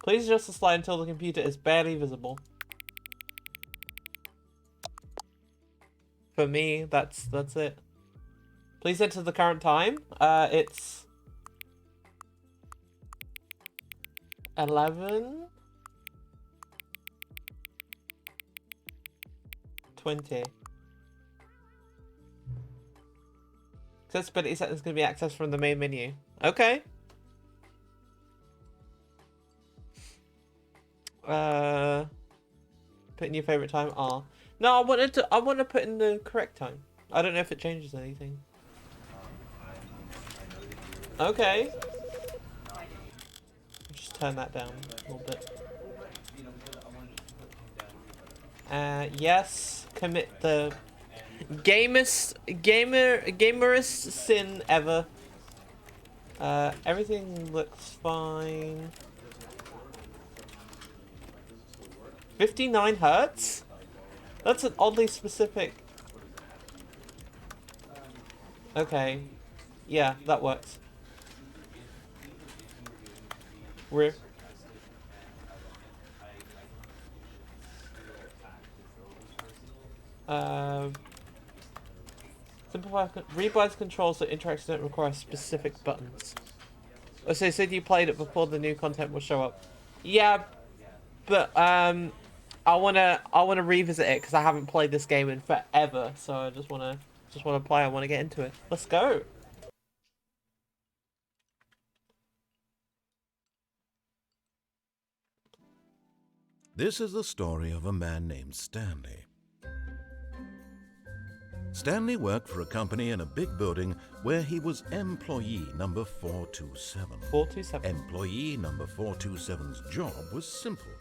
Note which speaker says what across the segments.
Speaker 1: Please adjust the slide until the computer is barely visible. For me, that's it. Please enter the current time. It's 11:20. Accessibility settings can be accessed from the main menu. Okay. Put in your favorite time. R. No, I want to put in the correct time. I don't know if it changes anything. Okay. Just turn that down a little bit. Yes. Commit the gamerest sin ever. Everything looks fine. 59 hertz? That's an oddly specific. Okay. Yeah, that works. We're simplify rebuys controls that interactions don't require specific buttons. Oh, so you said you played it before the new content will show up. Yeah, but I wanna revisit it because I haven't played this game in forever. So I just wanna play. I wanna get into it. Let's go.
Speaker 2: This is the story of a man named Stanley. Stanley worked for a company in a big building where he was employee number 427.
Speaker 1: 427.
Speaker 2: Employee number 427's job was simple.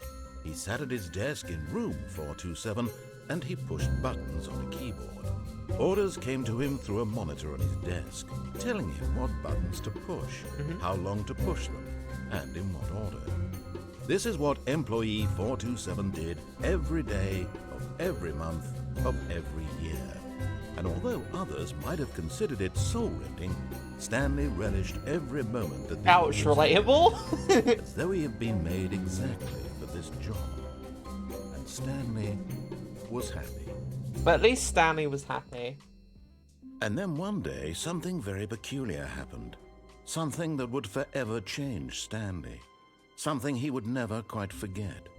Speaker 2: He sat at his desk in room 427 and he pushed buttons on a keyboard. Orders came to him through a monitor on his desk, telling him what buttons to push, how long to push them, and in what order. This is what employee 427 did every day of every month of every year. And although others might have considered it soul-rending, Stanley relished every moment that
Speaker 1: Ouch, relatable.
Speaker 2: as though he had been made exactly for this job. And Stanley was happy.
Speaker 1: But at least Stanley was happy.
Speaker 2: And then one day, something very peculiar happened. Something that would forever change Stanley. Something he would never quite forget.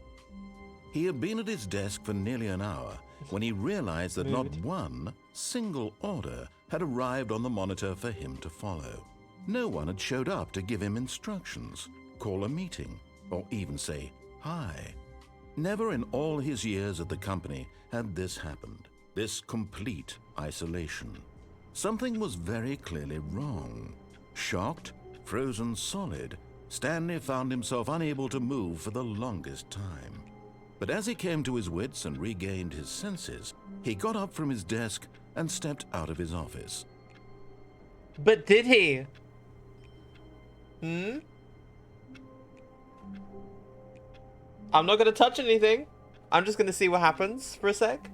Speaker 2: He had been at his desk for nearly an hour when he realized that not one single order had arrived on the monitor for him to follow. No one had showed up to give him instructions, call a meeting, or even say hi. Never in all his years at the company had this happened, this complete isolation. Something was very clearly wrong. Shocked, frozen solid, Stanley found himself unable to move for the longest time. But as he came to his wits and regained his senses, he got up from his desk and stepped out of his office.
Speaker 1: But did he? I'm not gonna touch anything. I'm just gonna see what happens for a sec.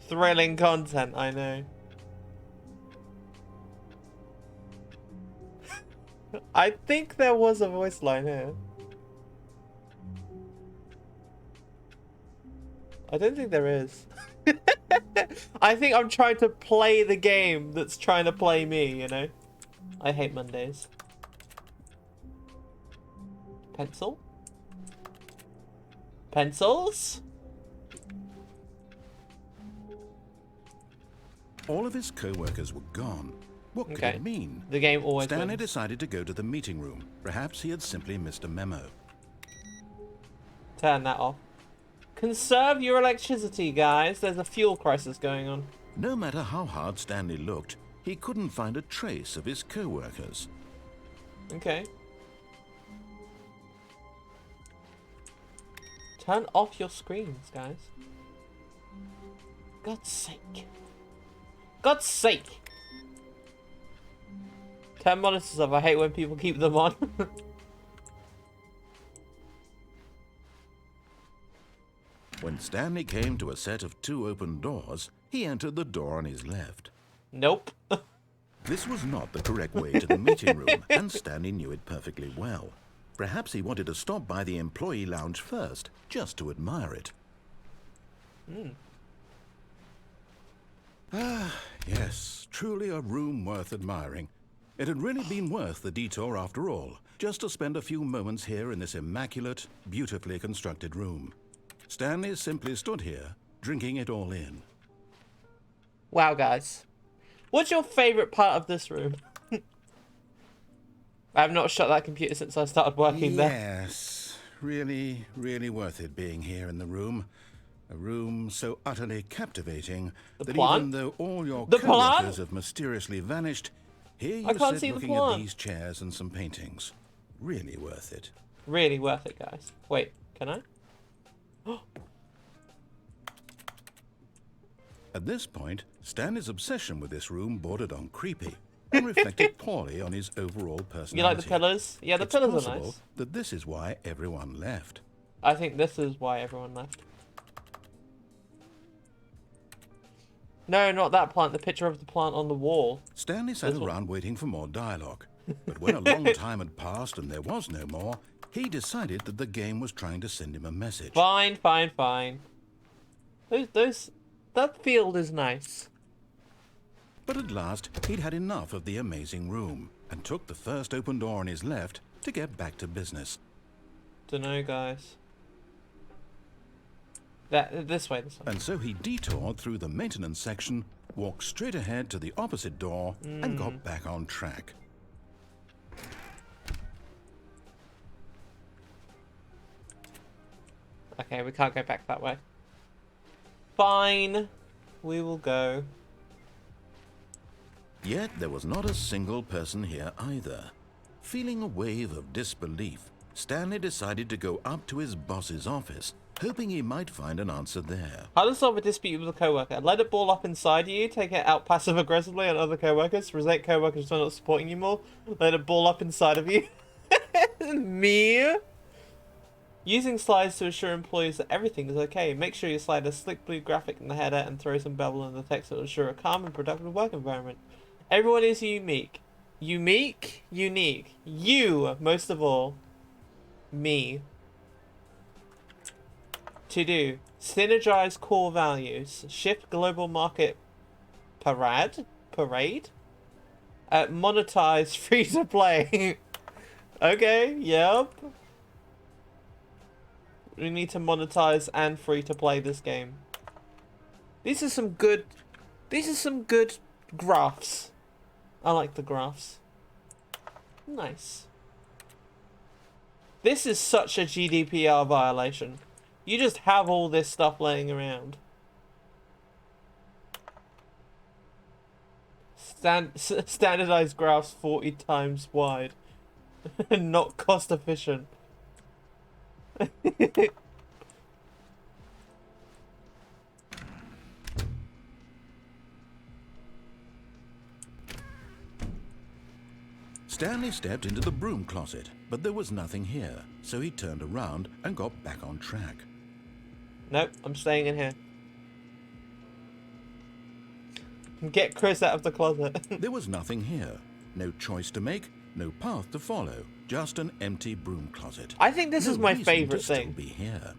Speaker 1: Thrilling content, I know. I think there was a voice line here. I don't think there is. I think I'm trying to play the game that's trying to play me, you know? I hate Mondays. Pencil? Pencils?
Speaker 2: All of his co-workers were gone. What could it mean?
Speaker 1: The game always
Speaker 2: Stanley
Speaker 1: wins.
Speaker 2: decided to go to the meeting room. Perhaps he had simply missed a memo.
Speaker 1: Turn that off. Conserve your electricity, guys. There's a fuel crisis going on.
Speaker 2: No matter how hard Stanley looked, he couldn't find a trace of his co-workers.
Speaker 1: Okay. Turn off your screens, guys. God's sake. God's sake. Turn monitors off. I hate when people keep them on.
Speaker 2: When Stanley came to a set of 2 open doors, he entered the door on his left.
Speaker 1: Nope.
Speaker 2: This was not the correct way to the meeting room, and Stanley knew it perfectly well. Perhaps he wanted to stop by the employee lounge first, just to admire it. Ah, yes, truly a room worth admiring. It had really been worth the detour after all, just to spend a few moments here in this immaculate, beautifully constructed room. Stanley simply stood here, drinking it all in.
Speaker 1: Wow, guys. What's your favourite part of this room? I have not shut that computer since I started working there.
Speaker 2: Yes, really, really worth it being here in the room. A room so utterly captivating that even though all your co-workers have mysteriously vanished, here you sit looking at these chairs and some paintings. Really worth it.
Speaker 1: Really worth it, guys. Wait, can I?
Speaker 2: At this point, Stanley's obsession with this room bordered on creepy and reflected poorly on his overall personality.
Speaker 1: You like the pillars? Yeah, the pillars are nice.
Speaker 2: That this is why everyone left.
Speaker 1: I think this is why everyone left. No, not that plant. The picture of the plant on the wall.
Speaker 2: Stanley sat around waiting for more dialogue. But when a long time had passed and there was no more, he decided that the game was trying to send him a message.
Speaker 1: Fine, fine, fine. That field is nice.
Speaker 2: But at last, he'd had enough of the amazing room and took the first open door on his left to get back to business.
Speaker 1: Dunno, guys. This way.
Speaker 2: And so he detoured through the maintenance section, walked straight ahead to the opposite door, and got back on track.
Speaker 1: Okay, we can't go back that way. Fine. We will go.
Speaker 2: Yet there was not a single person here either. Feeling a wave of disbelief, Stanley decided to go up to his boss's office, hoping he might find an answer there.
Speaker 1: How to solve a dispute with a coworker? Let it ball up inside you, take it out passive-aggressively on other coworkers, resent coworkers for not supporting you more, let it ball up inside of you. Me? Using slides to assure employees that everything is okay. Make sure your slide has slick blue graphic in the header and throw some bevel in the text to ensure a calm and productive work environment. Everyone is unique. Unique? Unique. You, most of all. Me. To do. Synergize core values. Shift global market parade? Monetize free to play. Okay, yep. We need to monetize and free to play this game. These are some good graphs. I like the graphs. Nice. This is such a GDPR violation. You just have all this stuff laying around. Standardized graphs 40 times wide. Not cost efficient.
Speaker 2: Stanley stepped into the broom closet, but there was nothing here, so he turned around and got back on track.
Speaker 1: Nope, I'm staying in here. Get Chris out of the closet.
Speaker 2: There was nothing here. No choice to make, no path to follow, just an empty broom closet.
Speaker 1: I think this is my favorite thing.
Speaker 2: Still be here.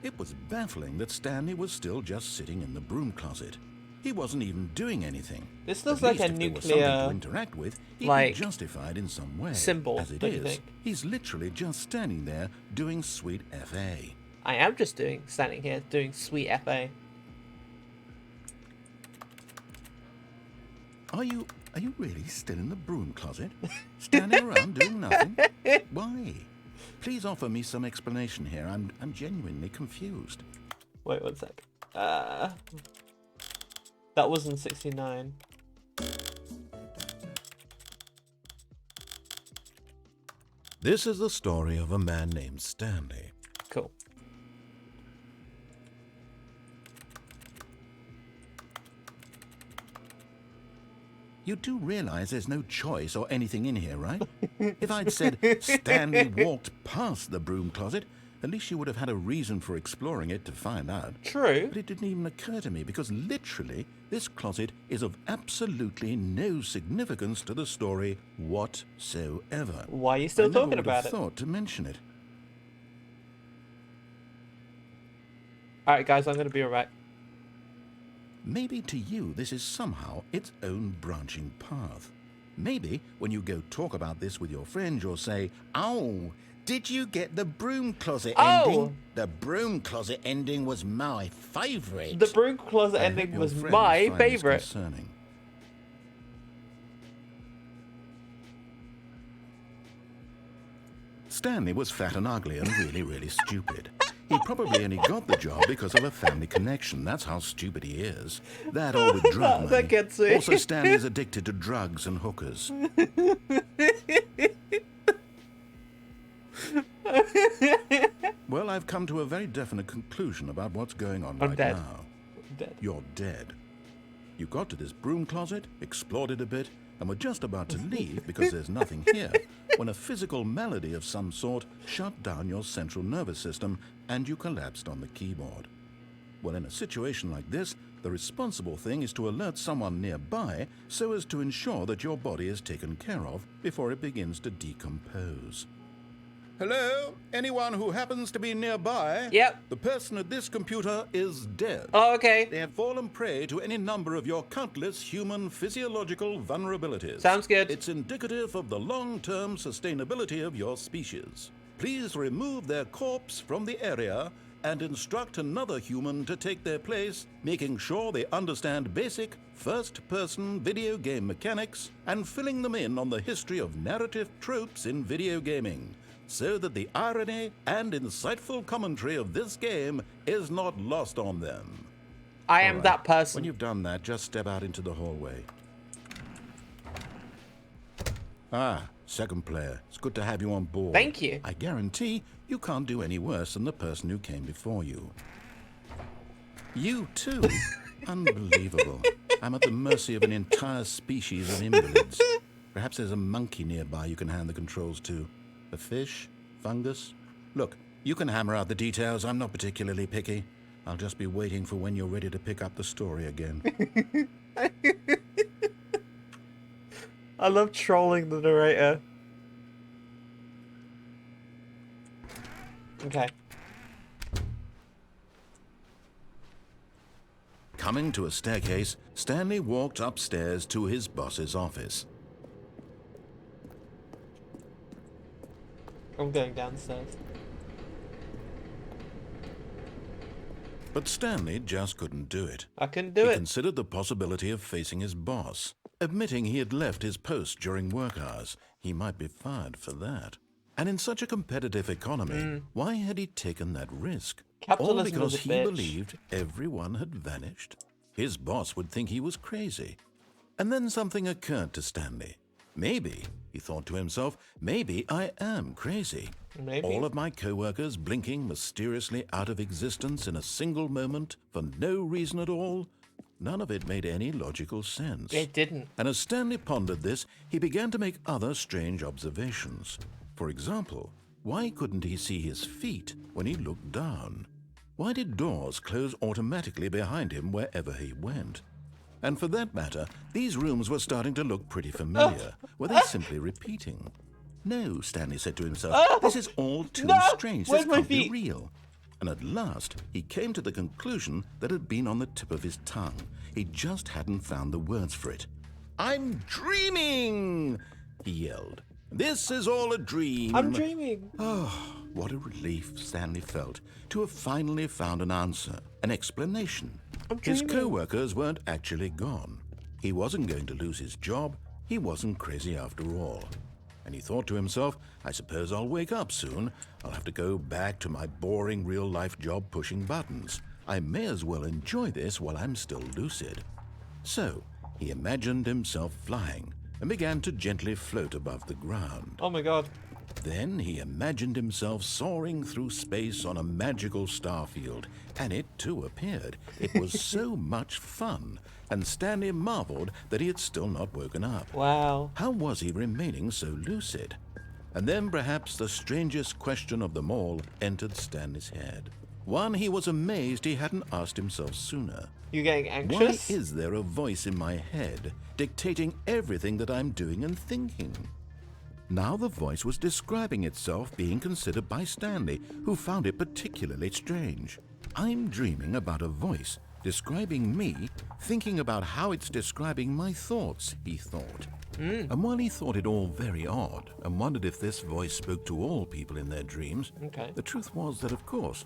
Speaker 2: It was baffling that Stanley was still just sitting in the broom closet. He wasn't even doing anything.
Speaker 1: This looks like a nuclear,
Speaker 2: to interact with,
Speaker 1: like,
Speaker 2: justified in some way.
Speaker 1: Symbol.
Speaker 2: As it is, he's literally just standing there doing sweet FA.
Speaker 1: I am just standing here doing sweet FA.
Speaker 2: Are you really still in the broom closet? Standing around doing nothing? Why? Please offer me some explanation here. I'm genuinely confused.
Speaker 1: Wait 1 sec. That was in 69.
Speaker 2: This is the story of a man named Stanley.
Speaker 1: Cool.
Speaker 2: You do realize there's no choice or anything in here, right? If I'd said Stanley walked past the broom closet, At least you would have had a reason for exploring it to find out.
Speaker 1: True.
Speaker 2: But it didn't even occur to me because literally this closet is of absolutely no significance to the story whatsoever.
Speaker 1: Why are you still talking
Speaker 2: I never would
Speaker 1: about
Speaker 2: have
Speaker 1: it?
Speaker 2: thought to mention it.
Speaker 1: Alright, guys, I'm going to be alright.
Speaker 2: Maybe to you this is somehow its own branching path. Maybe when you go talk about this with your friends, you'll say, "Oh, did you get the broom closet ending? The broom closet ending was my favourite."
Speaker 1: The broom closet ending was my favourite.
Speaker 2: Concerning. Stanley was fat and ugly and really, really stupid. He probably only got the job because of a family connection. That's how stupid he is. That or with drug money.
Speaker 1: That gets me.
Speaker 2: Also, Stanley's addicted to drugs and hookers. Well, I've come to a very definite conclusion about what's going on right
Speaker 1: dead.
Speaker 2: now.
Speaker 1: I'm dead.
Speaker 2: You're dead. You got to this broom closet, explored it a bit, and were just about to leave because there's nothing here, when a physical malady of some sort shut down your central nervous system and you collapsed on the keyboard. Well, in a situation like this, the responsible thing is to alert someone nearby so as to ensure that your body is taken care of before it begins to decompose. Hello? Anyone who happens to be nearby?
Speaker 1: Yep.
Speaker 2: The person at this computer is dead.
Speaker 1: Oh, okay.
Speaker 2: They have fallen prey to any number of your countless human physiological vulnerabilities.
Speaker 1: Sounds good.
Speaker 2: It's indicative of the long-term sustainability of your species. Please remove their corpse from the area and instruct another human to take their place, making sure they understand basic first-person video game mechanics and filling them in on the history of narrative tropes in video gaming, so that the irony and insightful commentary of this game is not lost on them.
Speaker 1: I am that person.
Speaker 2: When you've done that, just step out into the hallway. Ah, second player. It's good to have you on board.
Speaker 1: Thank you.
Speaker 2: I guarantee you can't do any worse than the person who came before you. You too? Unbelievable. I'm at the mercy of an entire species of invalids. Perhaps there's a monkey nearby you can hand the controls to. A fish? Fungus? Look, you can hammer out the details. I'm not particularly picky. I'll just be waiting for when you're ready to pick up the story again.
Speaker 1: I love trolling the narrator. Okay.
Speaker 2: Coming to a staircase, Stanley walked upstairs to his boss's office.
Speaker 1: I'm going downstairs.
Speaker 2: But Stanley just couldn't do it.
Speaker 1: I couldn't do
Speaker 2: He
Speaker 1: it.
Speaker 2: considered the possibility of facing his boss. Admitting he had left his post during work hours, he might be fired for that. And in such a competitive economy, why had he taken that risk?
Speaker 1: Capitalism
Speaker 2: All because
Speaker 1: is a
Speaker 2: he
Speaker 1: bitch.
Speaker 2: believed everyone had vanished? His boss would think he was crazy. And then something occurred to Stanley. Maybe, he thought to himself, maybe I am crazy.
Speaker 1: Maybe.
Speaker 2: All of my co-workers blinking mysteriously out of existence in a single moment for no reason at all. None of it made any logical sense.
Speaker 1: It didn't.
Speaker 2: And as Stanley pondered this, he began to make other strange observations. For example, why couldn't he see his feet when he looked down? Why did doors close automatically behind him wherever he went? And for that matter, these rooms were starting to look pretty familiar. Were they simply repeating? No, Stanley said to himself, this is all too strange. This
Speaker 1: Where's my
Speaker 2: can't be
Speaker 1: feet?
Speaker 2: real. And at last, he came to the conclusion that had been on the tip of his tongue. He just hadn't found the words for it. "I'm dreaming!" he yelled. "This is all a dream."
Speaker 1: I'm dreaming.
Speaker 2: Oh, what a relief Stanley felt to have finally found an answer, an explanation. His co-workers weren't actually gone. He wasn't going to lose his job. He wasn't crazy after all. And he thought to himself, I suppose I'll wake up soon. I'll have to go back to my boring real-life job pushing buttons. I may as well enjoy this while I'm still lucid. So, he imagined himself flying and began to gently float above the ground.
Speaker 1: Oh my god.
Speaker 2: Then he imagined himself soaring through space on a magical starfield, and it too appeared. It was so much fun, and Stanley marveled that he had still not woken up.
Speaker 1: Wow.
Speaker 2: How was he remaining so lucid? And then perhaps the strangest question of them all entered Stanley's head. One he was amazed he hadn't asked himself sooner.
Speaker 1: You getting
Speaker 2: Why
Speaker 1: anxious?
Speaker 2: is there a voice in my head dictating everything that I'm doing and thinking? Now the voice was describing itself being considered by Stanley, who found it particularly strange. I'm dreaming about a voice describing me, thinking about how it's describing my thoughts, he thought. And while he thought it all very odd and wondered if this voice spoke to all people in their dreams, the truth was that, of course,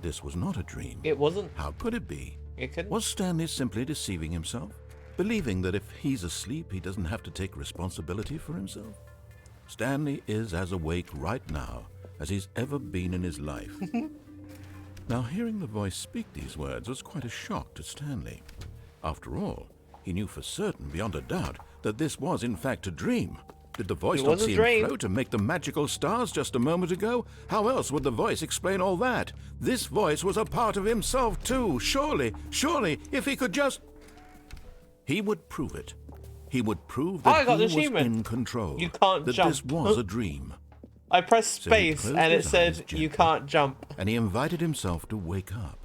Speaker 2: this was not a dream.
Speaker 1: It wasn't.
Speaker 2: How could it be?
Speaker 1: It couldn't.
Speaker 2: Was Stanley simply deceiving himself? Believing that if he's asleep, he doesn't have to take responsibility for himself? Stanley is as awake right now as he's ever been in his life. Now, hearing the voice speak these words was quite a shock to Stanley. After all, he knew for certain, beyond a doubt, that this was in fact a dream. Did the voice not see him float and make the magical stars just a moment ago? How else would the voice explain all that? This voice was a part of himself too. Surely, if he could just... He would prove it. He would prove that he was in control.
Speaker 1: You can't jump.
Speaker 2: That this was a dream.
Speaker 1: I pressed space and it said you can't jump.
Speaker 2: And he invited himself to wake up.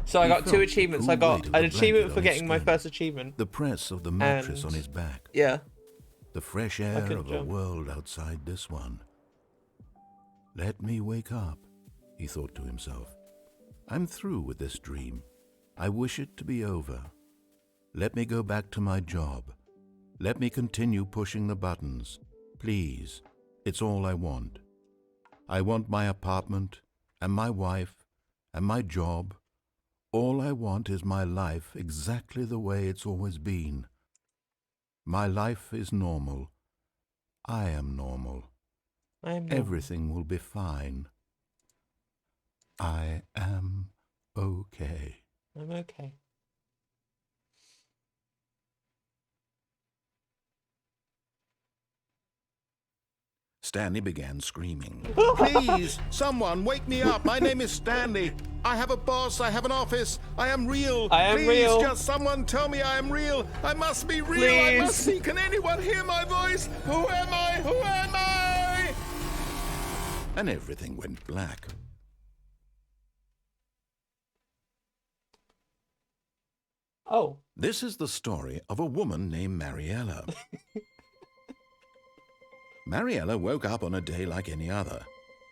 Speaker 1: So I got 2 achievements. I got an achievement for getting my first achievement.
Speaker 2: The press of the mattress on his back.
Speaker 1: Yeah.
Speaker 2: The fresh air of a world outside this one. Let me wake up, he thought to himself. I'm through with this dream. I wish it to be over. Let me go back to my job. Let me continue pushing the buttons. Please, it's all I want. I want my apartment, and my wife, and my job. All I want is my life exactly the way it's always been. My life is normal. I am normal. Everything will be fine. I am okay.
Speaker 1: I'm okay.
Speaker 2: Stanley began screaming. Please, someone wake me up. My name is Stanley. I have a boss. I have an office. I am real.
Speaker 1: I am real.
Speaker 2: Please, just someone tell me I am real. I must be real.
Speaker 1: Please.
Speaker 2: I must be. Can anyone hear my voice? Who am I? Who am I? And everything went black.
Speaker 1: Oh.
Speaker 2: This is the story of a woman named Mariella. Mariella woke up on a day like any other.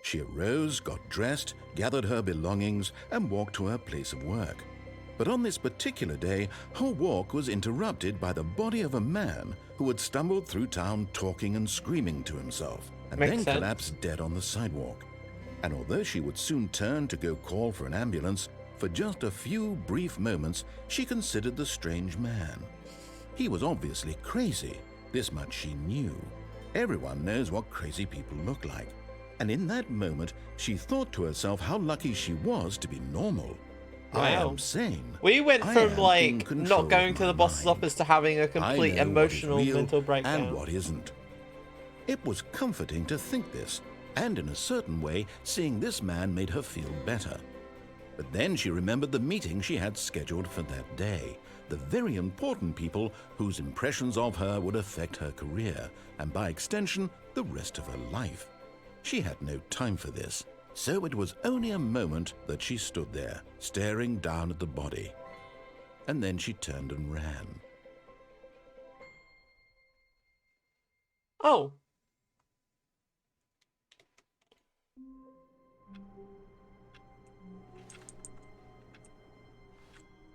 Speaker 2: She arose, got dressed, gathered her belongings, and walked to her place of work. But on this particular day, her walk was interrupted by the body of a man who had stumbled through town talking and screaming to himself, and then collapsed dead on the sidewalk. And although she would soon turn to go call for an ambulance, for just a few brief moments, she considered the strange man. He was obviously crazy. This much she knew. Everyone knows what crazy people look like. And in that moment, she thought to herself how lucky she was to be normal.
Speaker 1: Wow.
Speaker 2: I am sane.
Speaker 1: We went from, like, not going to the boss's office to having a complete emotional mental breakdown.
Speaker 2: And what isn't. It was comforting to think this, and in a certain way, seeing this man made her feel better. But then she remembered the meeting she had scheduled for that day. The very important people whose impressions of her would affect her career, and by extension, the rest of her life. She had no time for this, so it was only a moment that she stood there, staring down at the body. And then she turned and ran.
Speaker 1: Oh.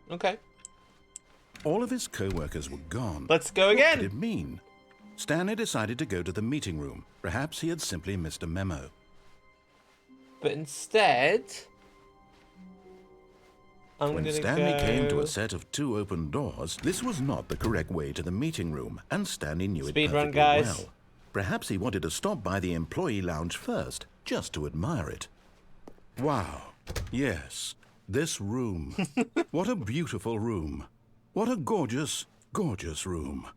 Speaker 1: Okay.
Speaker 2: All of his co-workers were gone.
Speaker 1: Let's go again.
Speaker 2: What did it mean? Stanley decided to go to the meeting room. Perhaps he had simply missed a memo.
Speaker 1: But instead,
Speaker 2: when Stanley came to a set of 2 open doors, this was not the correct way to the meeting room, and Stanley knew it perfectly well. Perhaps he wanted to stop by the employee lounge first, just to admire it. Wow. Yes. This room. What a beautiful room. What a gorgeous, gorgeous room.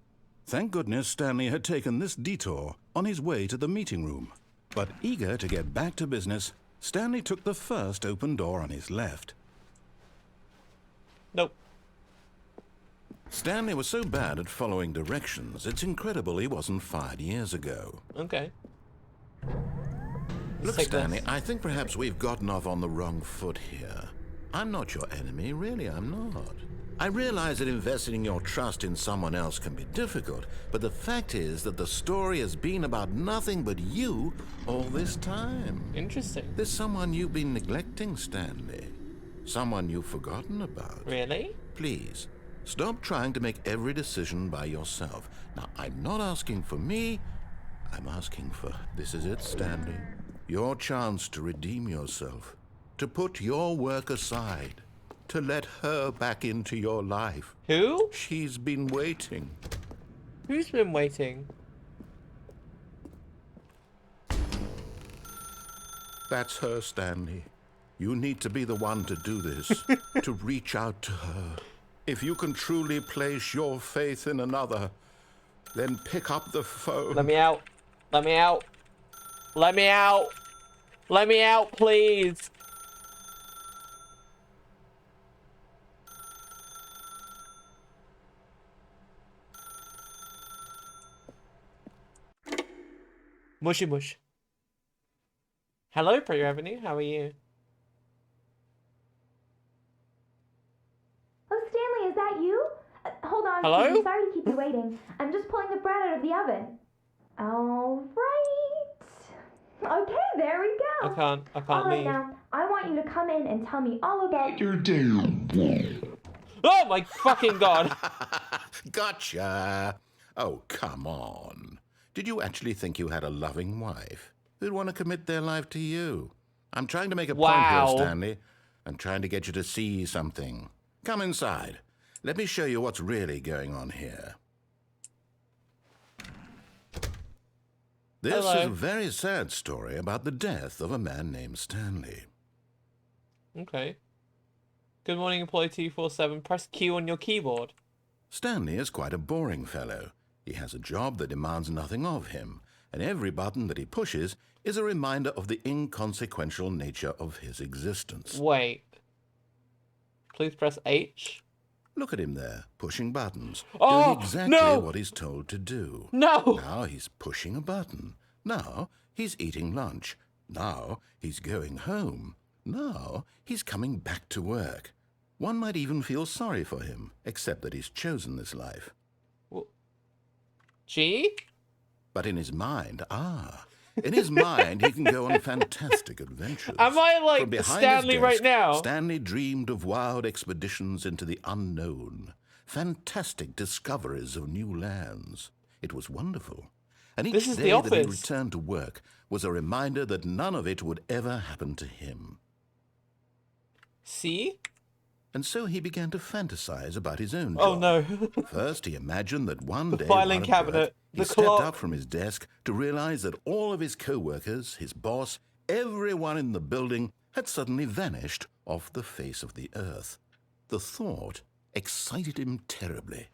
Speaker 2: Thank goodness Stanley had taken this detour on his way to the meeting room. But eager to get back to business, Stanley took the first open door on his left.
Speaker 1: Nope.
Speaker 2: Stanley was so bad at following directions, it's incredible he wasn't fired years ago.
Speaker 1: Okay.
Speaker 2: Look,
Speaker 1: take
Speaker 2: Stanley,
Speaker 1: this.
Speaker 2: I think perhaps we've gotten off on the wrong foot here. I'm not your enemy, really, I'm not. I realize that investing your trust in someone else can be difficult, but the fact is that the story has been about nothing but you all this time.
Speaker 1: Interesting.
Speaker 2: There's someone you've been neglecting, Stanley. Someone you've forgotten about.
Speaker 1: Really?
Speaker 2: Please, stop trying to make every decision by yourself. Now, I'm not asking for me, I'm asking for... This is it, Stanley. Your chance to redeem yourself. To put your work aside. To let her back into your life.
Speaker 1: Who?
Speaker 2: She's been waiting.
Speaker 1: Who's been waiting?
Speaker 2: That's her, Stanley. You need to be the one to do this. To reach out to her. If you can truly place your faith in another, then pick up the phone.
Speaker 1: Let me out. Let me out. Let me out. Let me out, please. Mushy mush. Hello, Prayer Avenue. How are you?
Speaker 3: Oh, Stanley, is that you? Hold on,
Speaker 1: Hello?
Speaker 3: Steve, sorry to keep you waiting. I'm just pulling the bread out of the oven. All right. Okay, there we go.
Speaker 1: I can't
Speaker 3: All right,
Speaker 1: leave.
Speaker 3: now, I want you to come in and tell me all about your...
Speaker 1: Oh my fucking god.
Speaker 2: Gotcha. Oh, come on. Did you actually think you had a loving wife who'd want to commit their life to you? I'm trying to make a point here, Stanley. I'm trying to get you to see something. Come inside. Let me show you what's really going on here. This
Speaker 1: Hello.
Speaker 2: is a very sad story about the death of a man named Stanley.
Speaker 1: Okay. Good morning, employee 247. Press Q on your keyboard.
Speaker 2: Stanley is quite a boring fellow. He has a job that demands nothing of him, and every button that he pushes is a reminder of the inconsequential nature of his existence.
Speaker 1: Wait. Please press H.
Speaker 2: Look at him there, pushing buttons,
Speaker 1: Oh,
Speaker 2: doing exactly
Speaker 1: no!
Speaker 2: what he's told to do.
Speaker 1: No!
Speaker 2: Now he's pushing a button. Now he's eating lunch. Now he's going home. Now he's coming back to work. One might even feel sorry for him, except that he's chosen this life.
Speaker 1: G?
Speaker 2: But in his mind, in his mind, he can go on fantastic adventures.
Speaker 1: Am I
Speaker 2: From
Speaker 1: like
Speaker 2: behind
Speaker 1: Stanley
Speaker 2: his
Speaker 1: right
Speaker 2: desk,
Speaker 1: now?
Speaker 2: Stanley dreamed of wild expeditions into the unknown, fantastic discoveries of new lands. It was wonderful. And each
Speaker 1: This is The
Speaker 2: day that he
Speaker 1: Office.
Speaker 2: returned to work was a reminder that none of it would ever happen to him.
Speaker 1: C?
Speaker 2: And so he began to fantasize about his own job.
Speaker 1: Oh no.
Speaker 2: First, he imagined that one
Speaker 1: The
Speaker 2: day,
Speaker 1: filing
Speaker 2: while at
Speaker 1: cabinet,
Speaker 2: work, he
Speaker 1: the
Speaker 2: stepped
Speaker 1: clock.
Speaker 2: up from his desk to realize that all of his co-workers, his boss, everyone in the building had suddenly vanished off the face of the earth. The thought excited him terribly.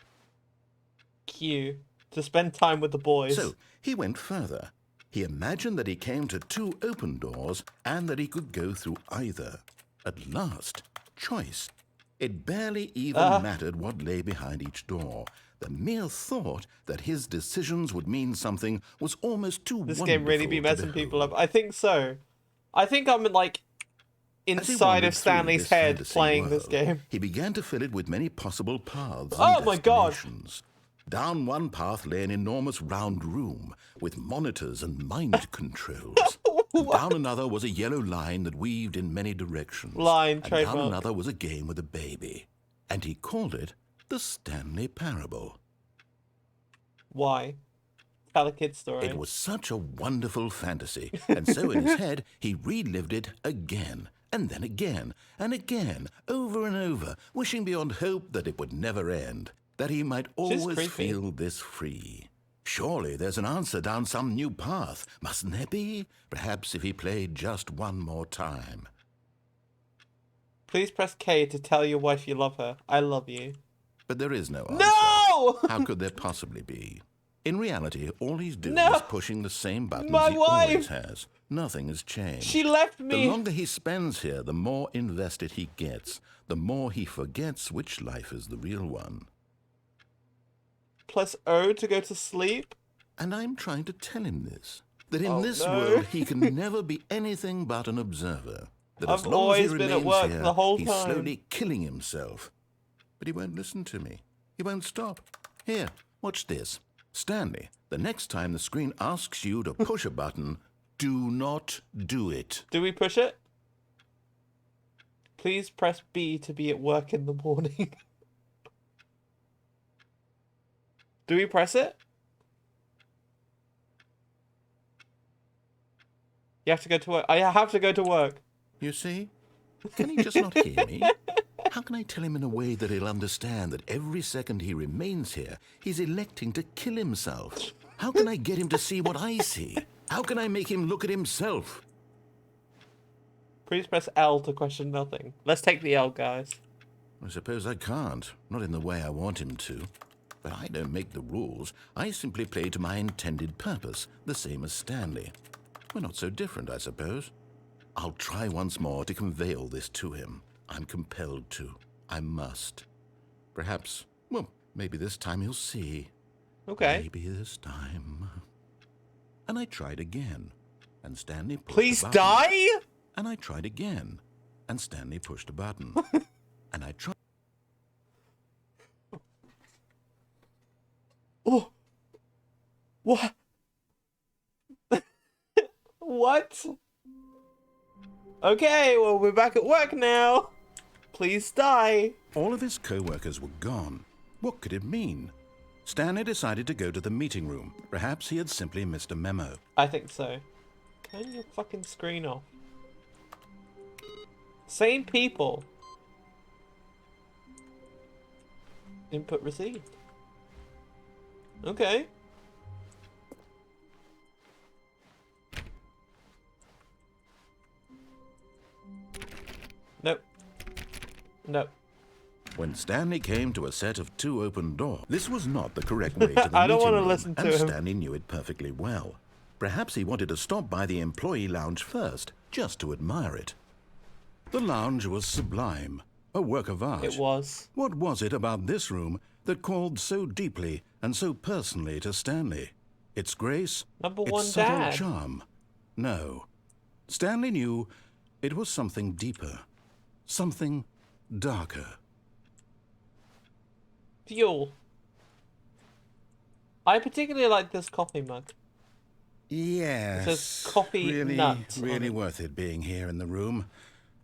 Speaker 1: Q. To spend time with the boys.
Speaker 2: So he went further. He imagined that he came to two open doors and that he could go through either. At last, choice. It barely even mattered what lay behind each door. The mere thought that his decisions would mean something was almost too
Speaker 1: This
Speaker 2: wonderful
Speaker 1: game really be
Speaker 2: to
Speaker 1: messing people
Speaker 2: behold.
Speaker 1: up. I think so. I think I'm like
Speaker 2: As he
Speaker 1: inside
Speaker 2: wandered
Speaker 1: of
Speaker 2: through
Speaker 1: Stanley's
Speaker 2: this
Speaker 1: head
Speaker 2: fantasy
Speaker 1: playing this
Speaker 2: world,
Speaker 1: game.
Speaker 2: He began to fill it with many possible paths
Speaker 1: Oh
Speaker 2: and
Speaker 1: my God.
Speaker 2: destinations. Down one path lay an enormous round room with monitors and mind controls. And down another was a yellow line that weaved in many directions.
Speaker 1: Line,
Speaker 2: and
Speaker 1: trademark.
Speaker 2: down another was a game with a baby. And he called it the Stanley Parable.
Speaker 1: Why? Tell a kid story.
Speaker 2: It was such a wonderful fantasy, and so in his head he relived it again, and then again, and again, over and over, wishing beyond hope that it would never end, that he might always
Speaker 1: creepy.
Speaker 2: feel this free. Surely there's an answer down some new path, mustn't there be? Perhaps if he played just one more time.
Speaker 1: Please press K to tell your wife you love her. I love you.
Speaker 2: But there is no answer.
Speaker 1: No!
Speaker 2: How could there possibly be? In reality, all he's doing
Speaker 1: No!
Speaker 2: is pushing the same buttons
Speaker 1: My
Speaker 2: he
Speaker 1: wife!
Speaker 2: always has. Nothing has changed.
Speaker 1: She left
Speaker 2: The
Speaker 1: me.
Speaker 2: longer he spends here, the more invested he gets. The more he forgets which life is the real one.
Speaker 1: Press O to go to sleep.
Speaker 2: And I'm trying to tell him this. That in this world he can never be anything but an observer. That as
Speaker 1: I've
Speaker 2: long as he
Speaker 1: always been at
Speaker 2: remains
Speaker 1: work
Speaker 2: here,
Speaker 1: the whole
Speaker 2: he's
Speaker 1: time.
Speaker 2: slowly killing himself. But he won't listen to me. He won't stop. Here, watch this. Stanley, the next time the screen asks you to push a button, do not do it.
Speaker 1: Do we push it? Please press B to be at work in the morning. Do we press it? You have to go to work. I have to go to work.
Speaker 2: You see? Can he just not hear me? How can I tell him in a way that he'll understand that every second he remains here, he's electing to kill himself? How can I get him to see what I see? How can I make him look at himself?
Speaker 1: Please press L to question nothing. Let's take the L, guys.
Speaker 2: I suppose I can't. Not in the way I want him to. But I don't make the rules. I simply play to my intended purpose, the same as Stanley. We're not so different, I suppose. I'll try once more to convey all this to him. I'm compelled to. I must. Perhaps, well, maybe this time he'll see.
Speaker 1: Okay.
Speaker 2: Maybe this time. And I tried again. And Stanley pushed
Speaker 1: Please
Speaker 2: a button.
Speaker 1: die?
Speaker 2: And I tried again. And Stanley pushed a button. And I tried.
Speaker 1: Oh. What? What? Okay, well, we're back at work now. Please die.
Speaker 2: All of his co-workers were gone. What could it mean? Stanley decided to go to the meeting room. Perhaps he had simply missed a memo.
Speaker 1: I think so. Turn your fucking screen off. Same people. Input received. Okay. Nope. Nope.
Speaker 2: When Stanley came to a set of 2 open doors, this was not the correct way to the
Speaker 1: I don't
Speaker 2: meeting
Speaker 1: wanna
Speaker 2: room,
Speaker 1: listen to
Speaker 2: and
Speaker 1: him.
Speaker 2: Stanley knew it perfectly well. Perhaps he wanted to stop by the employee lounge first, just to admire it. The lounge was sublime, a work of art.
Speaker 1: It was.
Speaker 2: What was it about this room that called so deeply and so personally to Stanley? Its grace?
Speaker 1: Number
Speaker 2: its
Speaker 1: one
Speaker 2: subtle
Speaker 1: dad.
Speaker 2: charm? No. Stanley knew it was something deeper, something darker.
Speaker 1: Fuel. I particularly like this coffee mug.
Speaker 2: Yes.
Speaker 1: It says coffee
Speaker 2: really,
Speaker 1: nut on
Speaker 2: really
Speaker 1: it.
Speaker 2: worth it being here in the room.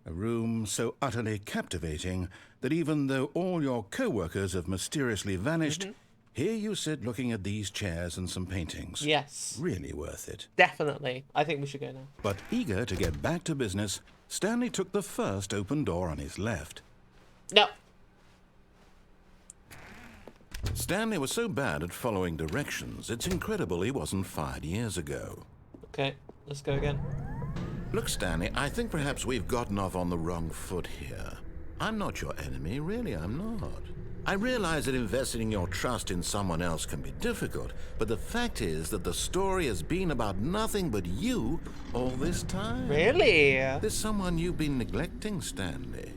Speaker 2: A room so utterly captivating that even though all your co-workers have mysteriously vanished, here you sit looking at these chairs and some paintings.
Speaker 1: Yes.
Speaker 2: Really worth it.
Speaker 1: Definitely. I think we should go now.
Speaker 2: But eager to get back to business, Stanley took the first open door on his left.
Speaker 1: No.
Speaker 2: Stanley was so bad at following directions, it's incredible he wasn't fired years ago.
Speaker 1: Okay. Let's go again.
Speaker 2: Look, Stanley, I think perhaps we've gotten off on the wrong foot here. I'm not your enemy, really, I'm not. I realize that investing your trust in someone else can be difficult, but the fact is that the story has been about nothing but you all this time.
Speaker 1: Really?
Speaker 2: There's someone you've been neglecting, Stanley.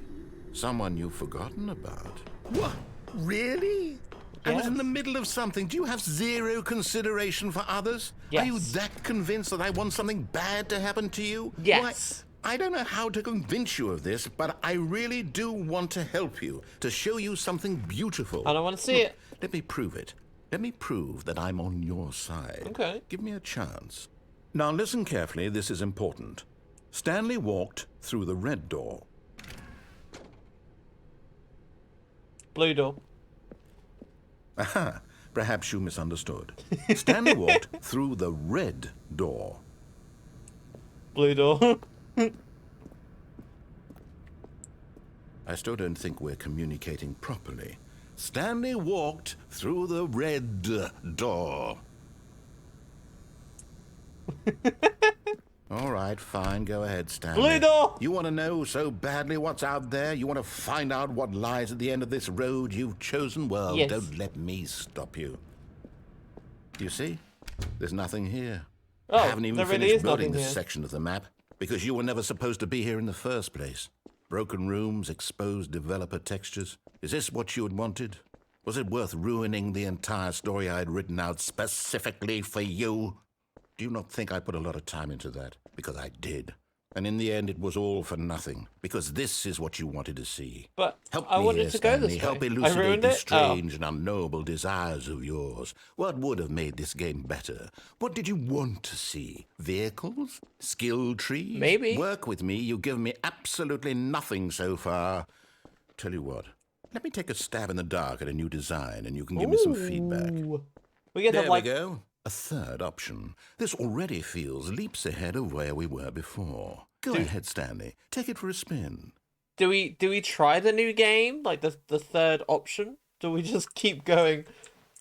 Speaker 2: Someone you've forgotten about. What? Really? I was in the middle of something. Do you have zero consideration for others?
Speaker 1: Yes.
Speaker 2: Are you that convinced that I want something bad to happen to you?
Speaker 1: Yes.
Speaker 2: Why, I don't know how to convince you of this, but I really do want to help you, to show you something beautiful.
Speaker 1: I don't want to see it.
Speaker 2: Let me prove it. Let me prove that I'm on your side.
Speaker 1: Okay.
Speaker 2: Give me a chance. Now listen carefully, this is important. Stanley walked through the red door.
Speaker 1: Blue door.
Speaker 2: Aha, perhaps you misunderstood. Stanley walked through the red door.
Speaker 1: Blue door.
Speaker 2: I still don't think we're communicating properly. Stanley walked through the red door. All right, fine, go ahead, Stanley.
Speaker 1: Blue door!
Speaker 2: You want to know so badly what's out there? You want to find out what lies at the end of this road you've chosen? Well,
Speaker 1: Yes.
Speaker 2: don't let me stop you. You see? There's nothing here.
Speaker 1: Oh,
Speaker 2: I haven't even
Speaker 1: there really
Speaker 2: finished
Speaker 1: is
Speaker 2: building
Speaker 1: nothing
Speaker 2: this
Speaker 1: here.
Speaker 2: section of the map because you were never supposed to be here in the first place. Broken rooms, exposed developer textures. Is this what you had wanted? Was it worth ruining the entire story I had written out specifically for you? Do you not think I put a lot of time into that? Because I did. And in the end, it was all for nothing. Because this is what you wanted to see.
Speaker 1: But
Speaker 2: Help
Speaker 1: I
Speaker 2: me
Speaker 1: wanted
Speaker 2: here,
Speaker 1: to go
Speaker 2: Stanley.
Speaker 1: this way.
Speaker 2: Help
Speaker 1: I
Speaker 2: elucidate
Speaker 1: ruined
Speaker 2: these
Speaker 1: it?
Speaker 2: strange and unknowable desires of yours. What would have made this game better? What did you want to see? Vehicles? Skill trees?
Speaker 1: Maybe.
Speaker 2: Work with me. You've given me absolutely nothing so far. Tell you what. Let me take a stab in the dark at a new design, and you can give me some feedback.
Speaker 1: Ooh. We get
Speaker 2: There
Speaker 1: to like
Speaker 2: we go. A third option. This already feels leaps ahead of where we were before. Go ahead, Stanley. Take it for a spin.
Speaker 1: do we try the new game? Like the third option? Do we just keep going?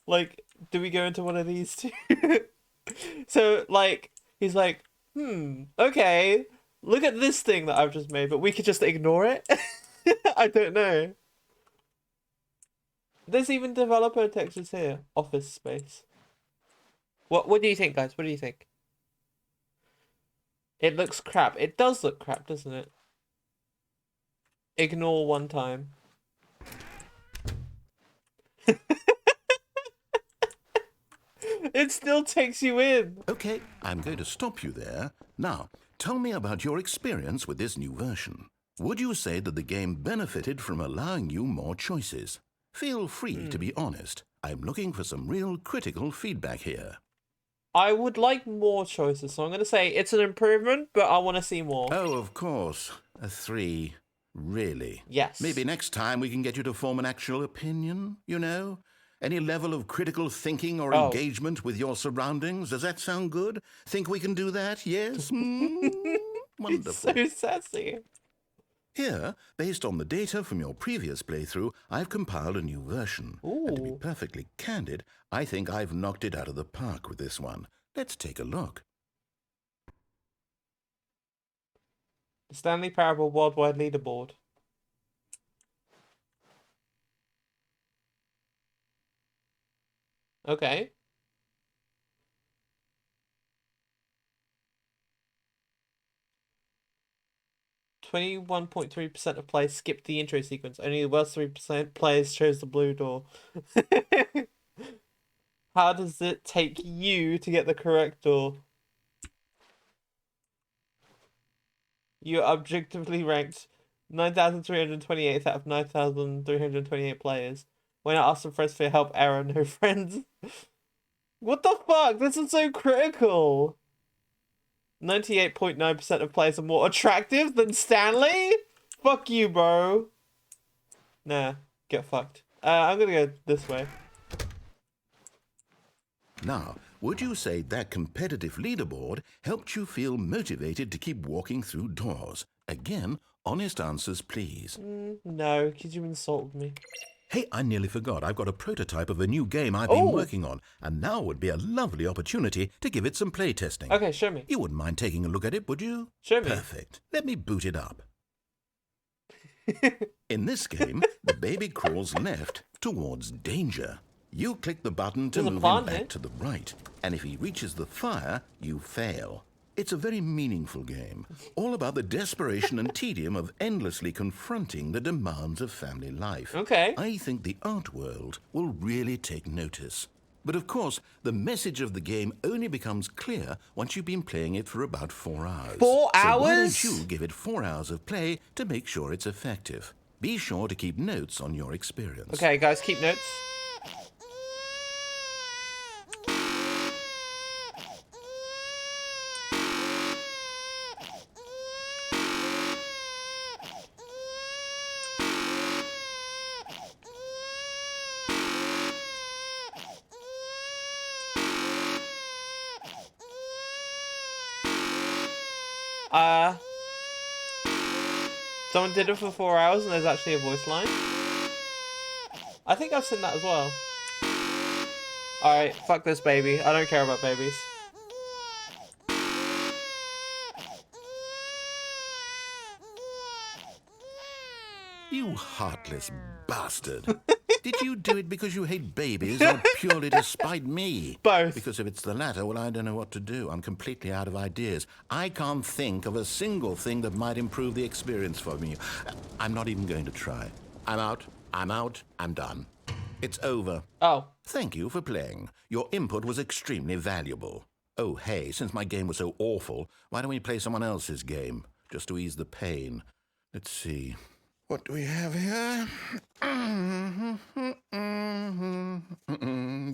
Speaker 1: Like, do we go into one of these two? So like he's like, okay, look at this thing that I've just made, but we could just ignore it. I don't know. There's even developer textures here. Office space. What do you think, guys? What do you think? It looks crap. It does look crap, doesn't it? Ignore one time. It still takes you in.
Speaker 2: Okay, I'm going to stop you there. Now, tell me about your experience with this new version. Would you say that the game benefited from allowing you more choices? Feel free to be honest. I'm looking for some real critical feedback here.
Speaker 1: I would like more choices, so I'm going to say it's an improvement, but I want to see more.
Speaker 2: Oh, of course. A 3. Really?
Speaker 1: Yes.
Speaker 2: Maybe next time we can get you to form an actual opinion, you know? Any level of critical thinking or engagement with your surroundings. Does that sound good? Think we can do that? Yes? Wonderful.
Speaker 1: So sassy.
Speaker 2: Here, based on the data from your previous playthrough, I've compiled a new version.
Speaker 1: Ooh.
Speaker 2: And to be perfectly candid, I think I've knocked it out of the park with this one. Let's take a look.
Speaker 1: The Stanley Parable Worldwide Leaderboard. Okay. .3% of players skipped the intro sequence. Only the worst 3% players chose the blue door. How does it take you to get the correct door? You're objectively ranked 9,328th out of 9,328 players. When I asked some friends for help, error, no friends. What the fuck? This is so critical. 98.9% of players are more attractive than Stanley? Fuck you, bro. Nah, get fucked. I'm gonna go this way.
Speaker 2: Now, would you say that competitive leaderboard helped you feel motivated to keep walking through doors? Again, honest answers, please.
Speaker 1: No, because you insulted me.
Speaker 2: Hey, I nearly forgot. I've got a prototype of a new game I've been working on, and now would be a lovely opportunity to give it some play testing.
Speaker 1: Okay, show me.
Speaker 2: You wouldn't mind taking a look at it, would you?
Speaker 1: Show me.
Speaker 2: Perfect. Let me boot it up. In this game, the baby crawls left towards danger. You click the button to move him back to the right, and if he reaches the fire, you fail. It's a very meaningful game, all about the desperation and tedium of endlessly confronting the demands of family life.
Speaker 1: Okay.
Speaker 2: I think the art world will really take notice. But of course, the message of the game only becomes clear once you've been playing it for about 4 hours.
Speaker 1: 4 hours?
Speaker 2: So why don't you give it 4 hours of play to make sure it's effective? Be sure to keep notes on your experience.
Speaker 1: Okay, guys, keep notes. Someone did it for 4 hours and there's actually a voice line. I think I've seen that as well. Alright, fuck this baby. I don't care about babies.
Speaker 2: You heartless bastard. Did you do it because you hate babies or purely to spite me?
Speaker 1: Both.
Speaker 2: Because if it's the latter, well, I don't know what to do. I'm completely out of ideas. I can't think of a single thing that might improve the experience for me. I'm not even going to try. I'm out. I'm done. It's over.
Speaker 1: Oh.
Speaker 2: Thank you for playing. Your input was extremely valuable. Oh, hey, since my game was so awful, why don't we play someone else's game, just to ease the pain? Let's see. What do we have here?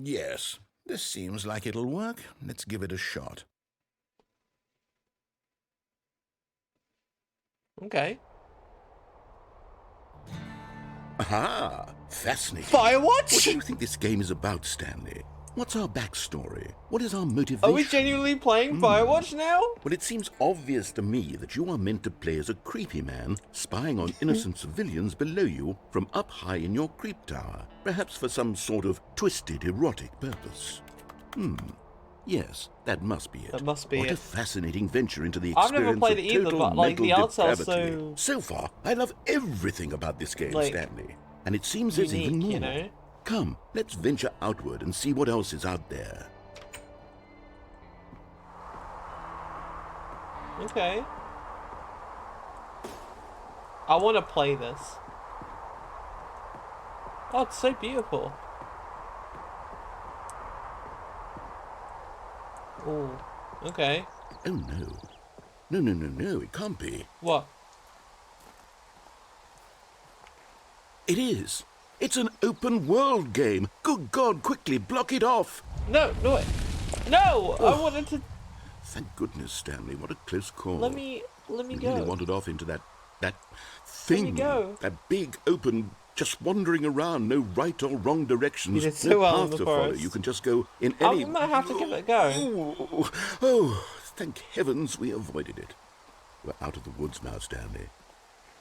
Speaker 2: Yes, this seems like it'll work. Let's give it a shot.
Speaker 1: Okay.
Speaker 2: Aha! Fascinating.
Speaker 1: Firewatch?
Speaker 2: What do you think this game is about, Stanley? What's our backstory? What is our motivation?
Speaker 1: Are we genuinely playing Firewatch now?
Speaker 2: Well, it seems obvious to me that you are meant to play as a creepy man spying on innocent civilians below you from up high in your creep tower, perhaps for some sort of twisted erotic purpose. Yes, that must be it.
Speaker 1: That must be
Speaker 2: what
Speaker 1: it.
Speaker 2: a fascinating venture into the
Speaker 1: I've
Speaker 2: experience
Speaker 1: never played
Speaker 2: of
Speaker 1: it either,
Speaker 2: total
Speaker 1: but like
Speaker 2: mental
Speaker 1: the art style's
Speaker 2: depravity.
Speaker 1: so...
Speaker 2: So far, I love everything about this game,
Speaker 1: like,
Speaker 2: Stanley. And it seems there's even
Speaker 1: unique,
Speaker 2: more.
Speaker 1: you know?
Speaker 2: Come, let's venture outward and see what else is out there.
Speaker 1: Okay. I want to play this. Oh, it's so beautiful. Oh, okay.
Speaker 2: Oh no. No, it can't be.
Speaker 1: What?
Speaker 2: It is. It's an open world game. Good God, quickly block it off.
Speaker 1: No, no, no! I wanted to...
Speaker 2: Thank goodness, Stanley. What a close call.
Speaker 1: Let me
Speaker 2: You
Speaker 1: go.
Speaker 2: really wandered off into that thing.
Speaker 1: go.
Speaker 2: That big, open, just wandering around, no right or wrong directions.
Speaker 1: You did so
Speaker 2: no
Speaker 1: well
Speaker 2: path
Speaker 1: in the
Speaker 2: to follow.
Speaker 1: forest.
Speaker 2: You can just go in
Speaker 1: I
Speaker 2: any...
Speaker 1: might have to give it a go.
Speaker 2: Oh, thank heavens we avoided it. We're out of the woods now, Stanley.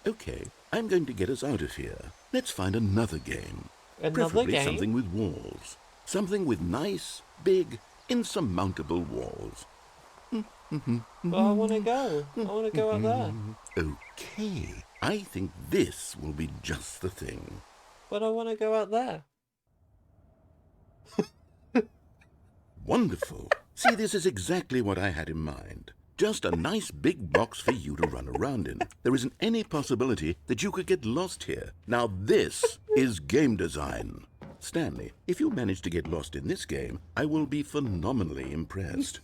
Speaker 2: Okay, I'm going to get us out of here. Let's find another game.
Speaker 1: Another
Speaker 2: Preferably
Speaker 1: game?
Speaker 2: something with walls. Something with nice, big, insurmountable walls.
Speaker 1: But I want to go. I want to go out there.
Speaker 2: Okay, I think this will be just the thing.
Speaker 1: But I want to go out there.
Speaker 2: Wonderful. See, this is exactly what I had in mind. Just a nice big box for you to run around in. There isn't any possibility that you could get lost here. Now this is game design. Stanley, if you manage to get lost in this game, I will be phenomenally impressed.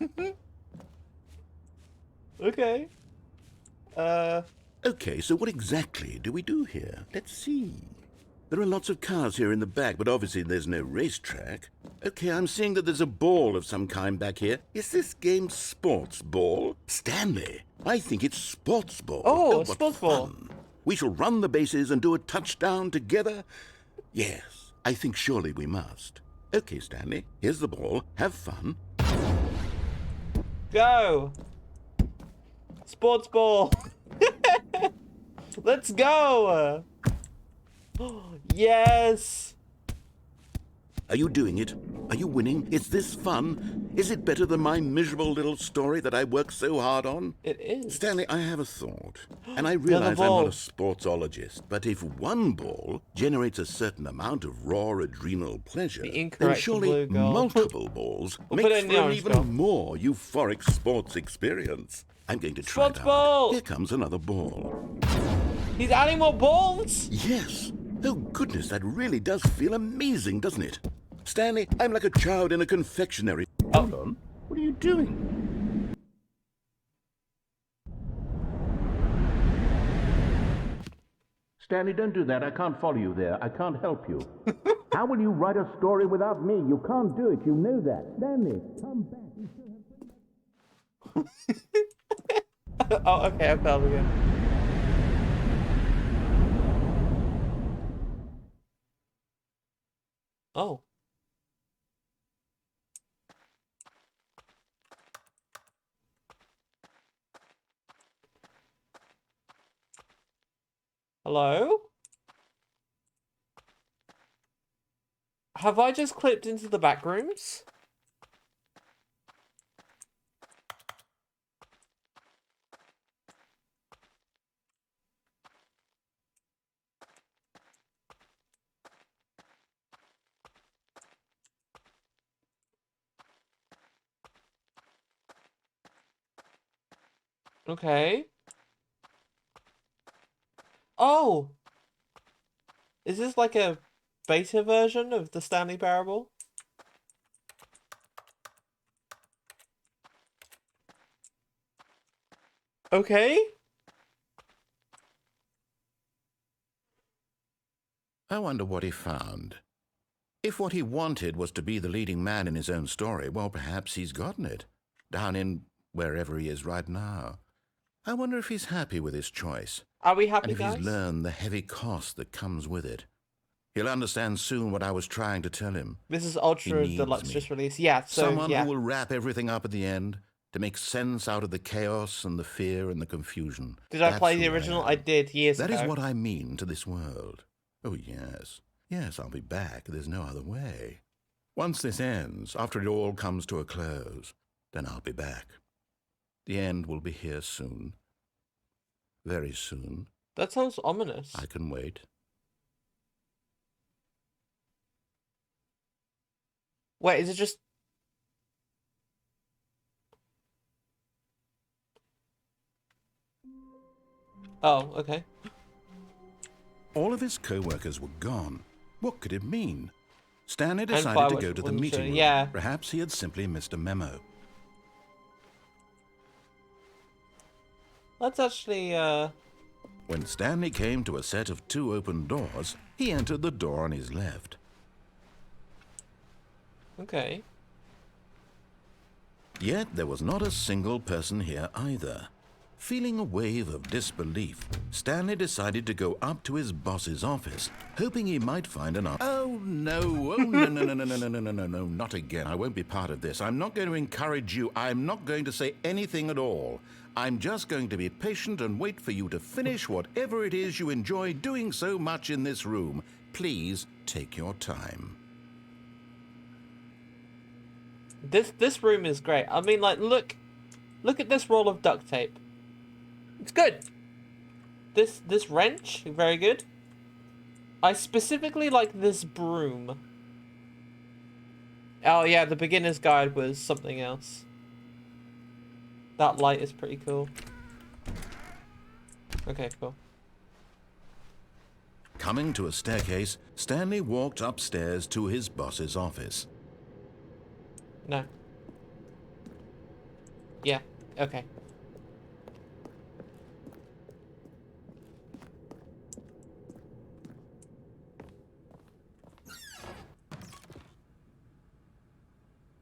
Speaker 1: Okay.
Speaker 2: Okay, so what exactly do we do here? Let's see. There are lots of cars here in the back, but obviously there's no racetrack. Okay, I'm seeing that there's a ball of some kind back here. Is this game sports ball? Stanley, I think it's sports ball.
Speaker 1: Oh,
Speaker 2: what
Speaker 1: sports ball.
Speaker 2: fun. We shall run the bases and do a touchdown together? Yes, I think surely we must. Okay, Stanley, here's the ball. Have fun.
Speaker 1: Go. Sports ball. Let's go. Yes.
Speaker 2: Are you doing it? Are you winning? Is this fun? Is it better than my miserable little story that I worked so hard on?
Speaker 1: It is.
Speaker 2: Stanley, I have a thought. And I realize I'm
Speaker 1: ball.
Speaker 2: not a sportsologist, but if one ball generates a certain amount of raw adrenal pleasure,
Speaker 1: The
Speaker 2: then
Speaker 1: incorrect
Speaker 2: surely
Speaker 1: blue goal.
Speaker 2: multiple balls
Speaker 1: We'll
Speaker 2: make
Speaker 1: put it in
Speaker 2: for
Speaker 1: the
Speaker 2: an
Speaker 1: orange
Speaker 2: even
Speaker 1: goal.
Speaker 2: more euphoric sports experience. I'm going to try
Speaker 1: Sports
Speaker 2: it out.
Speaker 1: ball!
Speaker 2: Here comes another ball.
Speaker 1: He's adding more balls.
Speaker 2: Yes. Oh, goodness, that really does feel amazing, doesn't it? Stanley, I'm like a child in a confectionery. Hold on. What are you doing? Stanley, don't do that. I can't follow you there. I can't help you. How will you write a story without me? You can't do it. You know that. Stanley, come back.
Speaker 1: Oh, okay, I fell again. Oh. Hello? Have I just clipped into the back rooms? Okay. Oh! Is this like a beta version of the Stanley Parable? Okay.
Speaker 2: I wonder what he found. If what he wanted was to be the leading man in his own story, well, perhaps he's gotten it. Down in wherever he is right now. I wonder if he's happy with his choice.
Speaker 1: Are we happy,
Speaker 2: And if
Speaker 1: guys?
Speaker 2: he's learned the heavy cost that comes with it. He'll understand soon what I was trying to tell him.
Speaker 1: This is Ultra
Speaker 2: He needs
Speaker 1: Deluxe
Speaker 2: me.
Speaker 1: just released. Yeah, so
Speaker 2: Someone
Speaker 1: yeah.
Speaker 2: who will wrap everything up at the end to make sense out of the chaos and the fear and the confusion.
Speaker 1: Did I
Speaker 2: That's
Speaker 1: play the
Speaker 2: who
Speaker 1: original?
Speaker 2: am.
Speaker 1: I did years
Speaker 2: That
Speaker 1: ago.
Speaker 2: is what I mean to this world. Oh, yes. Yes, I'll be back. There's no other way. Once this ends, after it all comes to a close, then I'll be back. The end will be here soon. Very soon.
Speaker 1: That sounds ominous.
Speaker 2: I can wait.
Speaker 1: Wait, is it just... Oh, okay.
Speaker 2: All of his co-workers were gone. What could it mean? Stanley decided to
Speaker 1: fireworks
Speaker 2: go to the
Speaker 1: wasn't
Speaker 2: meeting
Speaker 1: sure,
Speaker 2: room.
Speaker 1: yeah.
Speaker 2: Perhaps he had simply missed a memo.
Speaker 1: Let's actually,
Speaker 2: When Stanley came to a set of 2 open doors, he entered the door on his left.
Speaker 1: Okay.
Speaker 2: Yet there was not a single person here either. Feeling a wave of disbelief, Stanley decided to go up to his boss's office, hoping he might find an Oh no, oh no, no, no, no, no, no, no, no, no, no, not again. I won't be part of this. I'm not going to encourage you. I'm not going to say anything at all. I'm just going to be patient and wait for you to finish whatever it is you enjoy doing so much in this room. Please take your time.
Speaker 1: This room is great. I mean, like, look at this roll of duct tape. It's good. This wrench, very good. I specifically like this broom. Oh yeah, the beginner's guide was something else. That light is pretty cool. Okay, cool.
Speaker 2: Coming to a staircase, Stanley walked upstairs to his boss's office.
Speaker 1: No. Yeah, okay.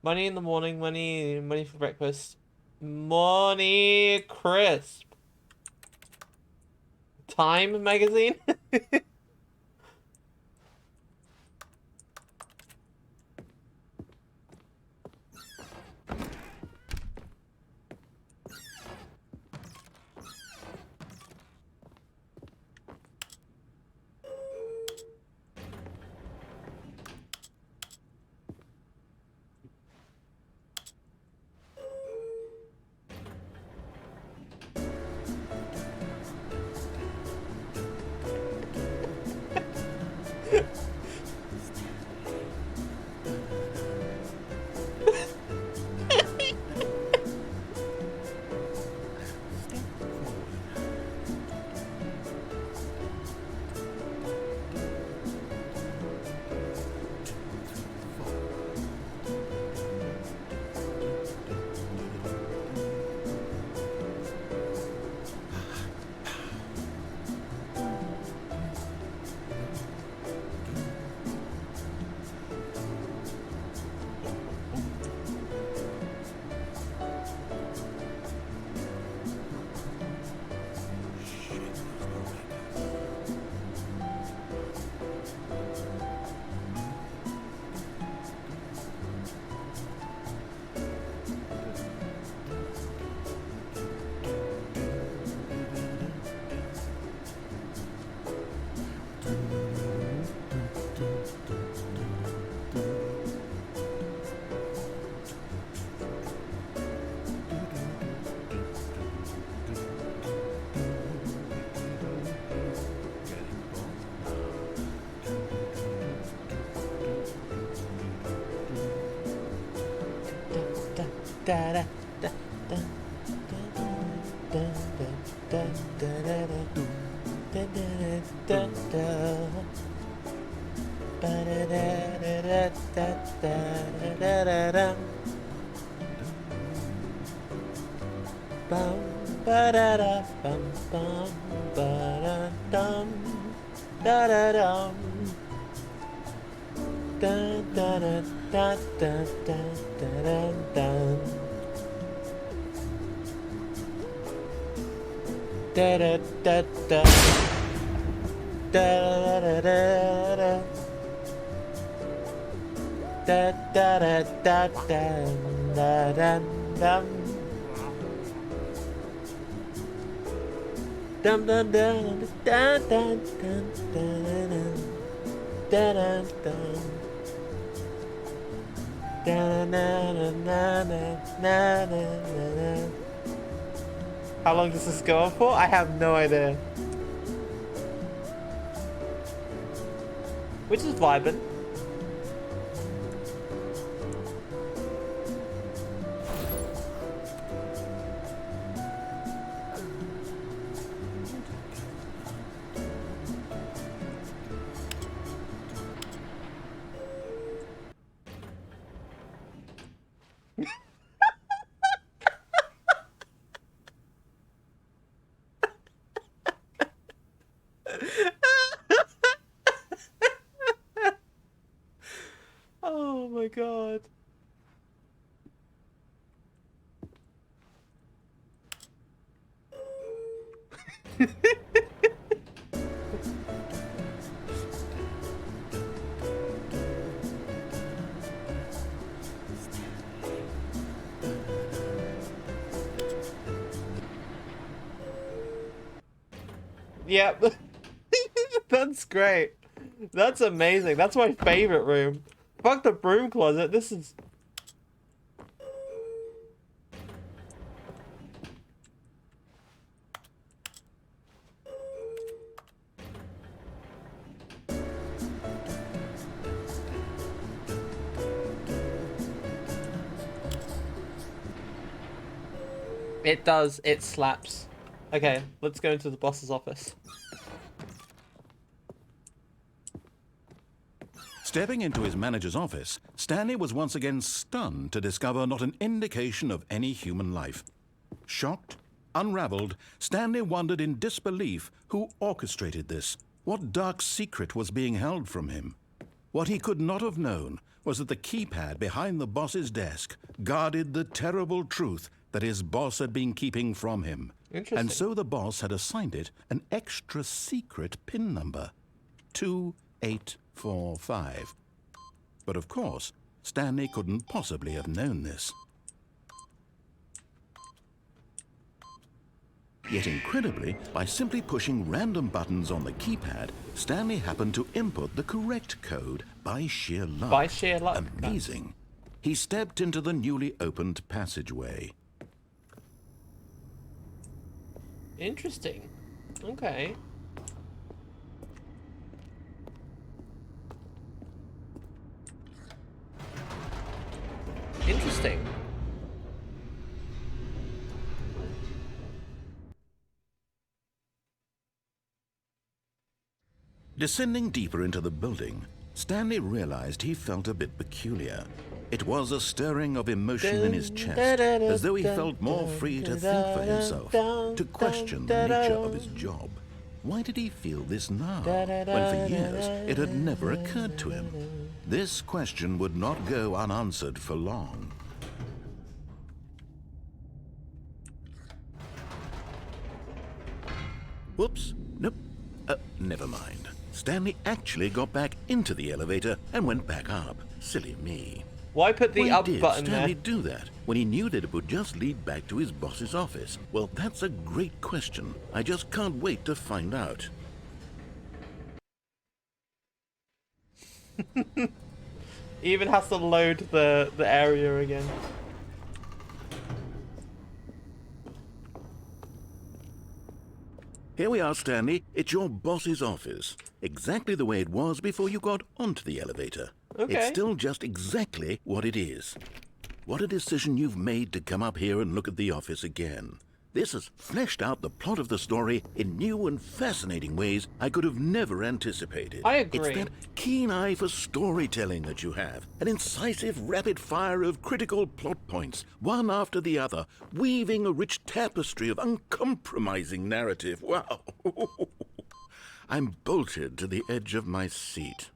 Speaker 1: Money in the morning, money for breakfast. Money crisp. Time magazine? Da da da da da da da da da da da. Ba da da da da da da da da. Bum Ba-da-da, bum, bum, ba-da-dum, da-da-dum. Da-da-da-da-da-da-da-da-dum. Da-da-da-da. Da-da-da-da-da. Da-da-da-da-da-da-dum. Dum dum dum dum dum dum dum dum dum. How long does this go on for? I have no idea. Which is vibing. Oh my god. Yep. That's great. That's amazing. That's my favorite room. Fuck the broom closet. This is... It does. It slaps. Okay, let's go into the boss's office.
Speaker 2: Stepping into his manager's office, Stanley was once again stunned to discover not an indication of any human life. Shocked, unraveled, Stanley wondered in disbelief who orchestrated this. What dark secret was being held from him? What he could not have known was that the keypad behind the boss's desk guarded the terrible truth that his boss had been keeping from him.
Speaker 1: Interesting.
Speaker 2: And so the boss had assigned it an extra secret PIN number, 2845. But of course, Stanley couldn't possibly have known this. Yet incredibly, by simply pushing random buttons on the keypad, Stanley happened to input the correct code by sheer luck.
Speaker 1: By sheer luck.
Speaker 2: Amazing. He stepped into the newly opened passageway.
Speaker 1: Interesting. Okay. Interesting.
Speaker 2: Descending deeper into the building, Stanley realized he felt a bit peculiar. It was a stirring of emotion in his chest, as though he felt more free to think for himself, to question the nature of his job. Why did he feel this now, when for years it had never occurred to him? This question would not go unanswered for long. Whoops, nope, never mind. Stanley actually got back into the elevator and went back up. Silly me.
Speaker 1: Why put the
Speaker 2: Why
Speaker 1: up
Speaker 2: did
Speaker 1: button
Speaker 2: Stanley
Speaker 1: there?
Speaker 2: do that when he knew that it would just lead back to his boss's office? Well, that's a great question. I just can't wait to find out.
Speaker 1: He even has to load the area again.
Speaker 2: Here we are, Stanley. It's your boss's office. Exactly the way it was before you got onto the elevator.
Speaker 1: Okay.
Speaker 2: It's still just exactly what it is. What a decision you've made to come up here and look at the office again. This has fleshed out the plot of the story in new and fascinating ways I could have never anticipated.
Speaker 1: I agree.
Speaker 2: It's that keen eye for storytelling that you have, an incisive rapid fire of critical plot points, one after the other, weaving a rich tapestry of uncompromising narrative. Wow! I'm bolted to the edge of my seat.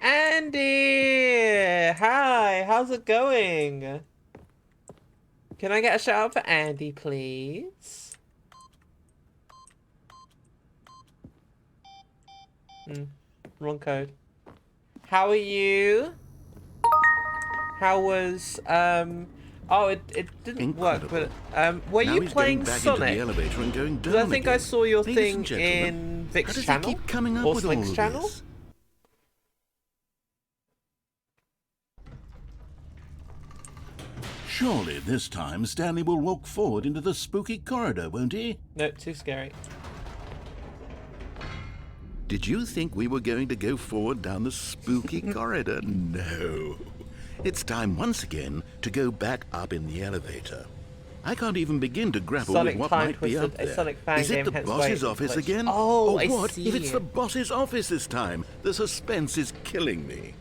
Speaker 1: Andy! Hi, how's it going? Can I get a shout out for Andy, please? Wrong code. How are you? How was, oh, it didn't
Speaker 2: Incredible.
Speaker 1: work, but, were
Speaker 2: Now
Speaker 1: you
Speaker 2: he's
Speaker 1: playing
Speaker 2: getting back
Speaker 1: Sonic?
Speaker 2: into the elevator and going down
Speaker 1: Because I think
Speaker 2: again.
Speaker 1: I saw your
Speaker 2: Ladies
Speaker 1: thing
Speaker 2: and gentlemen,
Speaker 1: in
Speaker 2: how
Speaker 1: Vic's
Speaker 2: does he
Speaker 1: channel?
Speaker 2: keep coming up
Speaker 1: Or
Speaker 2: with all
Speaker 1: Slink's
Speaker 2: of
Speaker 1: channel?
Speaker 2: this? Surely this time Stanley will walk forward into the spooky corridor, won't he?
Speaker 1: No, too scary.
Speaker 2: Did you think we were going to go forward down the spooky corridor? No. It's time once again to go back up in the elevator. I can't even begin to grapple
Speaker 1: Sonic
Speaker 2: with what
Speaker 1: Time
Speaker 2: might be
Speaker 1: Twisted,
Speaker 2: up
Speaker 1: a
Speaker 2: there.
Speaker 1: Sonic fan
Speaker 2: Is it
Speaker 1: game,
Speaker 2: the
Speaker 1: hence
Speaker 2: boss's
Speaker 1: why it
Speaker 2: office
Speaker 1: glitched.
Speaker 2: again?
Speaker 1: Oh,
Speaker 2: or
Speaker 1: I
Speaker 2: what
Speaker 1: see.
Speaker 2: if it's the boss's office this time? The suspense is killing me.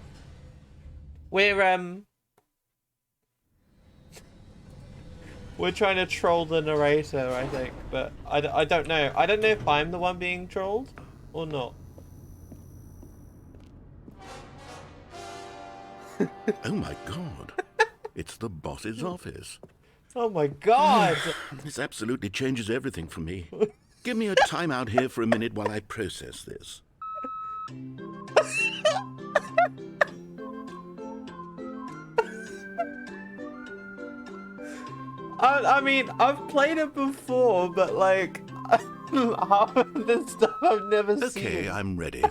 Speaker 1: We're trying to troll the narrator, I think, but I don't know. I don't know if I'm the one being trolled or not.
Speaker 2: Oh my god. It's the boss's office.
Speaker 1: Oh my god!
Speaker 2: This absolutely changes everything for me. Give me a timeout here for a minute while I process this.
Speaker 1: I mean, I've played it before, but like, half of this stuff I've never seen.
Speaker 2: Okay, I'm ready.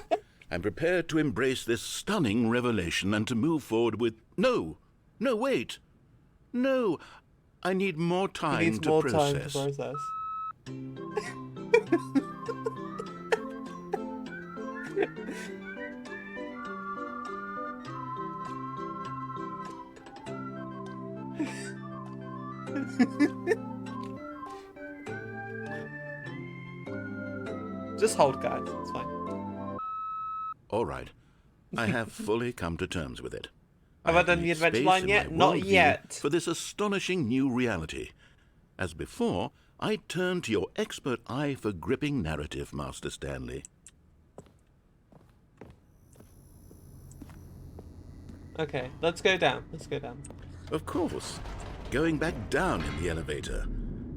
Speaker 2: I'm prepared to embrace this stunning revelation and to move forward with... No! No, wait! No! I need more
Speaker 1: He
Speaker 2: time
Speaker 1: needs
Speaker 2: to
Speaker 1: more
Speaker 2: process.
Speaker 1: time to process. Just hold, guys. It's fine.
Speaker 2: All right. I have fully come to terms with it.
Speaker 1: Have I done
Speaker 2: need
Speaker 1: the adventure
Speaker 2: space
Speaker 1: line
Speaker 2: in
Speaker 1: yet?
Speaker 2: my
Speaker 1: Not
Speaker 2: worldview
Speaker 1: yet.
Speaker 2: For this astonishing new reality. As before, I turn to your expert eye for gripping narrative, Master Stanley.
Speaker 1: Okay, let's go down. Let's go down.
Speaker 2: Of course. Going back down in the elevator.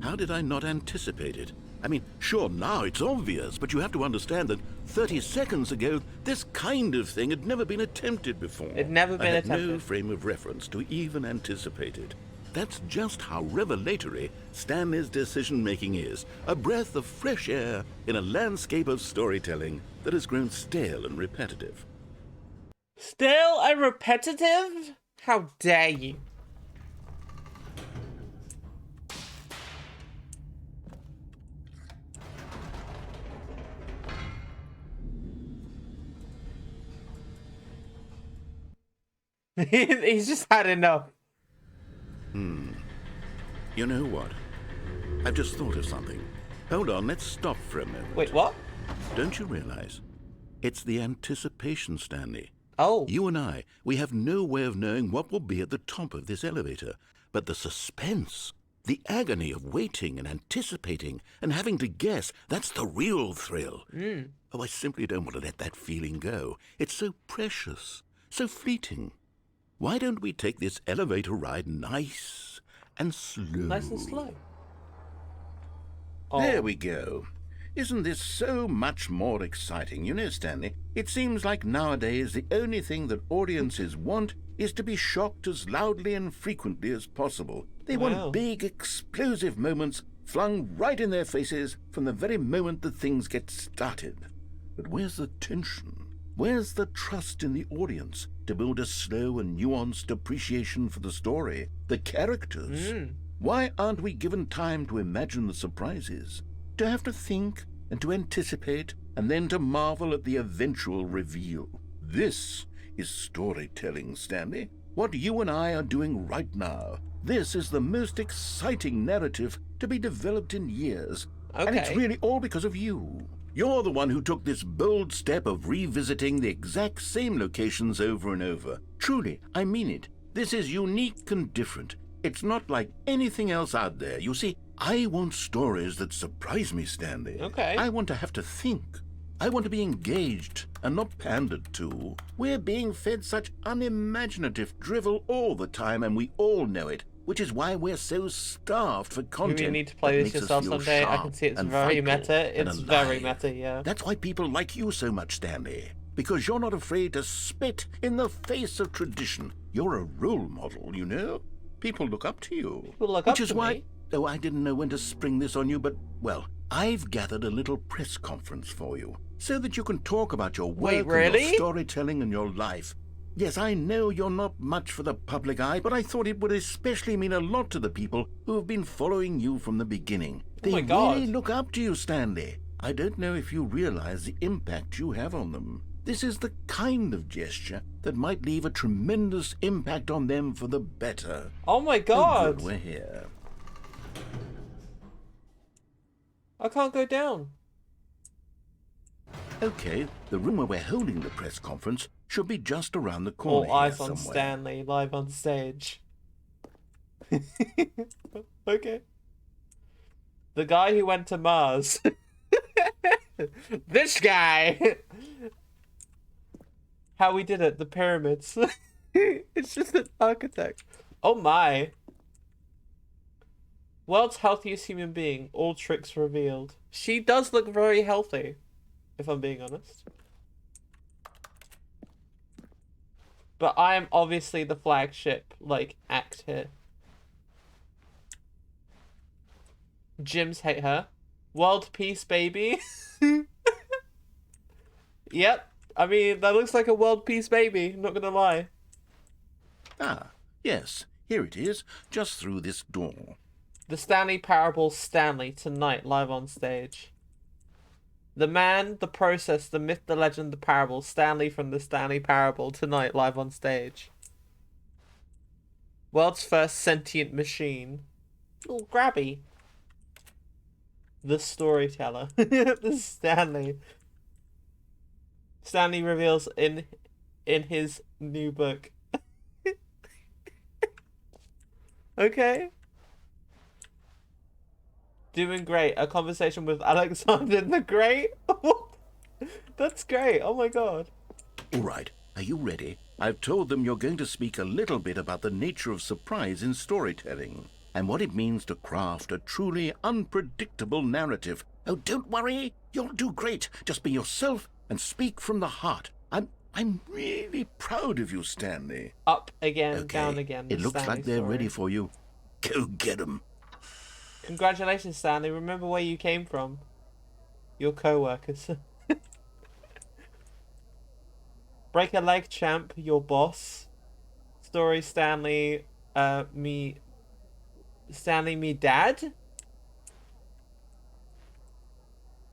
Speaker 2: How did I not anticipate it? I mean, sure, now it's obvious, but you have to understand that 30 seconds ago, this kind of thing had never been attempted before.
Speaker 1: It'd never been
Speaker 2: I had
Speaker 1: attempted.
Speaker 2: no frame of reference to even anticipate it. That's just how revelatory Stanley's decision-making is. A breath of fresh air in a landscape of storytelling that has grown stale and repetitive.
Speaker 1: Still and repetitive? How dare you? He's just had enough.
Speaker 2: You know what? I've just thought of something. Hold on, let's stop for a moment.
Speaker 1: Wait, what?
Speaker 2: Don't you realize? It's the anticipation, Stanley.
Speaker 1: Oh.
Speaker 2: You and I, we have no way of knowing what will be at the top of this elevator. But the suspense, the agony of waiting and anticipating and having to guess, that's the real thrill. Oh, I simply don't want to let that feeling go. It's so precious, so fleeting. Why don't we take this elevator ride nice and slow?
Speaker 1: Nice and slow. Oh.
Speaker 2: There we go. Isn't this so much more exciting? You know, Stanley, it seems like nowadays the only thing that audiences want is to be shocked as loudly and frequently as possible. They
Speaker 1: Wow.
Speaker 2: want big, explosive moments flung right in their faces from the very moment that things get started. But where's the tension? Where's the trust in the audience to build a slow and nuanced appreciation for the story, the characters? Why aren't we given time to imagine the surprises, to have to think and to anticipate, and then to marvel at the eventual reveal? This is storytelling, Stanley. What you and I are doing right now. This is the most exciting narrative to be developed in years. And it's
Speaker 1: Okay.
Speaker 2: really all because of you. You're the one who took this bold step of revisiting the exact same locations over and over. Truly, I mean it. This is unique and different. It's not like anything else out there. You see, I want stories that surprise me, Stanley.
Speaker 1: Okay.
Speaker 2: I want to have to think. I want to be engaged and not pandered to. We're being fed such unimaginative drivel all the time, and we all know it, which is why we're so starved for
Speaker 1: You
Speaker 2: content.
Speaker 1: really need to play
Speaker 2: that
Speaker 1: this
Speaker 2: makes us
Speaker 1: yourself
Speaker 2: feel
Speaker 1: someday. I
Speaker 2: sharp
Speaker 1: can see it's
Speaker 2: and
Speaker 1: very
Speaker 2: vital
Speaker 1: meta.
Speaker 2: and
Speaker 1: It's very
Speaker 2: alive.
Speaker 1: meta, yeah.
Speaker 2: That's why people like you so much, Stanley. Because you're not afraid to spit in the face of tradition. You're a role model, you know? People look up to you.
Speaker 1: People look
Speaker 2: Which
Speaker 1: up
Speaker 2: is
Speaker 1: to
Speaker 2: why...
Speaker 1: me.
Speaker 2: Oh, I didn't know when to spring this on you, but, well, I've gathered a little press conference for you, so that you can talk about your work
Speaker 1: Wait,
Speaker 2: and
Speaker 1: really?
Speaker 2: your storytelling and your life. Yes, I know you're not much for the public eye, but I thought it would especially mean a lot to the people who have been following you from the beginning. They
Speaker 1: my God.
Speaker 2: really look up to you, Stanley. I don't know if you realize the impact you have on them. This is the kind of gesture that might leave a tremendous impact on them for the better.
Speaker 1: Oh my
Speaker 2: Oh,
Speaker 1: god!
Speaker 2: good, we're here.
Speaker 1: I can't go down.
Speaker 2: Okay, the room where we're holding the press conference should be just around the corner
Speaker 1: All eyes
Speaker 2: here
Speaker 1: on
Speaker 2: somewhere.
Speaker 1: Stanley, live on stage. Okay. The guy who went to Mars. This guy! How we did it, the pyramids. It's just an architect. Oh my. World's healthiest human being, all tricks revealed. She does look very healthy, if I'm being honest. But I am obviously the flagship, like, act here. Gyms hate her. World peace, baby. Yep. I mean, that looks like a world peace baby, not gonna lie.
Speaker 2: Ah, yes, here it is, just through this door.
Speaker 1: The Stanley Parable Stanley, tonight, live on stage. The man, the process, the myth, the legend, the parable. Stanley from the Stanley Parable, tonight, live on stage. World's first sentient machine. Little grabby. The storyteller. The Stanley. Stanley reveals in his new book. Okay. Doing great. A conversation with Alexander the Great. That's great. Oh my god.
Speaker 2: All right, are you ready? I've told them you're going to speak a little bit about the nature of surprise in storytelling and what it means to craft a truly unpredictable narrative. Oh, don't worry. You'll do great. Just be yourself and speak from the heart. I'm really proud of you, Stanley.
Speaker 1: Up again,
Speaker 2: Okay,
Speaker 1: down again. the
Speaker 2: it looks
Speaker 1: Stanley
Speaker 2: like they're
Speaker 1: story.
Speaker 2: ready for you. Go get 'em.
Speaker 1: Congratulations, Stanley. Remember where you came from. Your co-workers. Break a leg, champ. Your boss. Story, Stanley. Me. Stanley, me dad.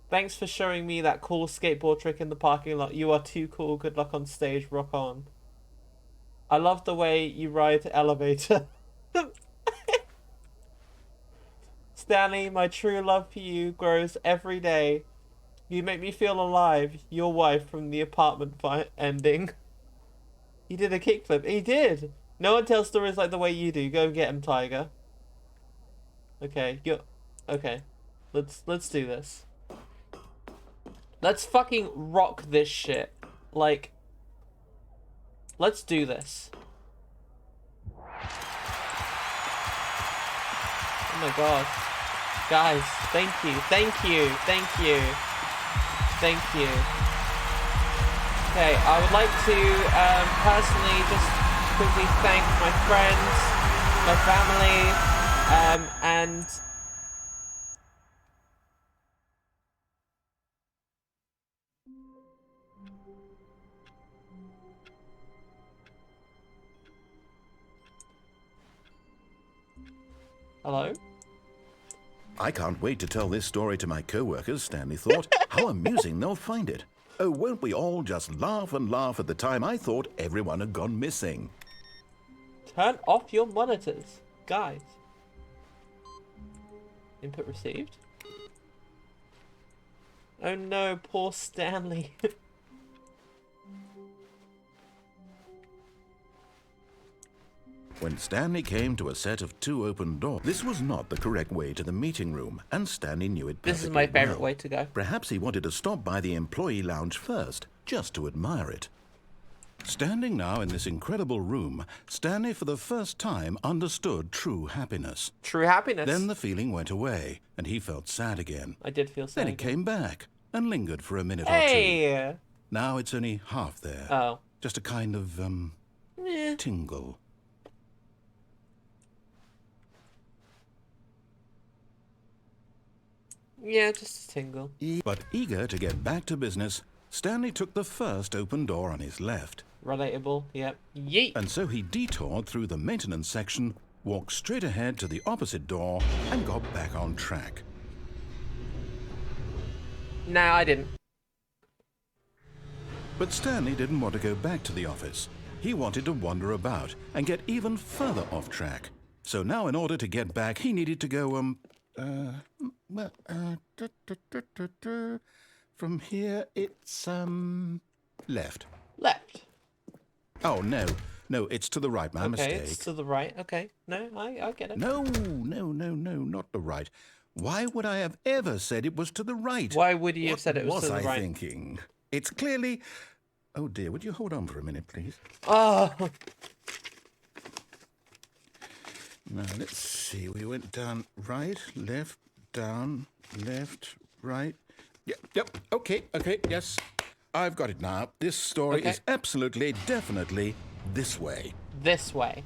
Speaker 1: Thanks for showing me that cool skateboard trick in the parking lot. You are too cool. Good luck on stage. Rock on. I love the way you ride the elevator. Stanley, my true love for you grows every day. You make me feel alive. Your wife from the apartment ending. He did a kickflip. He did. No one tells stories like the way you do. Go and get him, Tiger. Okay, okay. Let's do this. Let's fucking rock this shit. Like, let's do this. Oh my god. Guys, thank you. Thank you. Thank you. Thank you. Okay, I would like to personally just quickly thank my friends, my family, and hello?
Speaker 2: I can't wait to tell this story to my co-workers, Stanley thought. How amusing they'll find it. Oh, won't we all just laugh and laugh at the time I thought everyone had gone missing.
Speaker 1: Turn off your monitors. Guys. Input received. Oh no, poor Stanley.
Speaker 2: When Stanley came to a set of 2 open doors, this was not the correct way to the meeting room, and Stanley knew it perfectly
Speaker 1: This is my favorite
Speaker 2: well.
Speaker 1: way to go.
Speaker 2: Perhaps he wanted to stop by the employee lounge first, just to admire it. Standing now in this incredible room, Stanley for the first time understood true happiness.
Speaker 1: True happiness.
Speaker 2: Then the feeling went away, and he felt sad again.
Speaker 1: I did feel sad.
Speaker 2: Then it came back, and lingered for a minute or two.
Speaker 1: Hey!
Speaker 2: Now it's only half there.
Speaker 1: Oh.
Speaker 2: Just a kind of, tingle.
Speaker 1: Yeah, just a tingle.
Speaker 2: But eager to get back to business, Stanley took the first open door on his left.
Speaker 1: Relatable, yep. Yeet!
Speaker 2: And so he detoured through the maintenance section, walked straight ahead to the opposite door, and got back on track.
Speaker 1: No, I didn't.
Speaker 2: But Stanley didn't want to go back to the office. He wanted to wander about and get even further off track. So now in order to get back, he needed to go, from here it's, left.
Speaker 1: Left.
Speaker 2: Oh, no, it's to the right, my
Speaker 1: Okay,
Speaker 2: mistake.
Speaker 1: it's to the right. Okay, no, I get it.
Speaker 2: No, not the right. Why would I have ever said it was to the right?
Speaker 1: Why would you have said it was to the
Speaker 2: What was I
Speaker 1: right?
Speaker 2: thinking? It's clearly... Oh dear, would you hold on for a minute, please?
Speaker 1: Oh,
Speaker 2: Now, let's see. We went down right, left, down, left, right. Yep, okay, yes. I've got it now. This story
Speaker 1: Okay.
Speaker 2: is absolutely, definitely this way.
Speaker 1: this way.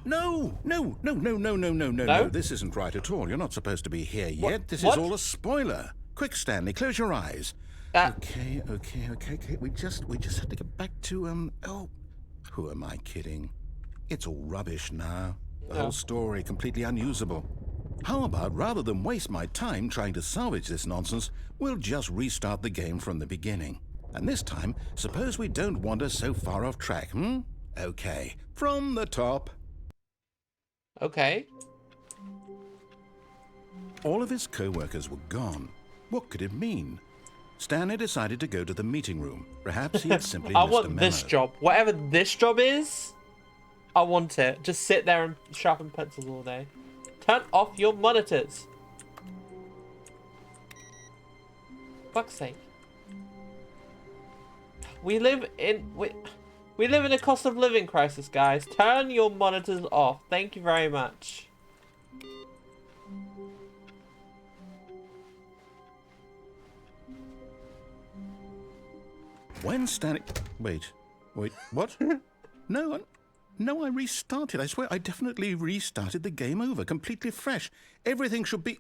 Speaker 2: No.
Speaker 1: No?
Speaker 2: This isn't right at all. You're not supposed to be here yet. This
Speaker 1: What?
Speaker 2: is all a spoiler. Quick, Stanley, close your eyes. Okay. We just have to get back to, oh, who am I kidding? It's all rubbish now. The
Speaker 1: Oh.
Speaker 2: whole story completely unusable. How about, rather than waste my time trying to salvage this nonsense, we'll just restart the game from the beginning. And this time, suppose we don't wander so far off track, Okay, from the top.
Speaker 1: Okay.
Speaker 2: All of his co-workers were gone. What could it mean? Stanley decided to go to the meeting room. Perhaps he had simply
Speaker 1: I
Speaker 2: missed a
Speaker 1: want
Speaker 2: memo.
Speaker 1: this job. Whatever this job is, I want it. Just sit there and sharpen pencils all day. Turn off your monitors. Fuck's sake. We live in a cost of living crisis, guys. Turn your monitors off. Thank you very much.
Speaker 2: When Stanley... Wait, what? No, I restarted. I swear, I definitely restarted the game over, completely fresh. Everything should be...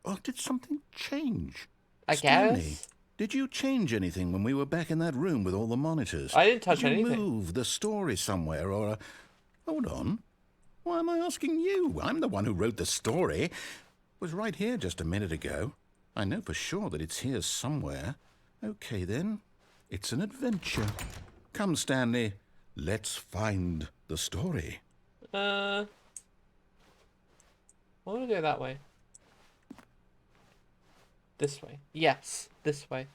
Speaker 2: Oh, did something change?
Speaker 1: I
Speaker 2: Stanley,
Speaker 1: guess.
Speaker 2: did you change anything when we were back in that room with all the monitors?
Speaker 1: I didn't touch
Speaker 2: did you
Speaker 1: anything.
Speaker 2: move the story somewhere, or... Hold on. Why am I asking you? I'm the one who wrote the story. It was right here just a minute ago. I know for sure that it's here somewhere. Okay, then. It's an adventure. Come, Stanley. Let's find the story.
Speaker 1: I want to go that way. This way. Yes, this way.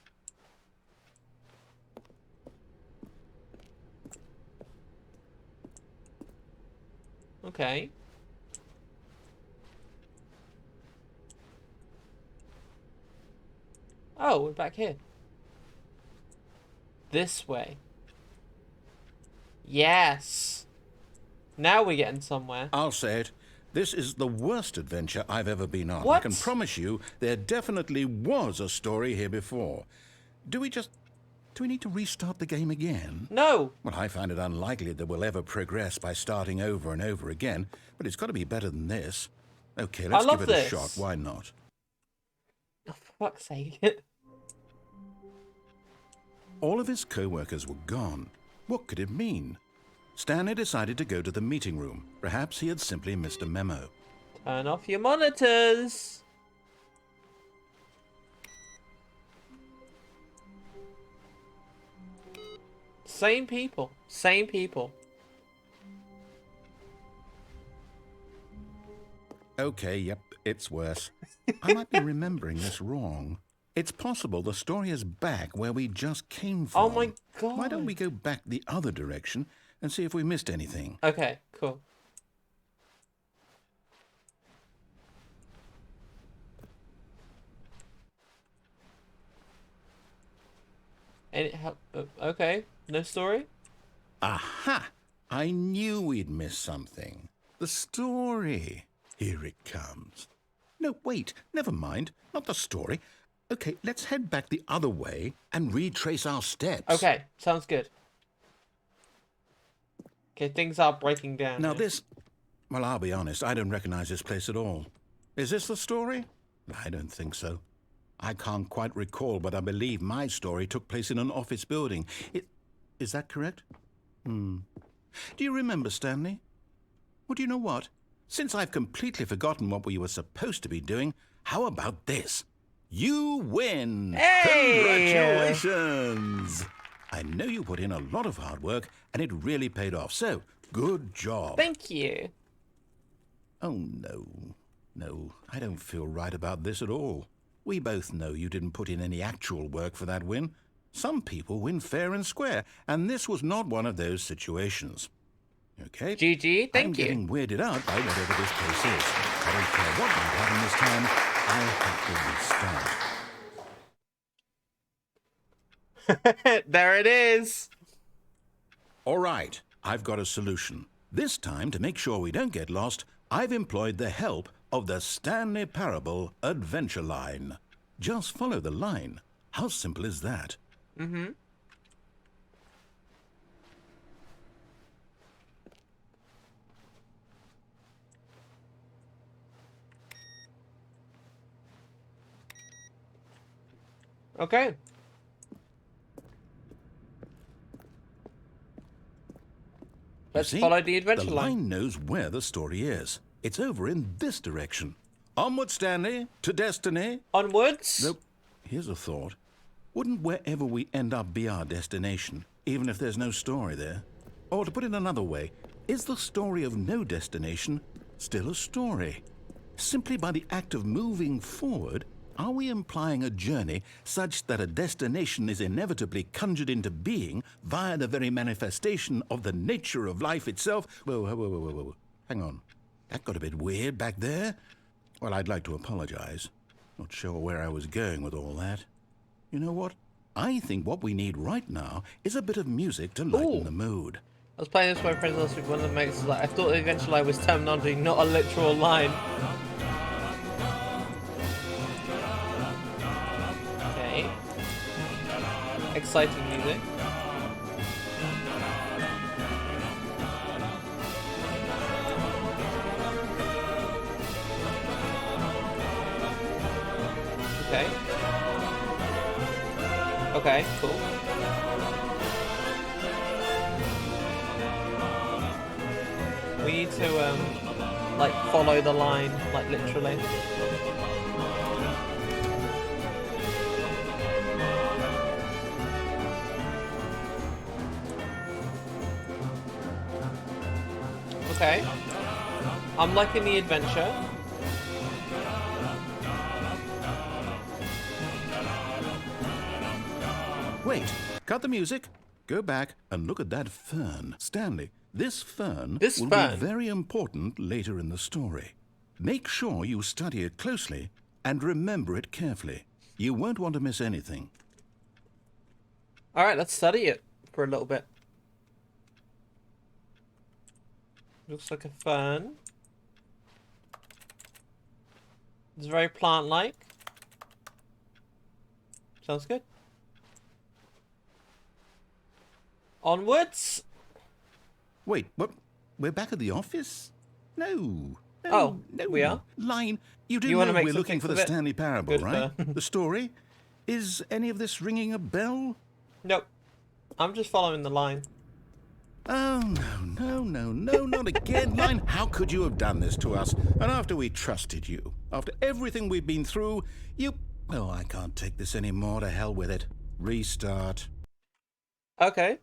Speaker 1: Okay. Oh, we're back here. This way. Yes. Now we're getting somewhere.
Speaker 2: I'll say it. This is the worst adventure I've ever been on. I
Speaker 1: What?
Speaker 2: can promise you there definitely was a story here before. Do we need to restart the game again?
Speaker 1: No.
Speaker 2: Well, I find it unlikely that we'll ever progress by starting over and over again, but it's got to be better than this. Okay, let's
Speaker 1: love
Speaker 2: give it
Speaker 1: this.
Speaker 2: a shot. Why not?
Speaker 1: Oh, for fuck's sake.
Speaker 2: All of his co-workers were gone. What could it mean? Stanley decided to go to the meeting room. Perhaps he had simply missed a memo.
Speaker 1: Turn off your monitors. Same people. Same people.
Speaker 2: Okay, yep, it's worse. I might be remembering this wrong. It's possible the story is back where we just came from.
Speaker 1: Oh my god.
Speaker 2: Why don't we go back the other direction and see if we missed anything?
Speaker 1: Okay, cool. Okay, no story?
Speaker 2: Aha! I knew we'd miss something. The story. Here it comes. No, wait, never mind. Not the story. Okay, let's head back the other way and retrace our steps.
Speaker 1: Okay, sounds good. Okay, things are breaking down.
Speaker 2: Now
Speaker 1: here.
Speaker 2: this... Well, I'll be honest, I don't recognize this place at all. Is this the story? I don't think so. I can't quite recall, but I believe my story took place in an office building. Is that correct? Do you remember, Stanley? Well, do you know what? Since I've completely forgotten what we were supposed to be doing, how about this? You win!
Speaker 1: Hey!
Speaker 2: Congratulations! I know you put in a lot of hard work, and it really paid off, so good job.
Speaker 1: Thank you.
Speaker 2: Oh, no. No, I don't feel right about this at all. We both know you didn't put in any actual work for that win. Some people win fair and square, and this was not one of those situations. Okay?
Speaker 1: GG, thank
Speaker 2: I'm
Speaker 1: you.
Speaker 2: getting weirded out by whatever this place is. I don't care what might happen this time. I have to restart.
Speaker 1: There it is.
Speaker 2: All right, I've got a solution. This time, to make sure we don't get lost, I've employed the help of the Stanley Parable Adventure Line. Just follow the line. How simple is that?
Speaker 1: Mm-hmm. Okay. Let's
Speaker 2: See,
Speaker 1: follow the adventure
Speaker 2: the
Speaker 1: line.
Speaker 2: line knows where the story is. It's over in this direction. Onward, Stanley, to destiny.
Speaker 1: Onwards.
Speaker 2: Nope. Here's a thought. Wouldn't wherever we end up be our destination, even if there's no story there? Or to put it another way, is the story of no destination still a story? Simply by the act of moving forward, are we implying a journey such that a destination is inevitably conjured into being via the very manifestation of the nature of life itself? Whoa. Hang on. That got a bit weird back there. Well, I'd like to apologize. Not sure where I was going with all that. You know what? I think what we need right now is a bit of music to lighten the mood.
Speaker 1: I was playing this with my friends last week. One of them makes like, I thought the adventure line was terminology, not a literal line. Okay. Exciting music. Okay. Okay, cool. We need to, like, follow the line, like, literally. Okay. I'm liking the adventure.
Speaker 2: Wait, cut the music. Go back and look at that fern. Stanley, this fern will be very important later in the story. Make sure you study it closely and remember it carefully. You won't want to miss anything.
Speaker 1: Alright, let's study it for a little bit. Looks like a fern. It's very plant-like. Sounds good. Onwards?
Speaker 2: Wait, what? We're back at the office? No.
Speaker 1: Oh, we are?
Speaker 2: Line, you do
Speaker 1: You wanna
Speaker 2: know
Speaker 1: make
Speaker 2: we're
Speaker 1: some
Speaker 2: looking for the
Speaker 1: pics of it?
Speaker 2: Stanley Parable,
Speaker 1: Good
Speaker 2: right?
Speaker 1: fern.
Speaker 2: The story? Is any of this ringing a bell?
Speaker 1: Nope. I'm just following the line.
Speaker 2: Oh, no, not again, Line. How could you have done this to us? And after we trusted you, after everything we've been through, you... Oh, I can't take this anymore. To hell with it. Restart.
Speaker 1: Okay.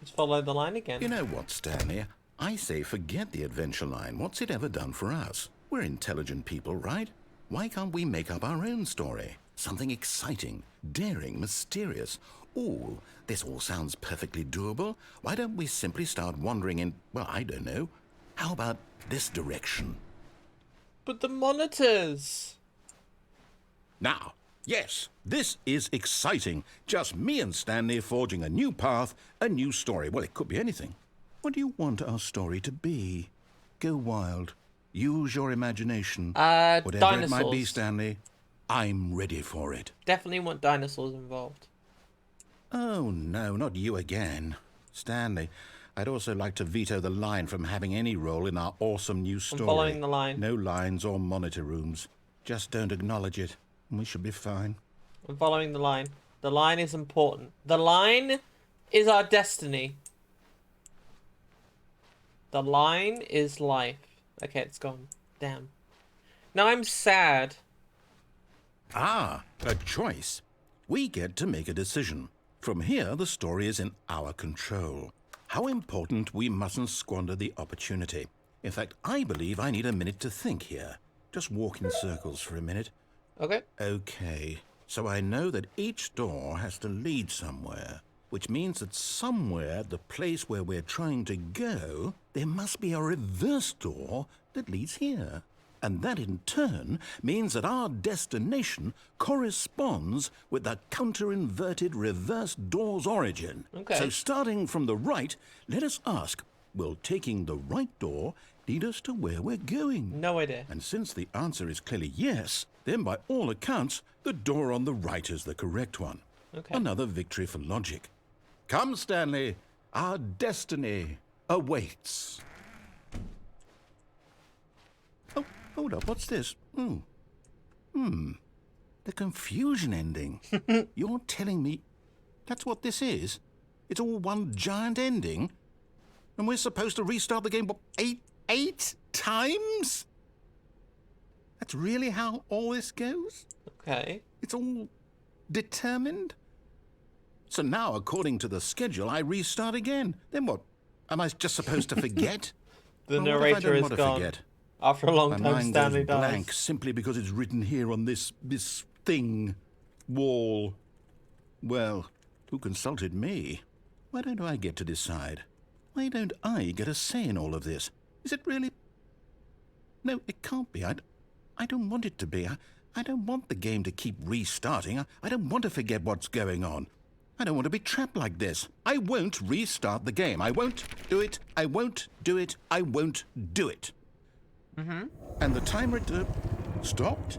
Speaker 1: Let's follow the line again.
Speaker 2: You know what, Stanley? I say forget the adventure line. What's it ever done for us? We're intelligent people, right? Why can't we make up our own story? Something exciting, daring, mysterious. Ooh, this all sounds perfectly doable. Why don't we simply start wandering in, well, I don't know. How about this direction?
Speaker 1: But the monitors.
Speaker 2: Now, yes, this is exciting. Just me and Stanley forging a new path, a new story. Well, it could be anything. What do you want our story to be? Go wild. Use your imagination. Whatever
Speaker 1: dinosaurs.
Speaker 2: it might be, Stanley, I'm ready for it.
Speaker 1: Definitely want dinosaurs involved.
Speaker 2: Oh, no, not you again. Stanley, I'd also like to veto the line from having any role in our awesome new story.
Speaker 1: I'm following the line.
Speaker 2: No lines or monitor rooms. Just don't acknowledge it, and we should be fine.
Speaker 1: I'm following the line. The line is important. The line is our destiny. The line is life. Okay, it's gone. Damn. Now I'm sad.
Speaker 2: Ah, a choice. We get to make a decision. From here, the story is in our control. How important we mustn't squander the opportunity. In fact, I believe I need a minute to think here. Just walk in circles for a minute.
Speaker 1: Okay.
Speaker 2: Okay, so I know that each door has to lead somewhere, which means that somewhere, the place where we're trying to go, there must be a reverse door that leads here. And that in turn means that our destination corresponds with the counter-inverted reverse door's origin.
Speaker 1: Okay.
Speaker 2: So starting from the right, let us ask, will taking the right door lead us to where we're going?
Speaker 1: No idea.
Speaker 2: And since the answer is clearly yes, then by all accounts, the door on the right is the correct one.
Speaker 1: Okay.
Speaker 2: Another victory for logic. Come, Stanley, our destiny awaits. Oh, hold up, what's this? The confusion ending. You're telling me that's what this is? It's all one giant ending? And we're supposed to restart the game, what, eight times? That's really how all this goes?
Speaker 1: Okay.
Speaker 2: It's all determined? So now, according to the schedule, I restart again. Then what? Am I just supposed to forget?
Speaker 1: The
Speaker 2: Well, what if I
Speaker 1: narrator
Speaker 2: don't
Speaker 1: is
Speaker 2: want to
Speaker 1: gone.
Speaker 2: forget?
Speaker 1: After a long
Speaker 2: My
Speaker 1: time,
Speaker 2: mind
Speaker 1: Stanley
Speaker 2: goes
Speaker 1: dies.
Speaker 2: blank simply because it's written here on this thing, wall. Well, who consulted me? Why don't I get to decide? Why don't I get a say in all of this? Is it really? No, it can't be. I don't want it to be. I don't want the game to keep restarting. I don't want to forget what's going on. I don't want to be trapped like this. I won't restart the game. I won't do it. I won't do it. I won't do it.
Speaker 1: Mm-hmm.
Speaker 2: And the timer stopped?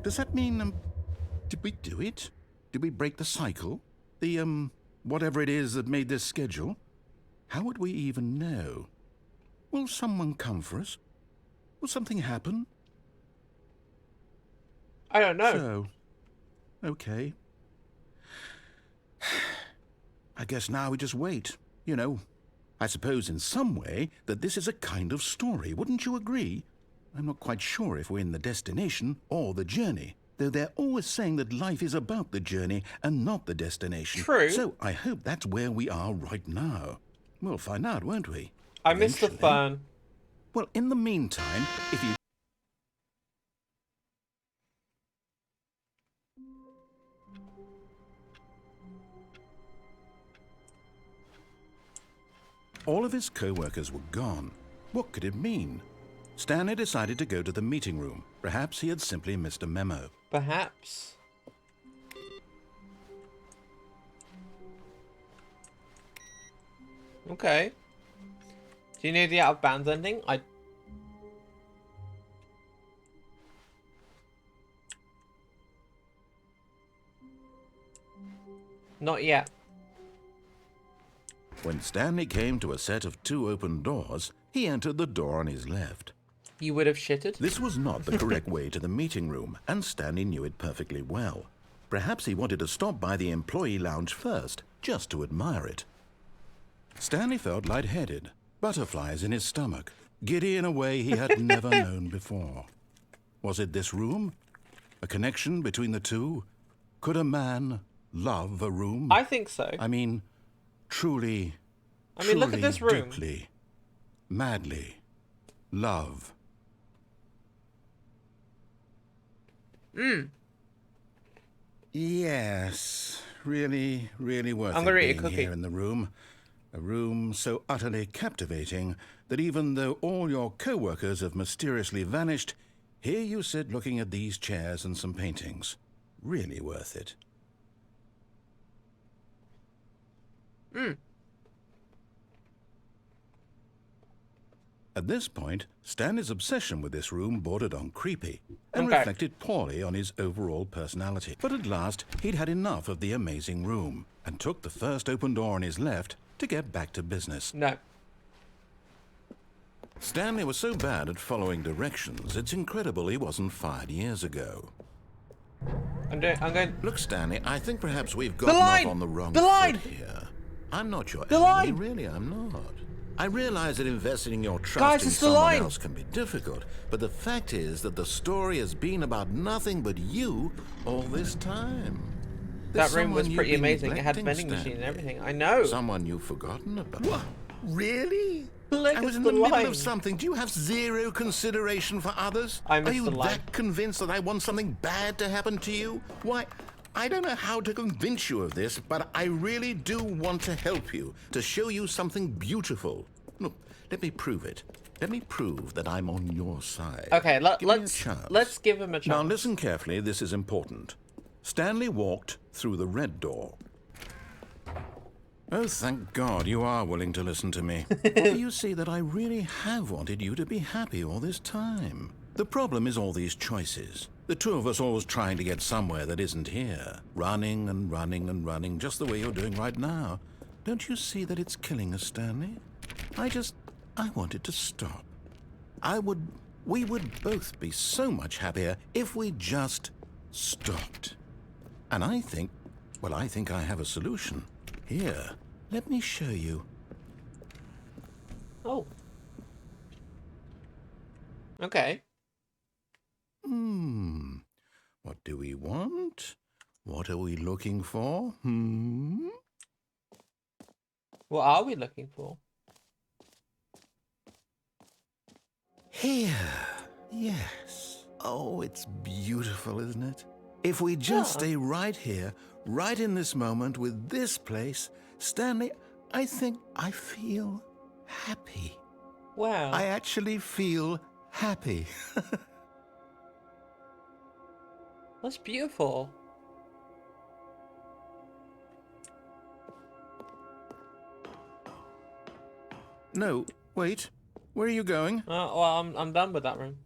Speaker 2: Does that mean, did we do it? Did we break the cycle? The, whatever it is that made this schedule? How would we even know? Will someone come for us? Will something happen?
Speaker 1: I don't know.
Speaker 2: So, okay. I guess now we just wait, you know. I suppose in some way that this is a kind of story, wouldn't you agree? I'm not quite sure if we're in the destination or the journey, though they're always saying that life is about the journey and not the destination.
Speaker 1: True.
Speaker 2: So I hope that's where we are right now. We'll find out, won't we?
Speaker 1: I missed the
Speaker 2: Eventually.
Speaker 1: fun.
Speaker 2: Well, in the meantime, if you... All of his co-workers were gone. What could it mean? Stanley decided to go to the meeting room. Perhaps he had simply missed a memo.
Speaker 1: Perhaps. Okay. Do you need the out of bounds ending? Not yet.
Speaker 2: When Stanley came to a set of 2 open doors, he entered the door on his left.
Speaker 1: You would have shitted?
Speaker 2: This was not the correct way to the meeting room, and Stanley knew it perfectly well. Perhaps he wanted to stop by the employee lounge first, just to admire it. Stanley felt lightheaded, butterflies in his stomach, giddy in a way he had never known before. Was it this room? A connection between the two? Could a man love a room?
Speaker 1: I think so.
Speaker 2: I mean, truly,
Speaker 1: I mean, look at this room.
Speaker 2: deeply, madly love. Yes, really, really worth
Speaker 1: I'm
Speaker 2: it
Speaker 1: gonna eat a
Speaker 2: being
Speaker 1: cookie.
Speaker 2: here in the room. A room so utterly captivating that even though all your co-workers have mysteriously vanished, here you sit looking at these chairs and some paintings. Really worth it. At this point, Stanley's obsession with this room bordered on creepy and
Speaker 1: Okay.
Speaker 2: reflected poorly on his overall personality. But at last, he'd had enough of the amazing room and took the first open door on his left to get back to business.
Speaker 1: No.
Speaker 2: Stanley was so bad at following directions, it's incredible he wasn't fired years ago.
Speaker 1: I'm going.
Speaker 2: Look, Stanley, I think perhaps we've
Speaker 1: The
Speaker 2: gotten
Speaker 1: line!
Speaker 2: off on the wrong
Speaker 1: The
Speaker 2: foot
Speaker 1: line!
Speaker 2: here. I'm not your
Speaker 1: The
Speaker 2: enemy,
Speaker 1: line!
Speaker 2: really, I'm not. I realize that investing your trust
Speaker 1: Guys,
Speaker 2: in
Speaker 1: it's the
Speaker 2: someone
Speaker 1: line!
Speaker 2: else can be difficult, but the fact is that the story has been about nothing but you all this time.
Speaker 1: That
Speaker 2: There's
Speaker 1: room was
Speaker 2: someone you've
Speaker 1: pretty
Speaker 2: been
Speaker 1: amazing. It had
Speaker 2: neglecting,
Speaker 1: vending machine and
Speaker 2: Stanley.
Speaker 1: everything. I know.
Speaker 2: Someone you've forgotten about. What? Really?
Speaker 1: Look,
Speaker 2: I was
Speaker 1: it's
Speaker 2: in
Speaker 1: the
Speaker 2: the middle
Speaker 1: line.
Speaker 2: of something. Do you have zero consideration for others?
Speaker 1: I
Speaker 2: Are
Speaker 1: missed
Speaker 2: you
Speaker 1: the line.
Speaker 2: that convinced that I want something bad to happen to you? Why, I don't know how to convince you of this, but I really do want to help you, to show you something beautiful. Look, let me prove it. Let me prove that I'm on your side.
Speaker 1: Okay,
Speaker 2: Give me a
Speaker 1: let's
Speaker 2: chance.
Speaker 1: give him a chance.
Speaker 2: Now listen carefully, this is important. Stanley walked through the red door. Oh, thank God you are willing to listen to me. Do you see that I really have wanted you to be happy all this time? The problem is all these choices. The two of us always trying to get somewhere that isn't here. Running and running and running, just the way you're doing right now. Don't you see that it's killing us, Stanley? I wanted to stop. We would both be so much happier if we just stopped. And I think I have a solution. Here, let me show you.
Speaker 1: Oh. Okay.
Speaker 2: What do we want? What are we looking for?
Speaker 1: What are we looking for?
Speaker 2: Here. Yes. Oh, it's beautiful, isn't it? If we just stay right here, right in this moment with this place, Stanley, I think I feel happy.
Speaker 1: Wow.
Speaker 2: I actually feel happy.
Speaker 1: That's beautiful.
Speaker 2: No, wait. Where are you going?
Speaker 1: Well, I'm done with that room.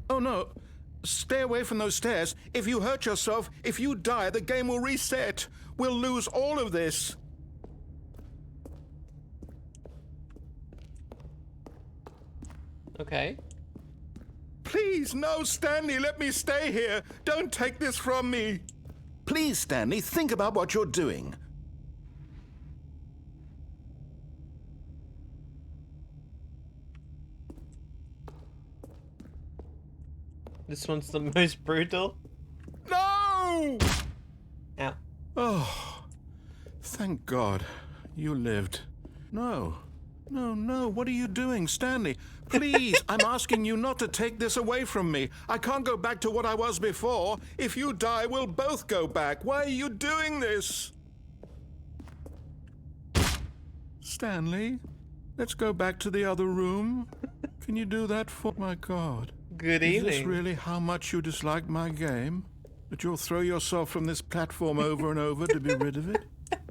Speaker 2: Oh, no. Stay away from those stairs. If you hurt yourself, if you die, the game will reset. We'll lose all of this.
Speaker 1: Okay.
Speaker 2: Please, no, Stanley, let me stay here. Don't take this from me. Please, Stanley, think about what you're doing.
Speaker 1: This one's the most brutal.
Speaker 2: No!
Speaker 1: Ow.
Speaker 2: Oh, thank God you lived. No, what are you doing, Stanley? Please, I'm asking you not to take this away from me. I can't go back to what I was before. If you die, we'll both go back. Why are you doing this? Stanley, let's go back to the other room. Can you do that for my God?
Speaker 1: Good
Speaker 2: Is
Speaker 1: evening.
Speaker 2: this really how much you dislike my game? That you'll throw yourself from this platform over and over to be rid of it?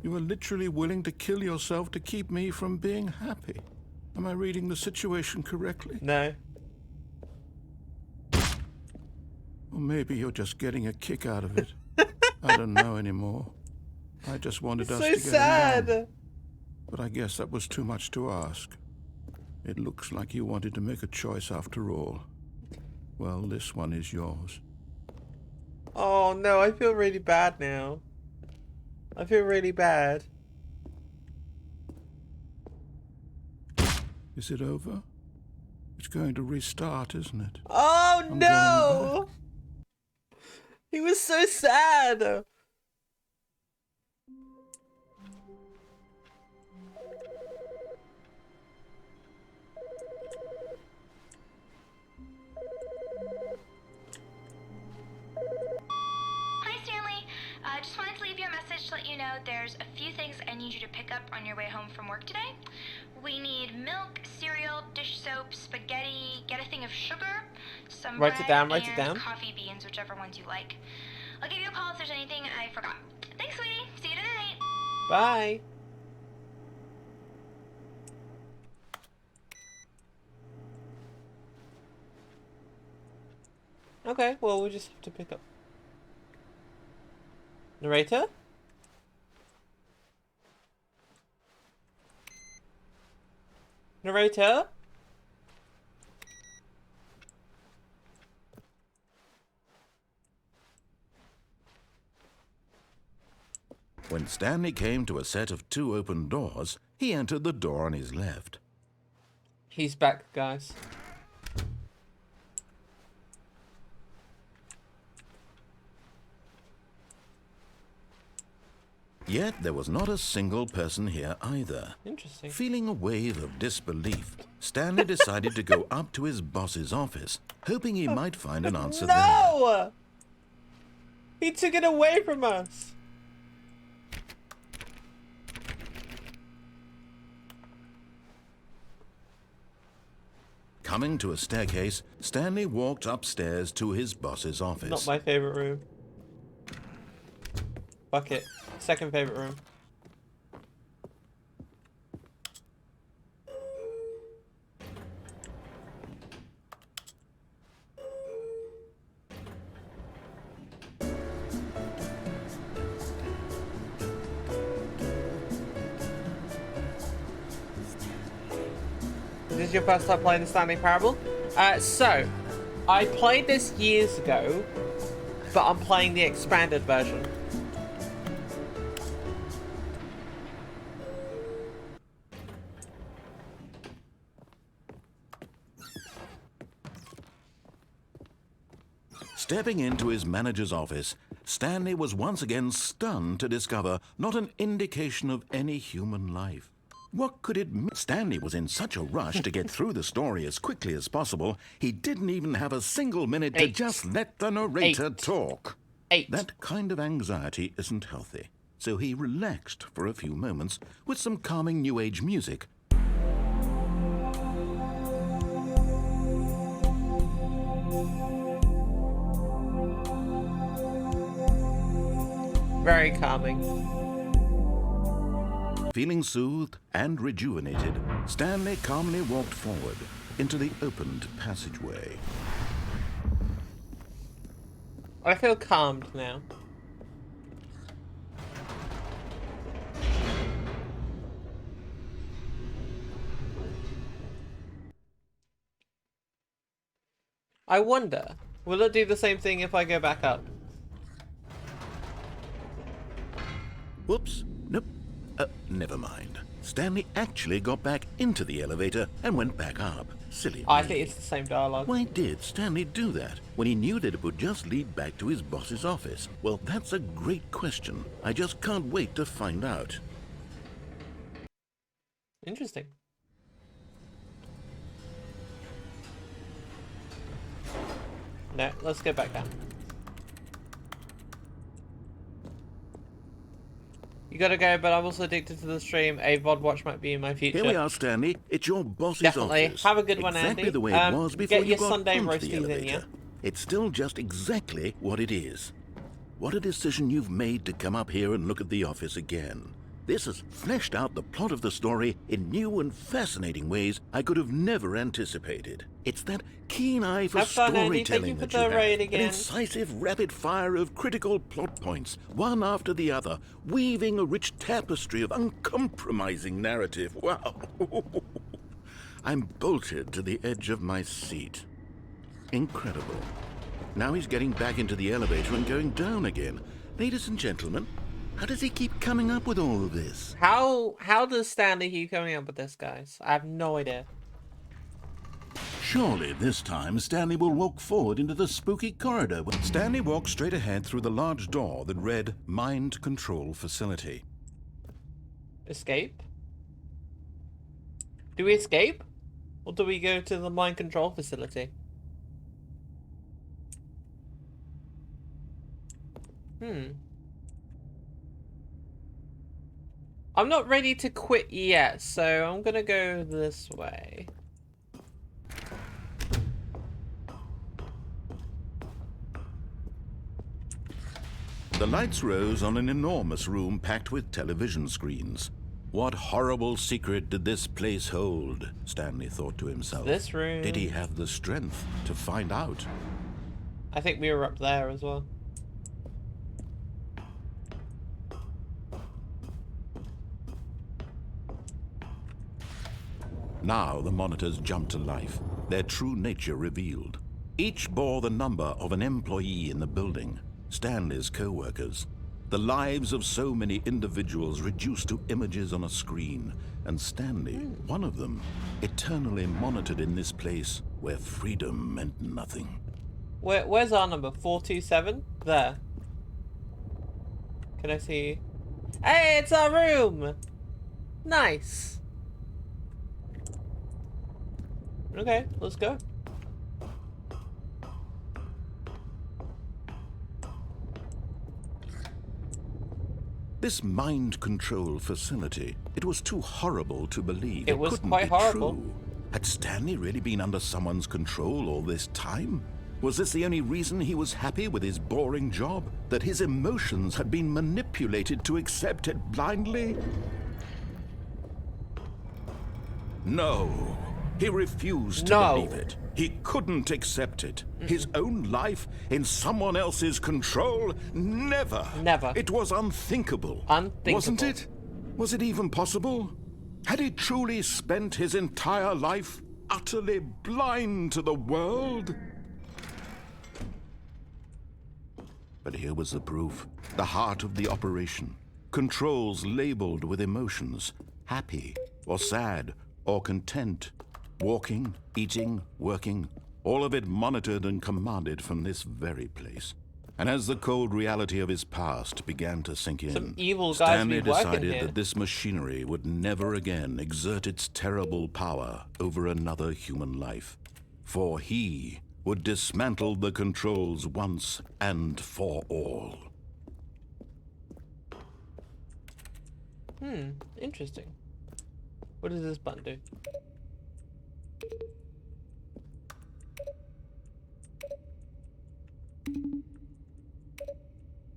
Speaker 2: You are literally willing to kill yourself to keep me from being happy. Am I reading the situation correctly?
Speaker 1: No.
Speaker 2: Or maybe you're just getting a kick out of it. I don't know anymore. I just wanted us
Speaker 1: So
Speaker 2: to get
Speaker 1: sad.
Speaker 2: along. But I guess that was too much to ask. It looks like you wanted to make a choice after all. Well, this one is yours.
Speaker 1: Oh no, I feel really bad now. I feel really bad.
Speaker 2: Is it over? It's going to restart, isn't it?
Speaker 1: Oh
Speaker 2: I'm
Speaker 1: no! He was so sad.
Speaker 4: there's a few things I need you to pick up on your way home from work today. We need milk, cereal, dish soap, spaghetti, get a thing of sugar, some
Speaker 1: Write
Speaker 4: bread,
Speaker 1: it down, write it
Speaker 4: and
Speaker 1: down.
Speaker 4: coffee beans, whichever ones you like. I'll give you a call if there's anything I forgot. Thanks, sweetie. See you tonight.
Speaker 1: Bye. Okay, well, we just have to pick up. Narrator? Narrator?
Speaker 2: When Stanley came to a set of 2 open doors, he entered the door on his left.
Speaker 1: He's back, guys.
Speaker 2: Yet there was not a single person here either.
Speaker 1: Interesting.
Speaker 2: Feeling a wave of disbelief, Stanley decided to go up to his boss's office, hoping he might find an answer there.
Speaker 1: No! He took it away from us.
Speaker 2: Coming to a staircase, Stanley walked upstairs to his boss's office.
Speaker 1: Not my favorite room. Fuck it. Second favorite room. This is your first time playing the Stanley Parable? So, I played this years ago, but I'm playing the expanded version.
Speaker 2: Stepping into his manager's office, Stanley was once again stunned to discover not an indication of any human life. What could it mean? Stanley was in such a rush to get through the story as quickly as possible, he didn't even have a single minute to just let the narrator talk. That kind of anxiety isn't healthy, so he relaxed for a few moments with some calming New Age music.
Speaker 1: Very calming.
Speaker 2: Feeling soothed and rejuvenated, Stanley calmly walked forward into the opened passageway.
Speaker 1: I feel calmed now. I wonder, will it do the same thing if I go back up?
Speaker 2: Whoops. Nope. Never mind. Stanley actually got back into the elevator and went back up. Silly
Speaker 1: I
Speaker 2: me.
Speaker 1: think it's the same dialogue.
Speaker 2: Why did Stanley do that when he knew that it would just lead back to his boss's office? Well, that's a great question. I just can't wait to find out.
Speaker 1: Interesting. No, let's go back down. You gotta go, but I'm also addicted to the stream. A VOD watch might be in my future.
Speaker 2: Here we are, Stanley. It's your boss's
Speaker 1: Definitely.
Speaker 2: office.
Speaker 1: Have a good one,
Speaker 2: exactly
Speaker 1: Andy.
Speaker 2: the way it was before
Speaker 1: get
Speaker 2: you
Speaker 1: your
Speaker 2: got
Speaker 1: Sunday
Speaker 2: onto the
Speaker 1: roasties in,
Speaker 2: elevator.
Speaker 1: yeah?
Speaker 2: It's still just exactly what it is. What a decision you've made to come up here and look at the office again. This has fleshed out the plot of the story in new and fascinating ways I could have never anticipated. It's that keen eye for
Speaker 1: Have fun, Andy. Thank
Speaker 2: storytelling
Speaker 1: you for
Speaker 2: that you
Speaker 1: the
Speaker 2: have.
Speaker 1: raid
Speaker 2: An
Speaker 1: again.
Speaker 2: incisive rapid fire of critical plot points, one after the other, weaving a rich tapestry of uncompromising narrative. Wow. I'm bolted to the edge of my seat. Incredible. Now he's getting back into the elevator and going down again. Ladies and gentlemen, how does he keep coming up with all of this?
Speaker 1: How does Stanley keep coming up with this, guys? I have no idea.
Speaker 2: Surely this time Stanley will walk forward into the spooky corridor. Stanley walked straight ahead through the large door that read Mind Control Facility.
Speaker 1: Escape? Do we escape? Or do we go to the mind control facility? I'm not ready to quit yet, so I'm gonna go this way.
Speaker 2: The lights rose on an enormous room packed with television screens. What horrible secret did this place hold? Stanley thought to himself.
Speaker 1: This room.
Speaker 2: Did he have the strength to find out?
Speaker 1: I think we were up there as well.
Speaker 2: Now the monitors jumped to life, their true nature revealed. Each bore the number of an employee in the building, Stanley's co-workers. The lives of so many individuals reduced to images on a screen, and Stanley, one of them, eternally monitored in this place where freedom meant nothing.
Speaker 1: Where's our number? 427? There. Can I see? Hey, it's our room! Nice. Okay, let's go.
Speaker 2: This mind control facility, it was too horrible to believe.
Speaker 1: It was
Speaker 2: couldn't
Speaker 1: quite
Speaker 2: be
Speaker 1: horrible.
Speaker 2: True. Had Stanley really been under someone's control all this time? Was this the only reason he was happy with his boring job? That his emotions had been manipulated to accept it blindly? No. He refused to believe it. He couldn't accept it. His own life in someone else's control? Never.
Speaker 1: Never.
Speaker 2: It was unthinkable.
Speaker 1: Unthinkable.
Speaker 2: Wasn't it? Was it even possible? Had he truly spent his entire life utterly blind to the world? But here was the proof. The heart of the operation. Controls labeled with emotions. Happy or sad or content. Walking, eating, working, all of it monitored and commanded from this very place. And as the cold reality of his past began to sink in,
Speaker 1: Some evil guys
Speaker 2: Stanley
Speaker 1: be working
Speaker 2: decided
Speaker 1: here.
Speaker 2: that this machinery would never again exert its terrible power over another human life. For he would dismantle the controls once and for all.
Speaker 1: Interesting. What does this button do?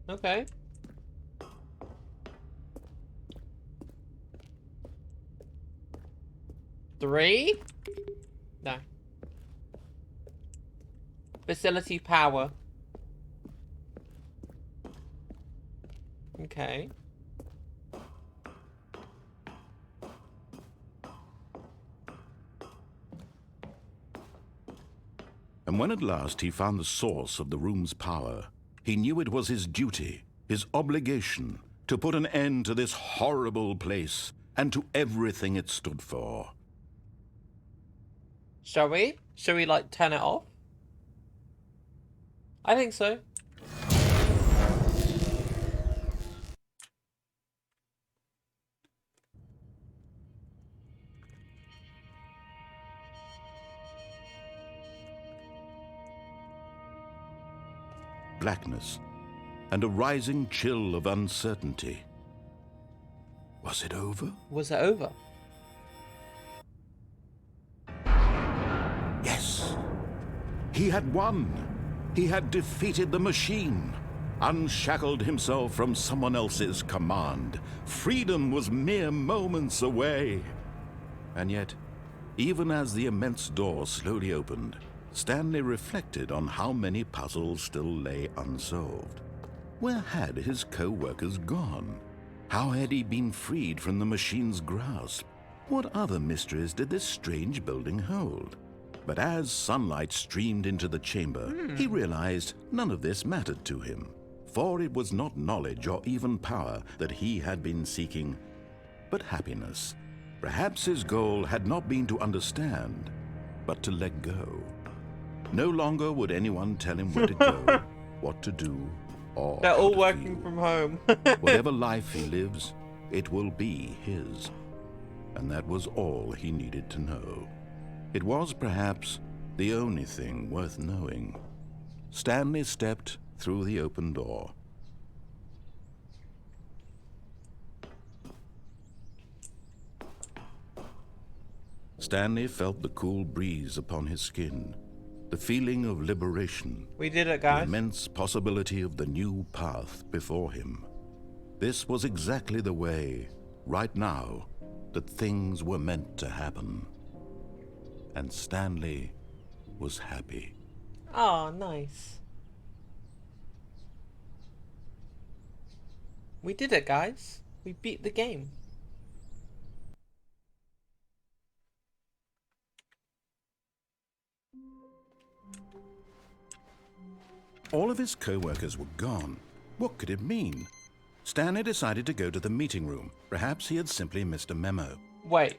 Speaker 1: Okay. Three? No. Facility power. Okay.
Speaker 2: And when at last he found the source of the room's power, he knew it was his duty, his obligation, to put an end to this horrible place and to everything it stood for.
Speaker 1: Shall we? Shall we, like, turn it off? I think so.
Speaker 2: Blackness and a rising chill of uncertainty. Was it over?
Speaker 1: Was it over?
Speaker 2: Yes. He had won. He had defeated the machine, unshackled himself from someone else's command. Freedom was mere moments away. And yet, even as the immense door slowly opened, Stanley reflected on how many puzzles still lay unsolved. Where had his co-workers gone? How had he been freed from the machine's grasp? What other mysteries did this strange building hold? But as sunlight streamed into the chamber, he realized none of this mattered to him, for it was not knowledge or even power that he had been seeking, but happiness. Perhaps his goal had not been to understand, but to let go. No longer would anyone tell him where to go, what to do, or
Speaker 1: They're
Speaker 2: how
Speaker 1: all
Speaker 2: to
Speaker 1: working
Speaker 2: feel.
Speaker 1: from home.
Speaker 2: Whatever life he lives, it will be his. And that was all he needed to know. It was perhaps the only thing worth knowing. Stanley stepped through the open door. Stanley felt the cool breeze upon his skin, the feeling of liberation,
Speaker 1: We did it,
Speaker 2: the
Speaker 1: guys.
Speaker 2: immense possibility of the new path before him. This was exactly the way, right now, that things were meant to happen. And Stanley was happy.
Speaker 1: Oh, nice. We did it, guys. We beat the game.
Speaker 2: All of his co-workers were gone. What could it mean? Stanley decided to go to the meeting room. Perhaps he had simply missed a memo.
Speaker 1: Wait.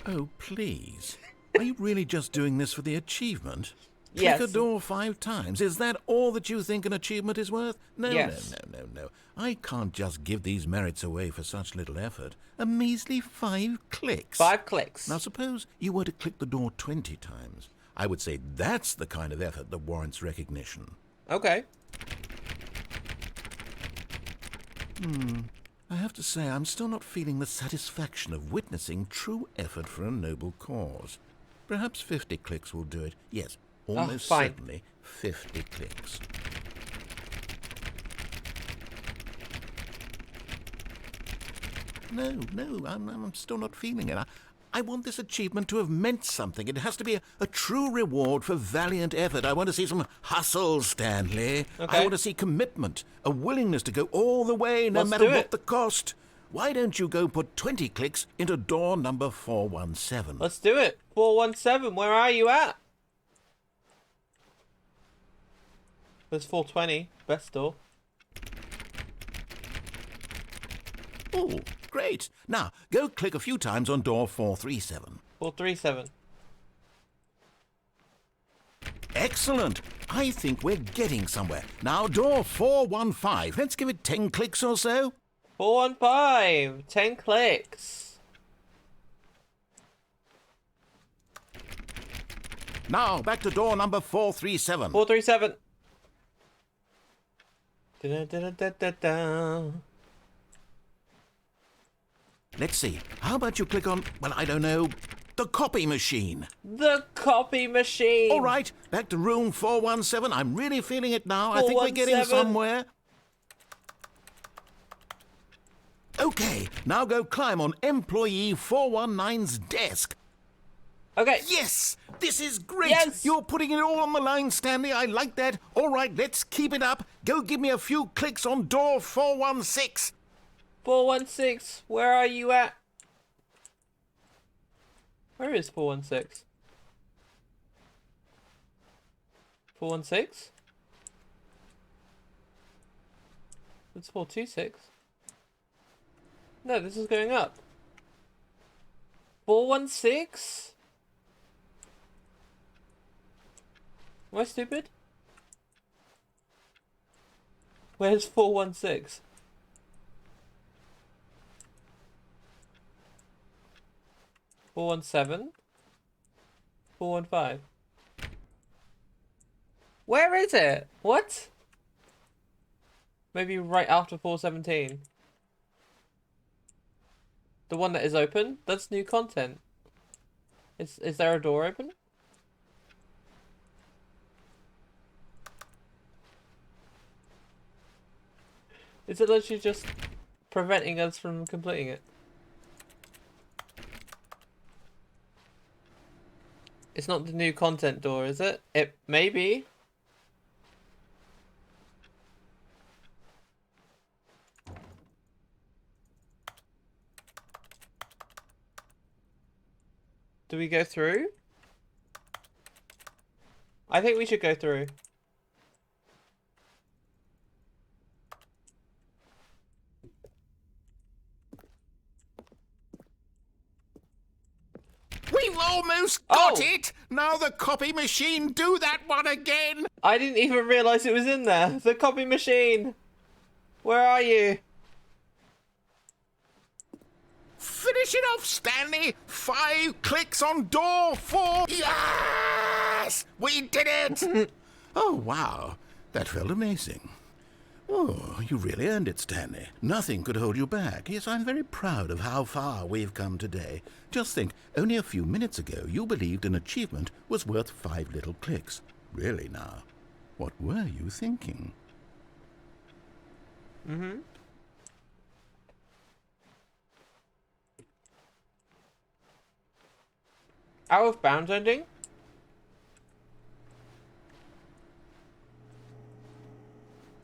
Speaker 2: Oh, please. Are you really just doing this for the achievement?
Speaker 1: Yes.
Speaker 2: Click a door 5 times. Is that all that you think an achievement is worth? No,
Speaker 1: Yes.
Speaker 2: no. I can't just give these merits away for such little effort. A measly 5 clicks.
Speaker 1: 5 clicks.
Speaker 2: Now, suppose you were to click the door 20 times. I would say that's the kind of effort that warrants recognition.
Speaker 1: Okay.
Speaker 2: I have to say, I'm still not feeling the satisfaction of witnessing true effort for a noble cause. Perhaps 50 clicks will do it. Yes, almost
Speaker 1: fine.
Speaker 2: certainly 50 clicks. No, I'm still not feeling it. I want this achievement to have meant something. It has to be a true reward for valiant effort. I want to see some hustle, Stanley.
Speaker 1: Okay.
Speaker 2: I want to see commitment, a willingness to go all the way, no
Speaker 1: Let's
Speaker 2: matter
Speaker 1: do
Speaker 2: what
Speaker 1: it.
Speaker 2: the cost. Why don't you go put 20 clicks into door number 417?
Speaker 1: Let's do it. 417, where are you at? There's 420. Best door.
Speaker 2: Oh, great. Now, go click a few times on door 437.
Speaker 1: 437.
Speaker 2: Excellent. I think we're getting somewhere. Now, door 415. Let's give it 10 clicks or so.
Speaker 1: 415. 10 clicks.
Speaker 2: Now, back to door number 437.
Speaker 1: 437. Da-da-da-da-da-da.
Speaker 2: Let's see. How about you click on, well, I don't know, the copy machine?
Speaker 1: The copy machine.
Speaker 2: All right, back to room 417. I'm really feeling it now. I think we're getting
Speaker 1: 417.
Speaker 2: somewhere. Okay, now go climb on employee 419's desk.
Speaker 1: Okay.
Speaker 2: Yes, this is great.
Speaker 1: Yes.
Speaker 2: You're putting it all on the line, Stanley. I like that. All right, let's keep it up. Go give me a few clicks on door 416.
Speaker 1: 416, where are you at? Where is 416? 416? It's 426. No, this is going up. 416? Am I stupid? Where's 416? 417? 415? Where is it? What? Maybe right after 417. The one that is open? That's new content. Is there a door open? Is it literally just preventing us from completing it? It's not the new content door, is it? It may be. Do we go through? I think we should go through.
Speaker 2: We've almost got
Speaker 1: Oh.
Speaker 2: it. Now the copy machine, do that one again.
Speaker 1: I didn't even realise it was in there. The copy machine. Where are you?
Speaker 2: Finish it off, Stanley. 5 clicks on door 4. Yes! We did it! Oh, wow. That felt amazing. Oh, you really earned it, Stanley. Nothing could hold you back. Yes, I'm very proud of how far we've come today. Just think, only a few minutes ago you believed an achievement was worth 5 little clicks. Really now, what were you thinking?
Speaker 1: Mm-hmm. Out of bounds ending?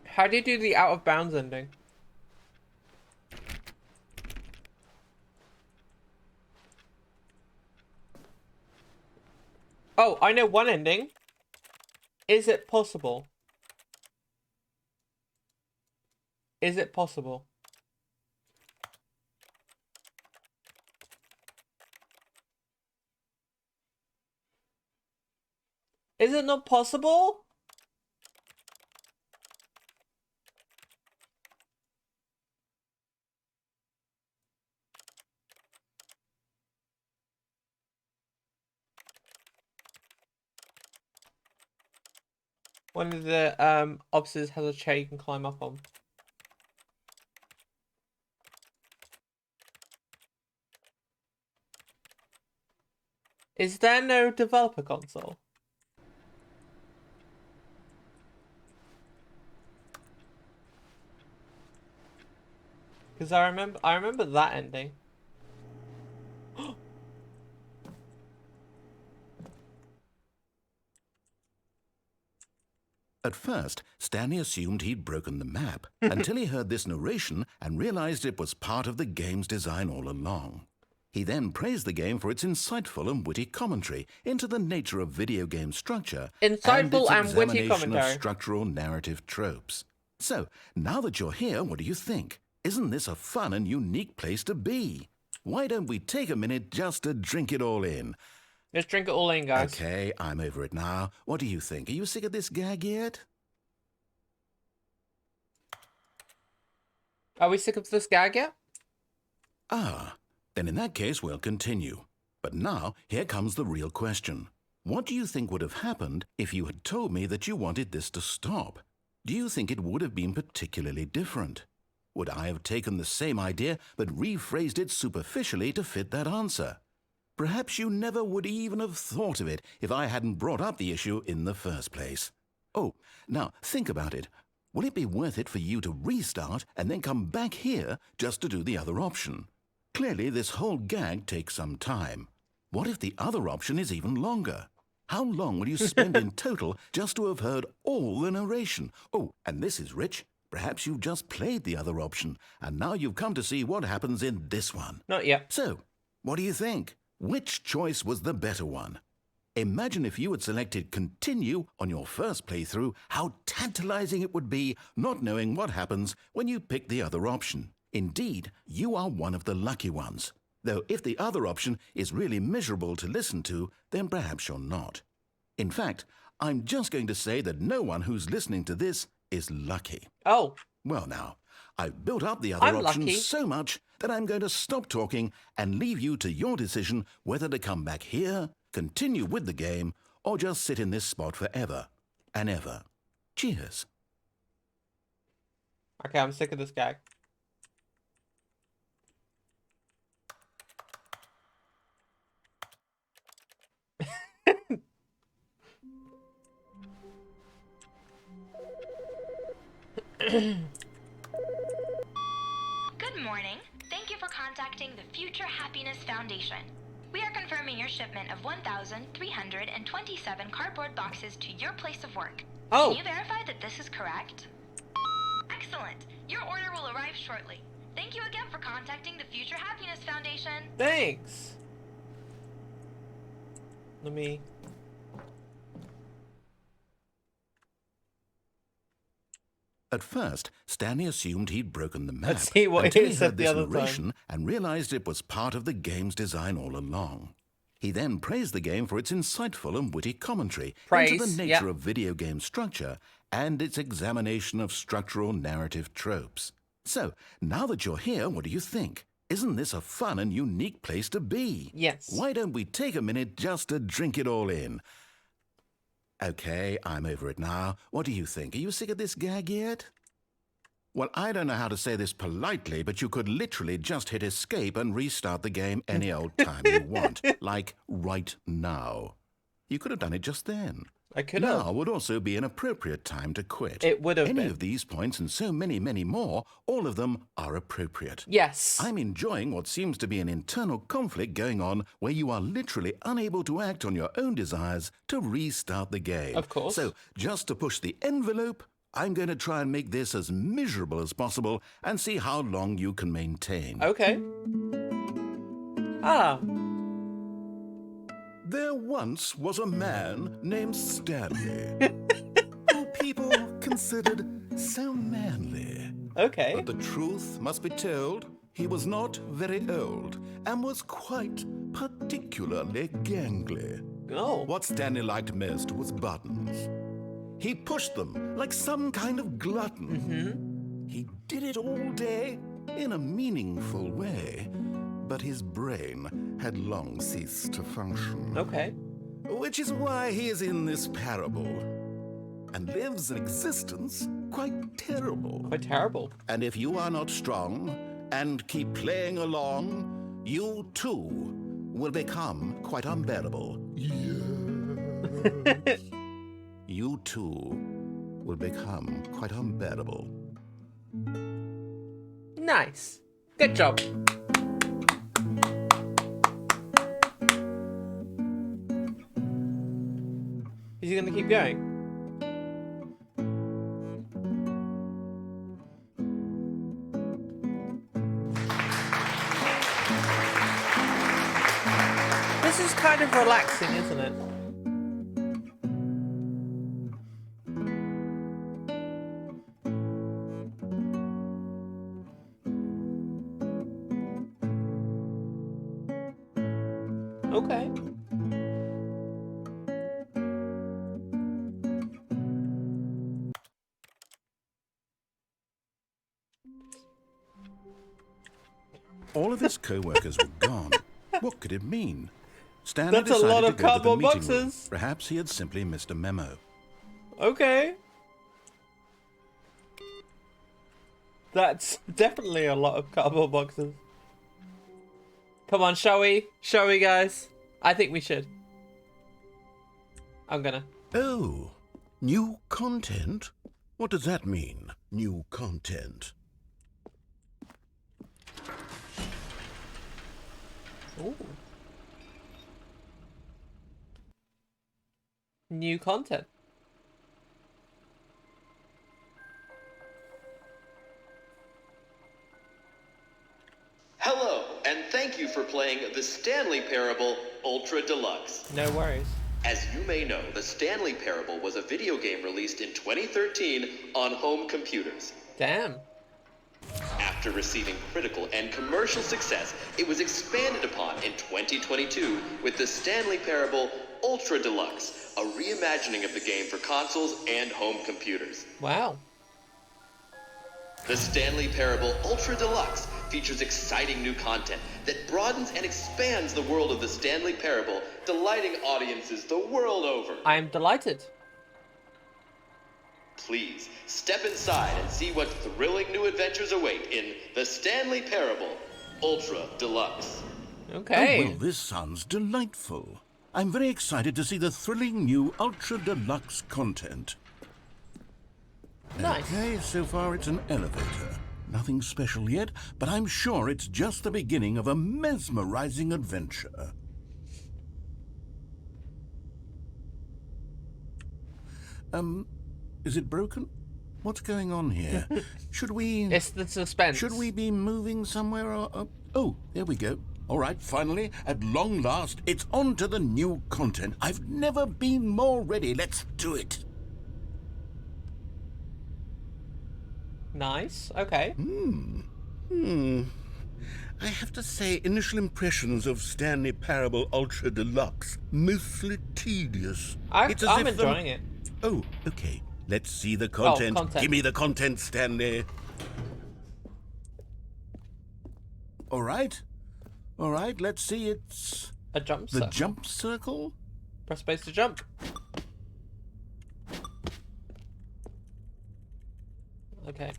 Speaker 1: How do you do the out of bounds ending? Oh, I know one ending. Is it possible? Is it possible? Is it not possible? One of the officers has a chair you can climb up on. Is there no developer console? Because I remember that ending.
Speaker 2: At first, Stanley assumed he'd broken the map until he heard this narration and realized it was part of the game's design all along. He then praised the game for its insightful and witty commentary into the nature of video game structure
Speaker 1: Insightful
Speaker 2: and its
Speaker 1: and witty
Speaker 2: examination
Speaker 1: commentary.
Speaker 2: of structural narrative tropes. So, now that you're here, what do you think? Isn't this a fun and unique place to be? Why don't we take a minute just to drink it all in?
Speaker 1: Let's drink it all in, guys.
Speaker 2: Okay, I'm over it now. What do you think? Are you sick of this gag yet?
Speaker 1: Are we sick of this gag yet?
Speaker 2: Ah, then in that case we'll continue. But now, here comes the real question. What do you think would have happened if you had told me that you wanted this to stop? Do you think it would have been particularly different? Would I have taken the same idea but rephrased it superficially to fit that answer? Perhaps you never would even have thought of it if I hadn't brought up the issue in the first place. Oh, now think about it. Will it be worth it for you to restart and then come back here just to do the other option? Clearly, this whole gag takes some time. What if the other option is even longer? How long will you spend in total just to have heard all the narration? Oh, and this is rich. Perhaps you've just played the other option, and now you've come to see what happens in this one.
Speaker 1: Not yet.
Speaker 2: So, what do you think? Which choice was the better one? Imagine if you had selected continue on your first playthrough, how tantalizing it would be not knowing what happens when you pick the other option. Indeed, you are one of the lucky ones. Though if the other option is really miserable to listen to, then perhaps you're not. In fact, I'm just going to say that no one who's listening to this is lucky.
Speaker 1: Oh.
Speaker 2: Well now, I've built up the other
Speaker 1: I'm
Speaker 2: options
Speaker 1: lucky.
Speaker 2: so much that I'm going to stop talking and leave you to your decision whether to come back here, continue with the game, or just sit in this spot forever and ever. Cheers.
Speaker 1: Okay, I'm sick of this gag.
Speaker 4: Good morning. Thank you for contacting the Future Happiness Foundation. We are confirming your shipment of 1,327 cardboard boxes to your place of work.
Speaker 1: Oh.
Speaker 4: Can you verify that this is correct? Excellent. Your order will arrive shortly. Thank you again for contacting the Future Happiness Foundation.
Speaker 1: Thanks. Let me...
Speaker 2: At first, Stanley assumed he'd broken the map
Speaker 1: Let's see what
Speaker 2: until
Speaker 1: it
Speaker 2: he
Speaker 1: said
Speaker 2: heard
Speaker 1: the
Speaker 2: this
Speaker 1: other
Speaker 2: narration
Speaker 1: time.
Speaker 2: and realized it was part of the game's design all along. He then praised the game for its insightful and witty commentary into
Speaker 1: Praise,
Speaker 2: the
Speaker 1: yep.
Speaker 2: nature of video game structure and its examination of structural narrative tropes. So, now that you're here, what do you think? Isn't this a fun and unique place to be?
Speaker 1: Yes.
Speaker 2: Why don't we take a minute just to drink it all in? Okay, I'm over it now. What do you think? Are you sick of this gag yet? Well, I don't know how to say this politely, but you could literally just hit escape and restart the game any old time you want. Like right now. You could have done it just then.
Speaker 1: I could have.
Speaker 2: Now would also be an appropriate time to quit.
Speaker 1: It would have
Speaker 2: Any
Speaker 1: been.
Speaker 2: of these points and so many, many more, all of them are appropriate.
Speaker 1: Yes.
Speaker 2: I'm enjoying what seems to be an internal conflict going on where you are literally unable to act on your own desires to restart the game.
Speaker 1: Of course.
Speaker 2: So, just to push the envelope, I'm going to try and make this as miserable as possible and see how long you can maintain.
Speaker 1: Okay. Ah.
Speaker 2: There once was a man named Stanley, who people considered so manly.
Speaker 1: Okay.
Speaker 2: But the truth must be told, he was not very old and was quite particularly gangly.
Speaker 1: Oh.
Speaker 2: What Stanley liked most was buttons. He pushed them like some kind of glutton. He did it all day in a meaningful way, but his brain had long ceased to function.
Speaker 1: Okay.
Speaker 2: Which is why he is in this parable and lives an existence quite terrible.
Speaker 1: Quite terrible.
Speaker 2: And if you are not strong and keep playing along, you too will become quite unbearable. You too will become quite unbearable.
Speaker 1: Nice. Good job. Is he gonna keep going? This is kind of relaxing, isn't it? Okay.
Speaker 2: All of his co-workers were gone. What could it mean? Stanley
Speaker 1: That's a
Speaker 2: decided
Speaker 1: lot
Speaker 2: to
Speaker 1: of
Speaker 2: go to the
Speaker 1: cardboard
Speaker 2: meeting room.
Speaker 1: boxes.
Speaker 2: Perhaps he had simply missed a memo.
Speaker 1: Okay. That's definitely a lot of cardboard boxes. Come on, shall we? Shall we, guys? I think we should. I'm gonna.
Speaker 2: Oh, new content? What does that mean, new content?
Speaker 1: Ooh. New content.
Speaker 5: Hello, and thank you for playing the Stanley Parable Ultra Deluxe.
Speaker 1: No worries.
Speaker 5: As you may know, the Stanley Parable was a video game released in 2013 on home computers.
Speaker 1: Damn.
Speaker 5: After receiving critical and commercial success, it was expanded upon in 2022 with the Stanley Parable Ultra Deluxe, a reimagining of the game for consoles and home computers.
Speaker 1: Wow.
Speaker 5: The Stanley Parable Ultra Deluxe features exciting new content that broadens and expands the world of the Stanley Parable, delighting audiences the world over.
Speaker 1: I am delighted.
Speaker 5: Please, step inside and see what thrilling new adventures await in the Stanley Parable Ultra Deluxe.
Speaker 1: Okay.
Speaker 2: Oh, well, this sounds delightful. I'm very excited to see the thrilling new Ultra Deluxe content.
Speaker 1: Nice.
Speaker 2: Okay, so far it's an elevator. Nothing special yet, but I'm sure it's just the beginning of a mesmerizing adventure. Is it broken? What's going on here? Should we...
Speaker 1: It's the suspense.
Speaker 2: Should we be moving somewhere or... Oh, there we go. All right, finally, at long last, it's on to the new content. I've never been more ready. Let's do it.
Speaker 1: Nice. Okay.
Speaker 2: I have to say, initial impressions of Stanley Parable Ultra Deluxe, mostly tedious.
Speaker 1: I'm
Speaker 2: It's as if the-
Speaker 1: enjoying it.
Speaker 2: Oh, okay. Let's see the content.
Speaker 1: content.
Speaker 2: Give me the content, Stanley. All right. All right, let's see. It's
Speaker 1: A jump
Speaker 2: the
Speaker 1: circle.
Speaker 2: jump circle.
Speaker 1: Press space to jump. Okay.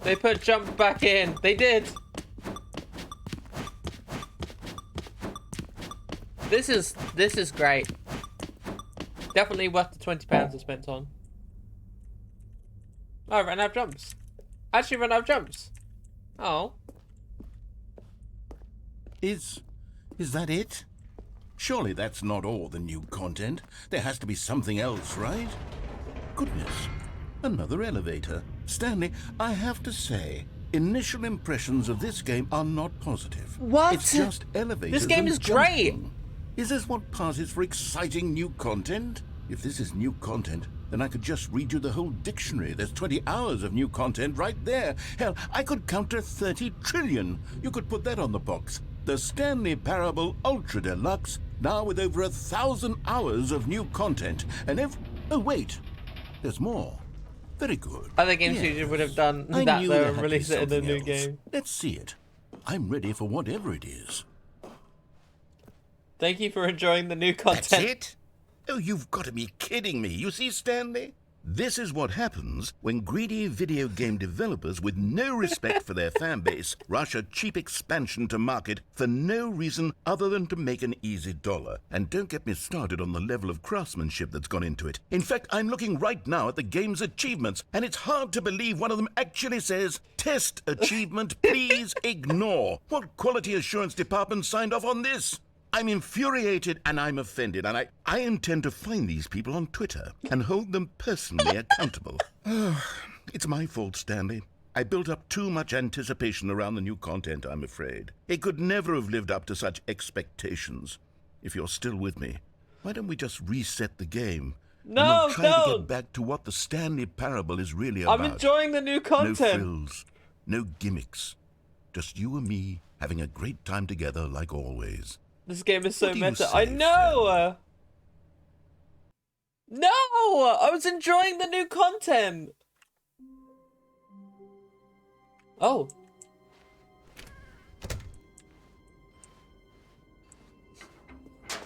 Speaker 1: They put jump back in. They did. This is great. Definitely worth the £20 I spent on. Oh, I ran out of jumps. Actually ran out of jumps. Oh.
Speaker 2: Is that it? Surely that's not all the new content. There has to be something else, right? Goodness. Another elevator. Stanley, I have to say, initial impressions of this game are not positive.
Speaker 1: What?
Speaker 2: It's just elevators.
Speaker 1: This game
Speaker 2: and
Speaker 1: is great.
Speaker 2: jumping. Is this what passes for exciting new content? If this is new content, then I could just read you the whole dictionary. There's 20 hours of new content right there. Hell, I could count to 30 trillion. You could put that on the box. The Stanley Parable Ultra Deluxe, now with over 1,000 hours of new content. And oh wait, there's more. Very good.
Speaker 1: Other game studios would have done
Speaker 2: I
Speaker 1: that
Speaker 2: knew
Speaker 1: though
Speaker 2: there
Speaker 1: and
Speaker 2: had to be
Speaker 1: released it in the
Speaker 2: something
Speaker 1: new
Speaker 2: else.
Speaker 1: game.
Speaker 2: Let's see it. I'm ready for whatever it is.
Speaker 1: Thank you for enjoying the new content.
Speaker 2: That's it? Oh, you've got to be kidding me. You see, Stanley? This is what happens when greedy video game developers with no respect for their fan base rush a cheap expansion to market for no reason other than to make an easy dollar. And don't get me started on the level of craftsmanship that's gone into it. In fact, I'm looking right now at the game's achievements, and it's hard to believe one of them actually says, "Test achievement, please ignore." What quality assurance department signed off on this? I'm infuriated and I'm offended, and I intend to find these people on Twitter and hold them personally accountable. It's my fault, Stanley. I built up too much anticipation around the new content, I'm afraid. It could never have lived up to such expectations. If you're still with me, why don't we just reset the game?
Speaker 1: No,
Speaker 2: and we'll try to
Speaker 1: no.
Speaker 2: get back to what the Stanley Parable is really about.
Speaker 1: I'm enjoying the new
Speaker 2: No
Speaker 1: content.
Speaker 2: frills, no gimmicks. Just you and me having a great time together like always.
Speaker 1: This game is so
Speaker 2: What do you
Speaker 1: meta.
Speaker 2: say,
Speaker 1: I know. No, I was enjoying the new content. Oh.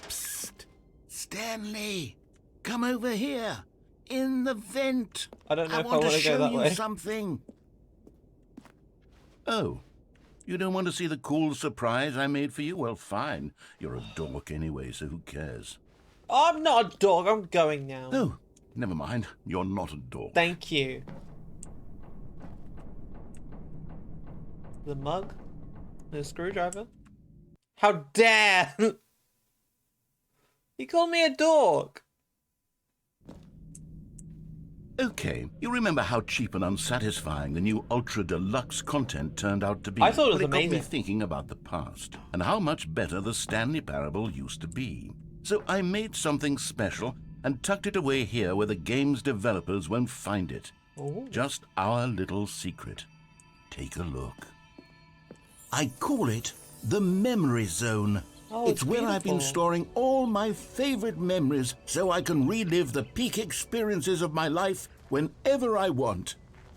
Speaker 2: Psst. Stanley, come over here. In the vent.
Speaker 1: I don't know if I
Speaker 2: want
Speaker 1: want
Speaker 2: to
Speaker 1: to go
Speaker 2: show
Speaker 1: that
Speaker 2: you
Speaker 1: way.
Speaker 2: something. Oh, you don't want to see the cool surprise I made for you? Well, fine. You're a dork anyway, so who cares?
Speaker 1: I'm not a dog. I'm going now.
Speaker 2: Oh, never mind. You're not a dork.
Speaker 1: Thank you. The mug? The screwdriver? How dare! He called me a dork.
Speaker 2: Okay, you remember how cheap and unsatisfying the new Ultra Deluxe content turned out to be?
Speaker 1: I thought it was
Speaker 2: Well, got me
Speaker 1: amazing.
Speaker 2: thinking about the past and how much better the Stanley Parable used to be. So I made something special and tucked it away here where the game's developers won't find it.
Speaker 1: Ooh.
Speaker 2: Just our little secret. Take a look. I call it the Memory Zone.
Speaker 1: Oh,
Speaker 2: it's where I've been
Speaker 1: beautiful.
Speaker 2: storing all my favorite memories so I can relive the peak experiences of my life whenever I want.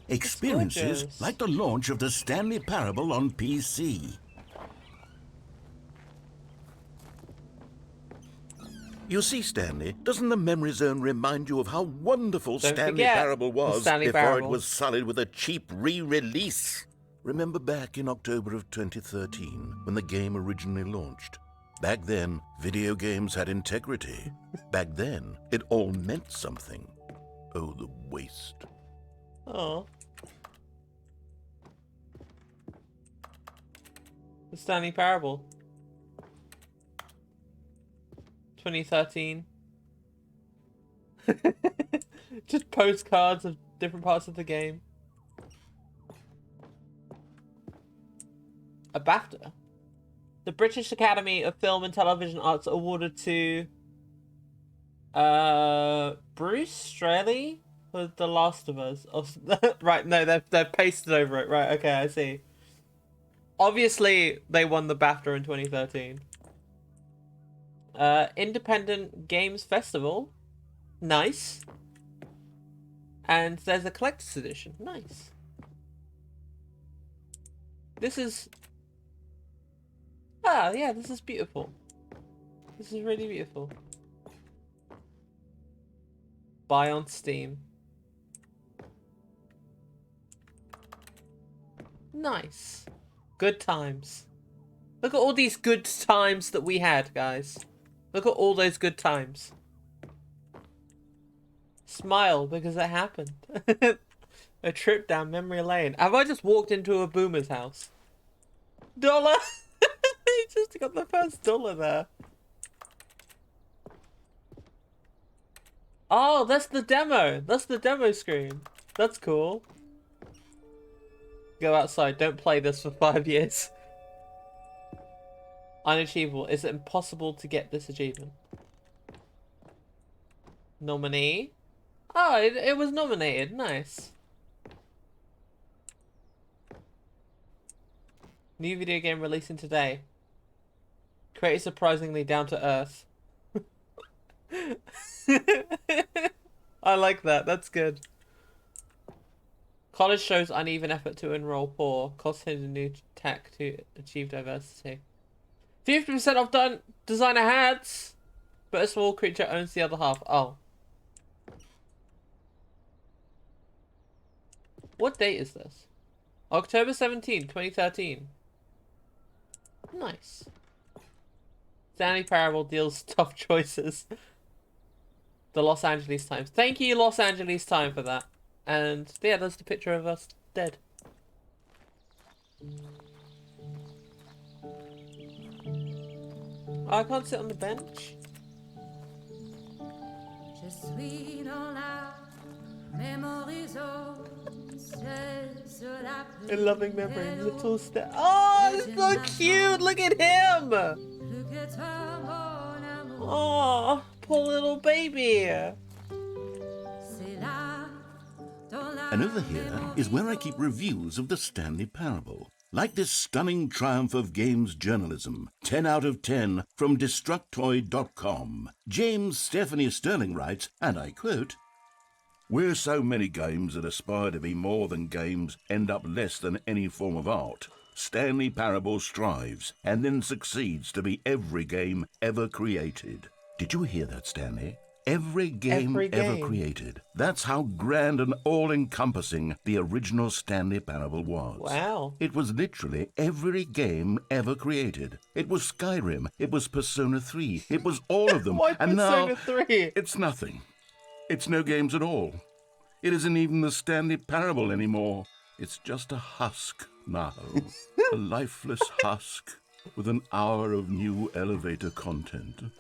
Speaker 2: Experiences
Speaker 1: gorgeous.
Speaker 2: like the launch of the Stanley Parable on PC. You see, Stanley, doesn't the Memory Zone remind you of how wonderful
Speaker 1: Don't
Speaker 2: Stanley
Speaker 1: forget
Speaker 2: Parable
Speaker 1: the
Speaker 2: was
Speaker 1: Stanley
Speaker 2: before
Speaker 1: Parable.
Speaker 2: it was sullied with a cheap re-release? Remember back in October of 2013 when the game originally launched? Back then, video games had integrity. Back then, it all meant something. Oh, the waste.
Speaker 1: Oh. The Stanley Parable. 2013. Just postcards of different parts of the game. A BAFTA. The British Academy of Film and Television Arts awarded to Bruce Straley for The Last of Us. Oh, right, no, they've pasted over it. Right, okay, I see. Obviously, they won the BAFTA in 2013. Independent Games Festival. Nice. And there's a collector's edition. Nice. This is... Ah, yeah, this is beautiful. This is really beautiful. Buy on Steam. Nice. Good times. Look at all these good times that we had, guys. Look at all those good times. Smile because it happened. A trip down memory lane. Have I just walked into a boomer's house? Dollar! He just got the first dollar there. Oh, that's the demo. That's the demo screen. That's cool. Go outside. Don't play this for 5 years. Unachievable. Is it impossible to get this achievement? Nominee? Oh, it was nominated. Nice. New video game releasing today. Created surprisingly down to earth. I like that. That's good. College shows uneven effort to enroll poor. Cost him a new tech to achieve diversity. 50% off done designer hats, but a small creature owns the other half. Oh. What date is this? October 17, 2013. Nice. Stanley Parable deals tough choices. The Los Angeles Times. Thank you, Los Angeles Times, for that. And yeah, that's the picture of us dead. Oh, I can't sit on the bench. In loving memory, little step. Oh, it's so cute! Look at him! Oh, poor little baby.
Speaker 2: And over here is where I keep reviews of the Stanley Parable. Like this stunning triumph of games journalism, 10 out of 10 from Destructoid.com. James Stephanie Sterling writes, and I quote, "Where so many games that aspire to be more than games end up less than any form of art, Stanley Parable strives and then succeeds to be every game ever created." Did you hear that, Stanley? Every game ever created. That's how grand and all-encompassing the original Stanley Parable was.
Speaker 1: Wow.
Speaker 2: It was literally every game ever created. It was Skyrim. It was Persona 3. It was all of them.
Speaker 1: Why
Speaker 2: and
Speaker 1: Persona
Speaker 2: now
Speaker 1: 3?
Speaker 2: It's nothing. It's no games at all. It isn't even the Stanley Parable anymore. It's just a husk now. A lifeless husk with an hour of new elevator content.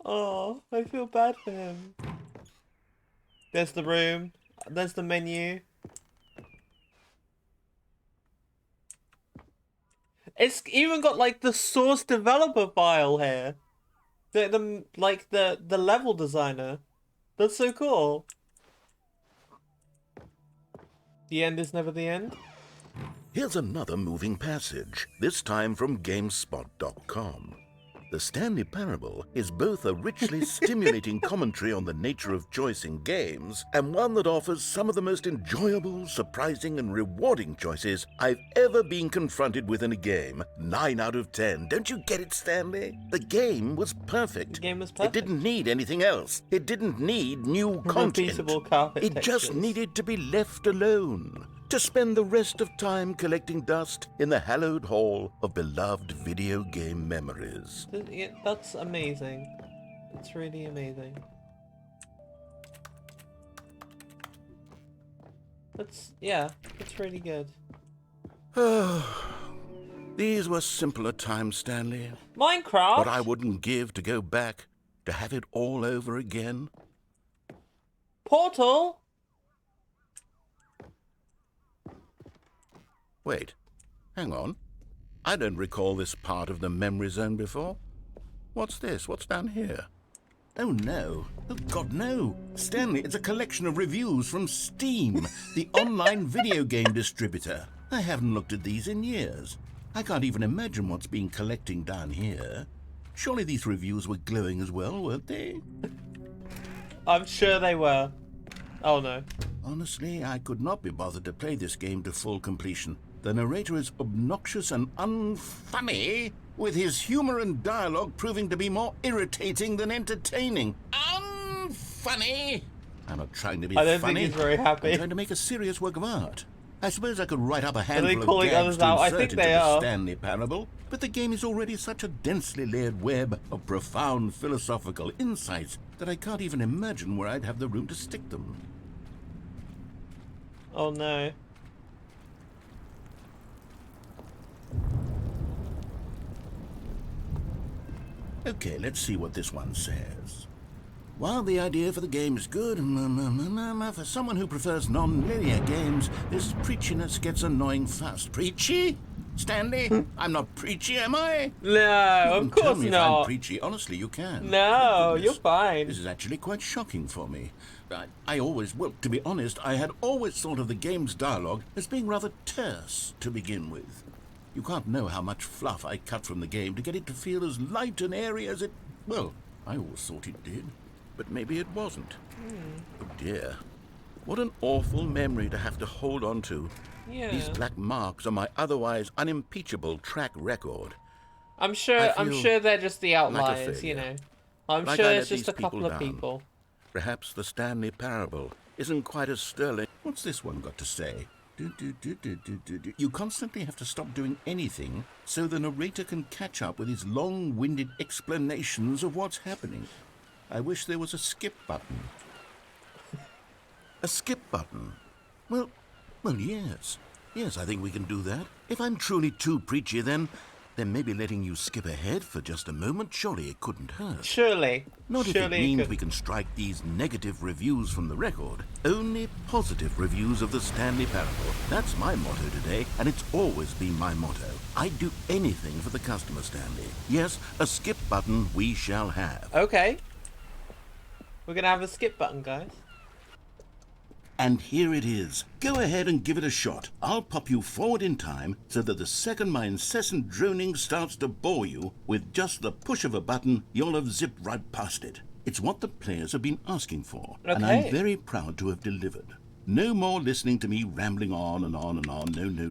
Speaker 1: Oh, I feel bad for him. There's the room. There's the menu. It's even got like the source developer file here. The level designer. That's so cool. The end is never the end.
Speaker 2: Here's another moving passage, this time from GameSpot.com. The Stanley Parable is both a richly stimulating commentary on the nature of choice in games and one that offers some of the most enjoyable, surprising, and rewarding choices I've ever been confronted with in a game. 9 out of 10. Don't you get it, Stanley? The game was perfect.
Speaker 1: The game was perfect.
Speaker 2: It didn't need anything else. It didn't need new content.
Speaker 1: Repeatable carpet
Speaker 2: It just
Speaker 1: textures.
Speaker 2: needed to be left alone. To spend the rest of time collecting dust in the hallowed hall of beloved video game memories.
Speaker 1: Yeah, that's amazing. It's really amazing. It's really good.
Speaker 2: These were simpler times, Stanley.
Speaker 1: Minecraft?
Speaker 2: What I wouldn't give to go back, to have it all over again.
Speaker 1: Portal?
Speaker 2: Wait, hang on. I don't recall this part of the memory zone before. What's this? What's down here? Oh no. Oh God, no. Stanley, it's a collection of reviews from Steam, the online video game distributor. I haven't looked at these in years. I can't even imagine what's been collecting down here. Surely these reviews were glowing as well, weren't they?
Speaker 1: I'm sure they were. Oh no.
Speaker 2: Honestly, I could not be bothered to play this game to full completion. The narrator is obnoxious and unfunny, with his humor and dialogue proving to be more irritating than entertaining. Unfunny! I'm not trying to be
Speaker 1: I don't
Speaker 2: funny.
Speaker 1: think he's very happy.
Speaker 2: I'm trying to make a serious work of art. I suppose I could write up a
Speaker 1: they
Speaker 2: handful of
Speaker 1: calling
Speaker 2: gags
Speaker 1: others
Speaker 2: to
Speaker 1: out? I
Speaker 2: insert
Speaker 1: think
Speaker 2: into
Speaker 1: they
Speaker 2: the
Speaker 1: are.
Speaker 2: Stanley Parable, but the game is already such a densely layered web of profound philosophical insights that I can't even imagine where I'd have the room to stick them.
Speaker 1: Oh no.
Speaker 2: Okay, let's see what this one says. While the idea for the game is good, for someone who prefers non-linear games, this preachiness gets annoying fast. Preachy? Stanley? I'm not preachy, am I?
Speaker 1: No,
Speaker 2: You
Speaker 1: of
Speaker 2: can tell
Speaker 1: course
Speaker 2: me if I'm
Speaker 1: not.
Speaker 2: preachy. Honestly, you can.
Speaker 1: No,
Speaker 2: My goodness.
Speaker 1: you're fine.
Speaker 2: This is actually quite shocking for me. Well, to be honest, I had always thought of the game's dialogue as being rather terse to begin with. You can't know how much fluff I cut from the game to get it to feel as light and airy as it... Well, I always thought it did, but maybe it wasn't. Oh dear. What an awful memory to have to hold on to.
Speaker 1: Yeah.
Speaker 2: These black marks on my otherwise unimpeachable track record.
Speaker 1: I'm sure they're just the outliers,
Speaker 2: failure.
Speaker 1: you know. I'm
Speaker 2: Like
Speaker 1: sure
Speaker 2: I
Speaker 1: it's
Speaker 2: let
Speaker 1: just a
Speaker 2: these people
Speaker 1: couple of
Speaker 2: down.
Speaker 1: people.
Speaker 2: Perhaps the Stanley Parable isn't quite as sterling. What's this one got to say? You constantly have to stop doing anything so the narrator can catch up with his long-winded explanations of what's happening. I wish there was a skip button. A skip button? Well, yes. Yes, I think we can do that. If I'm truly too preachy, then maybe letting you skip ahead for just a moment, surely it couldn't hurt.
Speaker 1: Surely.
Speaker 2: Not if
Speaker 1: Surely
Speaker 2: it means
Speaker 1: could.
Speaker 2: we can strike these negative reviews from the record. Only positive reviews of the Stanley Parable. That's my motto today, and it's always been my motto. I'd do anything for the customer, Stanley. Yes, a skip button we shall have.
Speaker 1: Okay. We're gonna have a skip button, guys.
Speaker 2: And here it is. Go ahead and give it a shot. I'll pop you forward in time so that the second my incessant droning starts to bore you, with just the push of a button, you'll have zipped right past it. It's what the players have been asking for, and I'm
Speaker 1: Okay.
Speaker 2: very proud to have delivered. No more listening to me rambling on and on and on. No.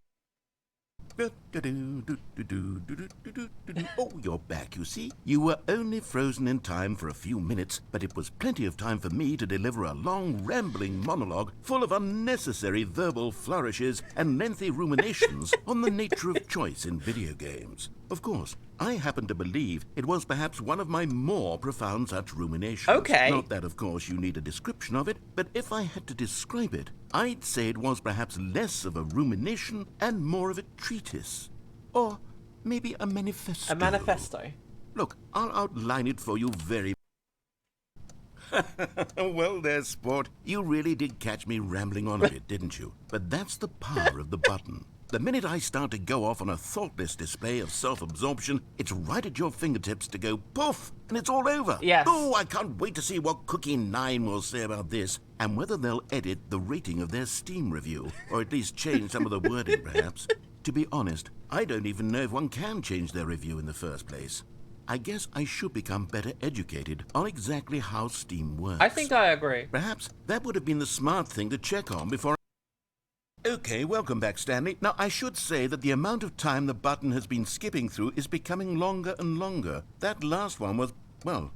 Speaker 2: Oh, you're back, you see. You were only frozen in time for a few minutes, but it was plenty of time for me to deliver a long, rambling monologue full of unnecessary verbal flourishes and lengthy ruminations on the nature of choice in video games. Of course, I happen to believe it was perhaps one of my more profound such ruminations.
Speaker 1: Okay.
Speaker 2: Not that, of course, you need a description of it, but if I had to describe it, I'd say it was perhaps less of a rumination and more of a treatise. Or maybe a manifesto.
Speaker 1: A manifesto.
Speaker 2: Look, I'll outline it for you very... Well there, sport. You really did catch me rambling on a bit, didn't you? But that's the power of the button. The minute I start to go off on a thoughtless display of self-absorption, it's right at your fingertips to go poof, and it's all over.
Speaker 1: Yes.
Speaker 2: Oh, I can't wait to see what Cookie 9 will say about this, and whether they'll edit the rating of their Steam review, or at least change some of the wording, perhaps. To be honest, I don't even know if one can change their review in the first place. I guess I should become better educated on exactly how Steam works.
Speaker 1: I think I agree.
Speaker 2: Perhaps that would have been the smart thing to check on before... Okay, welcome back, Stanley. Now, I should say that the amount of time the button has been skipping through is becoming longer and longer. That last one was, well,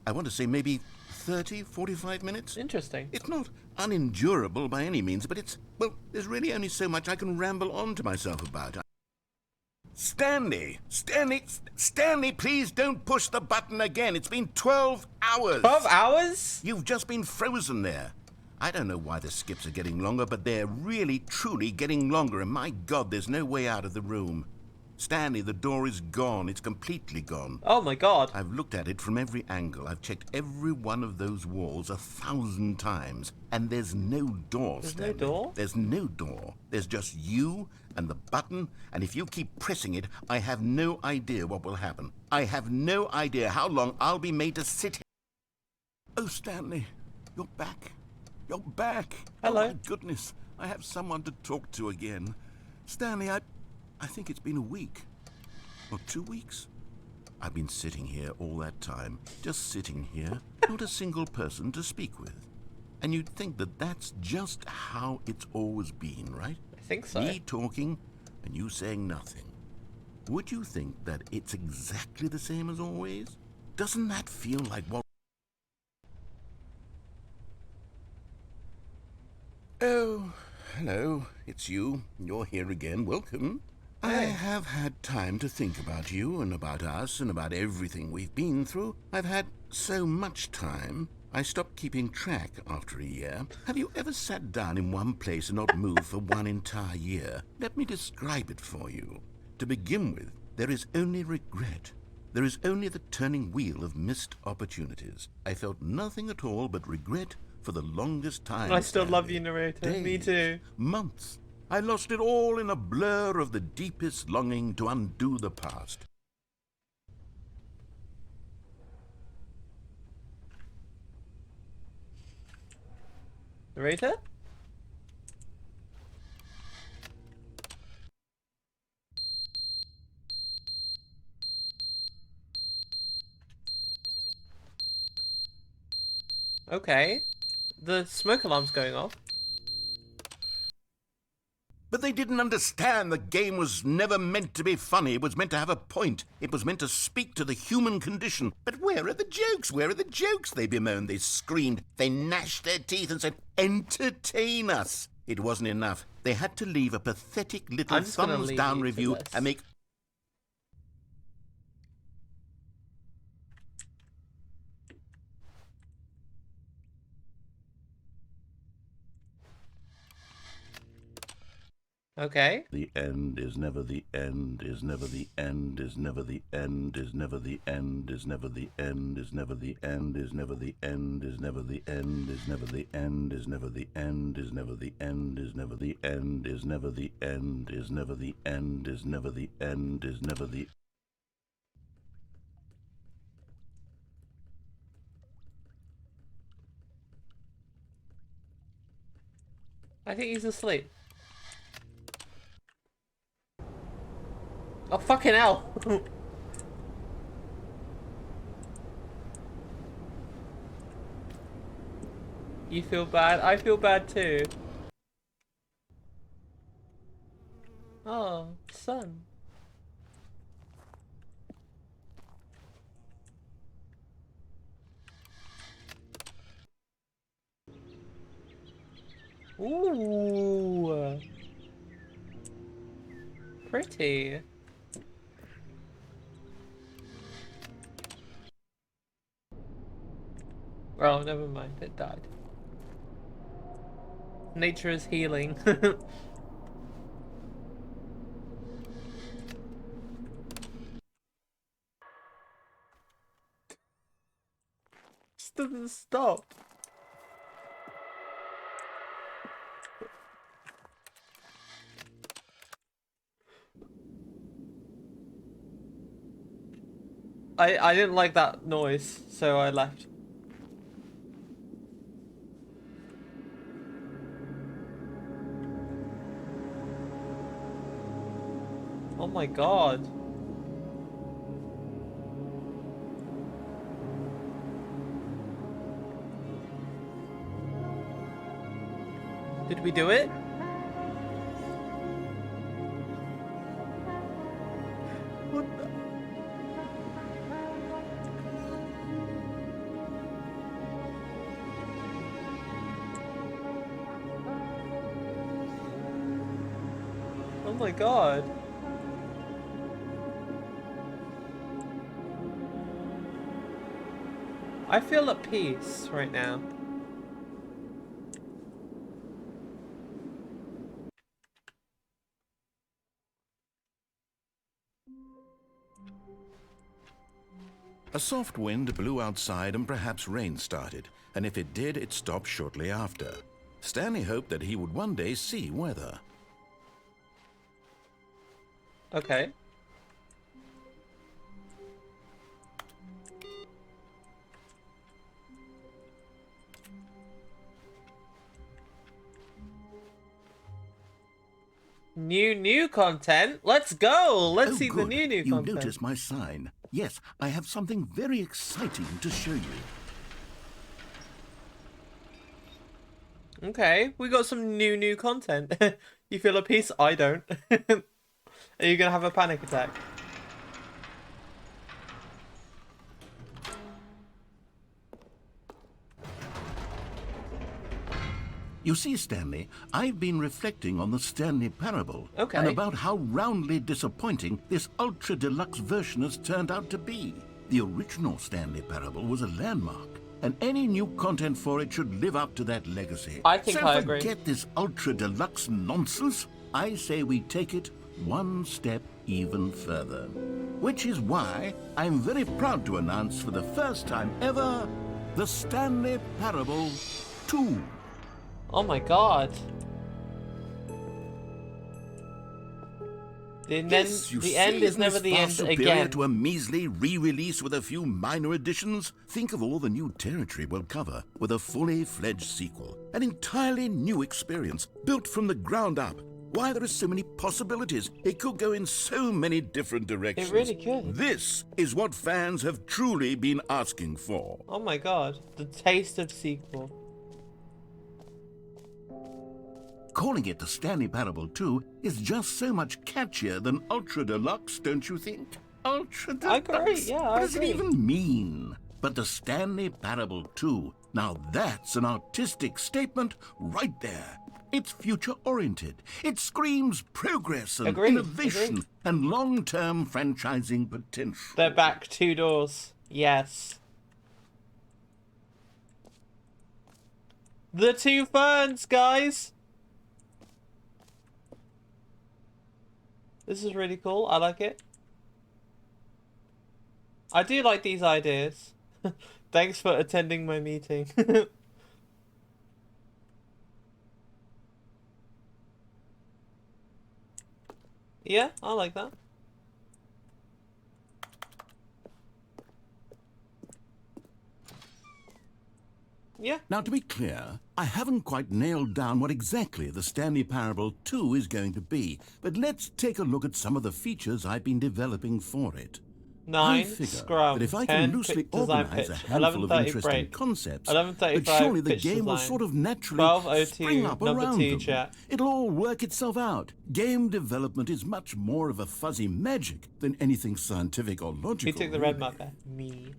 Speaker 2: I want to say maybe 30, 45 minutes?
Speaker 1: Interesting.
Speaker 2: It's not unendurable by any means, but it's, well, there's really only so much I can ramble on to myself about. Stanley, please don't push the button again. It's been 12 hours.
Speaker 1: 12 hours?
Speaker 2: You've just been frozen there. I don't know why the skips are getting longer, but they're really, truly getting longer, and my God, there's no way out of the room. Stanley, the door is gone. It's completely gone.
Speaker 1: Oh my God.
Speaker 2: I've looked at it from every angle. I've checked every one of those walls 1,000 times, and there's no door,
Speaker 1: There's
Speaker 2: Stanley.
Speaker 1: no door?
Speaker 2: There's no door. There's just you and the button, and if you keep pressing it, I have no idea what will happen. I have no idea how long I'll be made to sit here. Oh, Stanley, you're back. You're back.
Speaker 1: Hello.
Speaker 2: Oh, my goodness. I have someone to talk to again. Stanley, I think it's been a week. Or 2 weeks. I've been sitting here all that time. Just sitting here. Not a single person to speak with. And you'd think that that's just how it's always been, right?
Speaker 1: I think so.
Speaker 2: Me talking and you saying nothing. Would you think that it's exactly the same as always? Doesn't that feel like what... Oh, hello. It's you. You're here again. Welcome. I have had time to think about you and about us and about everything we've been through. I've had so much time. I stopped keeping track after a year. Have you ever sat down in one place and not moved for one entire year? Let me describe it for you. To begin with, there is only regret. There is only the turning wheel of missed opportunities. I felt nothing at all but regret for the longest time.
Speaker 1: I still love
Speaker 2: Stanley.
Speaker 1: you, narrator.
Speaker 2: Days,
Speaker 1: Me too.
Speaker 2: Months. I lost it all in a blur of the deepest longing to undo the past.
Speaker 1: Narrator? Okay. The smoke alarm's going off.
Speaker 2: But they didn't understand the game was never meant to be funny. It was meant to have a point. It was meant to speak to the human condition. But where are the jokes? Where are the jokes? They bemoaned, they screamed, they gnashed their teeth and said, entertain us. It wasn't enough. They had to leave a pathetic little
Speaker 1: I'm just gonna
Speaker 2: thumbs
Speaker 1: leave
Speaker 2: down
Speaker 1: you to
Speaker 2: review
Speaker 1: this.
Speaker 2: and make...
Speaker 1: Okay.
Speaker 2: The end is never the end, is never the end, is never the end, is never the end, is never the end, is never the end, is never the end, is never the end, is never the end, is never the end, is never the end, is never the end, is never the end, is never the end, is never the end, is never the...
Speaker 1: I think he's asleep. Oh, fucking hell! You feel bad? I feel bad too. Oh, son. Ooh. Pretty. Oh, never mind. It died. Nature is healing. Just doesn't stop. I didn't like that noise, so I left. Oh my god. Did we do it? What the? Oh my god. I feel at peace right now.
Speaker 2: A soft wind blew outside and perhaps rain started, and if it did, it stopped shortly after. Stanley hoped that he would one day see weather.
Speaker 1: Okay. New content. Let's go. Let's see
Speaker 2: good.
Speaker 1: the new
Speaker 2: You
Speaker 1: content.
Speaker 2: noticed my sign. Yes, I have something very exciting to show you.
Speaker 1: Okay, we got some new content. You feel at peace? I don't. Are you gonna have a panic attack?
Speaker 2: You see, Stanley, I've been reflecting on the Stanley Parable
Speaker 1: Okay.
Speaker 2: and about how roundly disappointing this ultra deluxe version has turned out to be. The original Stanley Parable was a landmark, and any new content for it should live up to that legacy.
Speaker 1: I think
Speaker 2: so
Speaker 1: I agree.
Speaker 2: forget this ultra deluxe nonsense. I say we take it one step even further. Which is why I'm very proud to announce for the first time ever, the Stanley Parable 2.
Speaker 1: Oh my god.
Speaker 2: Yes, you
Speaker 1: The
Speaker 2: see,
Speaker 1: end is
Speaker 2: isn't
Speaker 1: never
Speaker 2: this
Speaker 1: the
Speaker 2: far
Speaker 1: end
Speaker 2: superior
Speaker 1: again.
Speaker 2: to a measly re-release with a few minor additions? Think of all the new territory we'll cover with a fully fledged sequel. An entirely new experience, built from the ground up. Why, there are so many possibilities. It could go in so many different directions.
Speaker 1: It really could.
Speaker 2: This is what fans have truly been asking for.
Speaker 1: Oh my god. The taste of sequel.
Speaker 2: Calling it the Stanley Parable 2 is just so much catchier than Ultra Deluxe, don't you think? Ultra Deluxe?
Speaker 1: I agree, yeah,
Speaker 2: What
Speaker 1: I
Speaker 2: does
Speaker 1: agree.
Speaker 2: it even mean? But the Stanley Parable 2, now that's an artistic statement right there. It's future-oriented. It screams progress and
Speaker 1: Agreed,
Speaker 2: innovation
Speaker 1: agreed.
Speaker 2: and long-term franchising potential.
Speaker 1: They're back 2 doors. Yes. The 2 ferns, guys! This is really cool. I like it. I do like these ideas. Thanks for attending my meeting. Yeah, I like that. Yeah.
Speaker 2: Now, to be clear, I haven't quite nailed down what exactly the Stanley Parable 2 is going to be, but let's take a look at some of the features I've been developing for it.
Speaker 1: 9
Speaker 2: I figure
Speaker 1: scrum,
Speaker 2: that if I
Speaker 1: 10
Speaker 2: can loosely
Speaker 1: pitch design
Speaker 2: organize a
Speaker 1: pitch,
Speaker 2: handful of
Speaker 1: 11:30
Speaker 2: interesting
Speaker 1: break,
Speaker 2: concepts,
Speaker 1: 11:35
Speaker 2: that surely the
Speaker 1: pitch
Speaker 2: game will
Speaker 1: design,
Speaker 2: sort of naturally
Speaker 1: 12:02
Speaker 2: spring up
Speaker 1: number
Speaker 2: around
Speaker 1: 2
Speaker 2: them.
Speaker 1: chat.
Speaker 2: It'll all work itself out. Game development is much more of a fuzzy magic than anything scientific or logical.
Speaker 1: Who took the red
Speaker 2: really.
Speaker 1: marker? Me.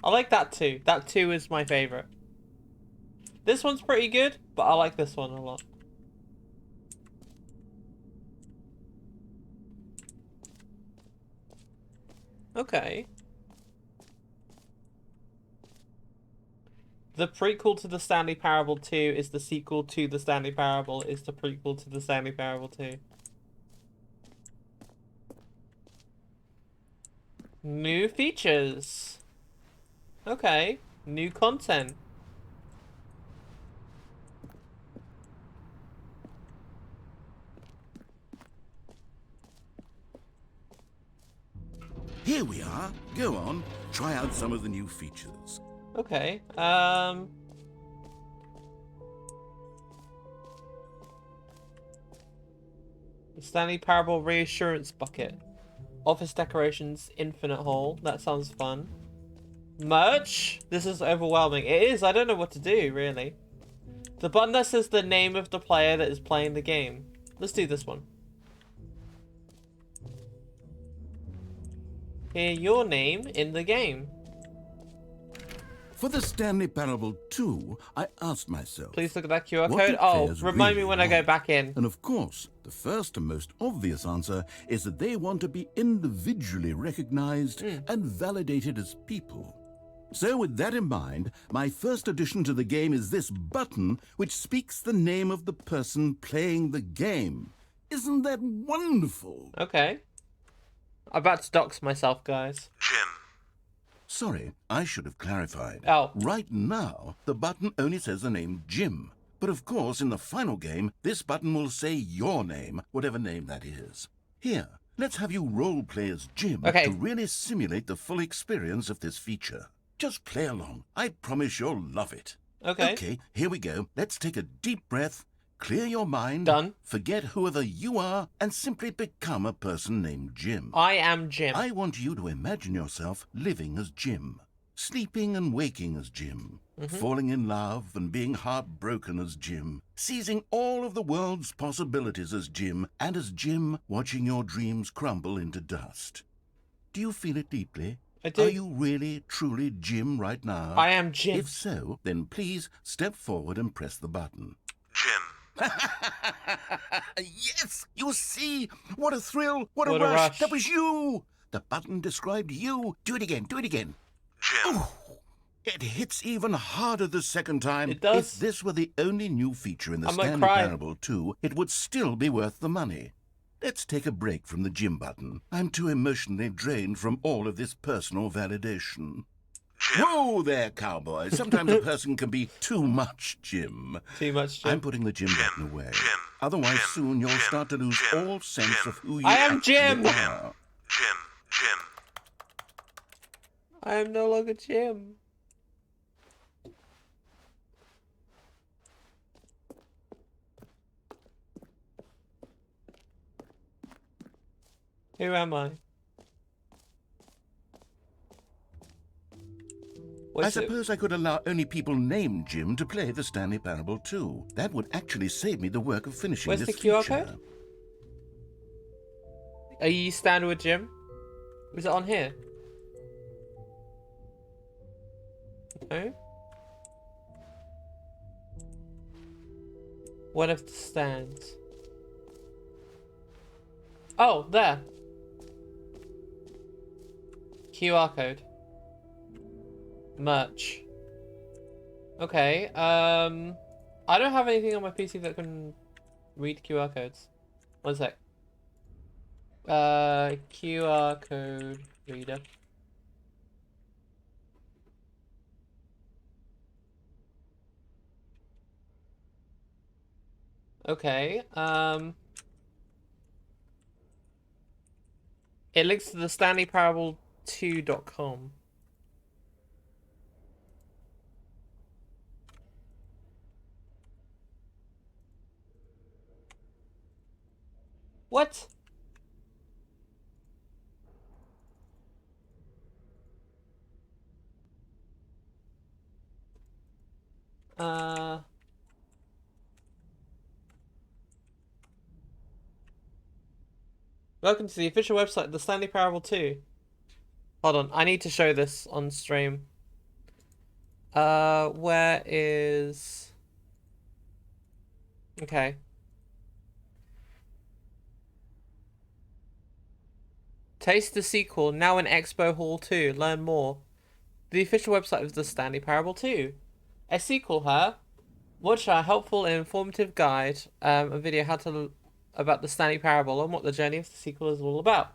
Speaker 1: I like that too. That 2 is my favorite. This one's pretty good, but I like this one a lot. Okay. The prequel to the Stanley Parable 2 is the sequel to the Stanley Parable is the prequel to the Stanley Parable 2. New features. Okay. New content.
Speaker 2: Here we are. Go on. Try out some of the new features.
Speaker 1: Okay. The Stanley Parable Reassurance Bucket. Office decorations, infinite hall. That sounds fun. Merch? This is overwhelming. It is. I don't know what to do, really. The button that says the name of the player that is playing the game. Let's do this one. Hear your name in the game.
Speaker 2: For the Stanley Parable 2, I asked myself,
Speaker 1: Please look at that QR
Speaker 2: what
Speaker 1: code.
Speaker 2: do
Speaker 1: Oh,
Speaker 2: players
Speaker 1: remind me
Speaker 2: really
Speaker 1: when I go
Speaker 2: want?
Speaker 1: back in.
Speaker 2: And of course, the first and most obvious answer is that they want to be individually recognized and validated as people. So with that in mind, my first addition to the game is this button which speaks the name of the person playing the game. Isn't that wonderful?
Speaker 1: Okay. I'm about to dox myself, guys.
Speaker 6: Jim.
Speaker 2: Sorry, I should have clarified.
Speaker 1: Oh.
Speaker 2: Right now, the button only says the name Jim. But of course, in the final game, this button will say your name, whatever name that is. Here, let's have you role-play as Jim
Speaker 1: Okay.
Speaker 2: to really simulate the full experience of this feature. Just play along. I promise you'll love it.
Speaker 1: Okay.
Speaker 2: Okay, here we go. Let's take a deep breath, clear your mind,
Speaker 1: Done.
Speaker 2: forget whoever you are, and simply become a person named Jim.
Speaker 1: I am Jim.
Speaker 2: I want you to imagine yourself living as Jim, sleeping and waking as Jim, falling in love and being heartbroken as Jim, seizing all of the world's possibilities as Jim, and as Jim watching your dreams crumble into dust. Do you feel it deeply?
Speaker 1: I do.
Speaker 2: Are you really, truly Jim right now?
Speaker 1: I am Jim.
Speaker 2: If so, then please step forward and press the button.
Speaker 6: Jim.
Speaker 2: Yes! You see? What a thrill! What a
Speaker 1: What a
Speaker 2: rush!
Speaker 1: rush.
Speaker 2: That was you! The button described you. Do it again. Do it again.
Speaker 6: Jim.
Speaker 2: Ooh, it hits even harder the second time.
Speaker 1: It does.
Speaker 2: If this were the only new feature in the
Speaker 1: I might
Speaker 2: Stanley
Speaker 1: cry.
Speaker 2: Parable 2, it would still be worth the money. Let's take a break from the Jim button. I'm too emotionally drained from all of this personal validation.
Speaker 6: Jim.
Speaker 2: Whoa there, cowboy. Sometimes a person can be too much Jim.
Speaker 1: Too much Jim.
Speaker 2: I'm putting the Jim button away.
Speaker 6: Jim,
Speaker 2: Otherwise,
Speaker 6: Jim,
Speaker 2: soon you'll
Speaker 6: Jim,
Speaker 2: start to lose
Speaker 6: Jim,
Speaker 2: all sense
Speaker 6: Jim.
Speaker 2: of who you
Speaker 1: I am
Speaker 2: actually
Speaker 1: Jim.
Speaker 2: are.
Speaker 6: Jim.
Speaker 1: I am no longer Jim. Who am I?
Speaker 2: I
Speaker 1: What's it?
Speaker 2: suppose I could allow only people named Jim to play the Stanley Parable 2. That would actually save me the work of finishing
Speaker 1: Where's
Speaker 2: this
Speaker 1: the QR
Speaker 2: feature.
Speaker 1: code? Are you standing with Jim? Was it on here? No? One of the stands. Oh, there. QR code. Merch. Okay, I don't have anything on my PC that can read QR codes. One sec. QR code reader. Okay, it links to the StanleyParable2.com. What? Welcome to the official website of the Stanley Parable 2. Hold on, I need to show this on stream. Where is... Okay. Taste the sequel, now in Expo Hall 2. Learn more. The official website of the Stanley Parable 2. A sequel, huh? Watch our helpful and informative guide, a video about the Stanley Parable and what the journey of the sequel is all about.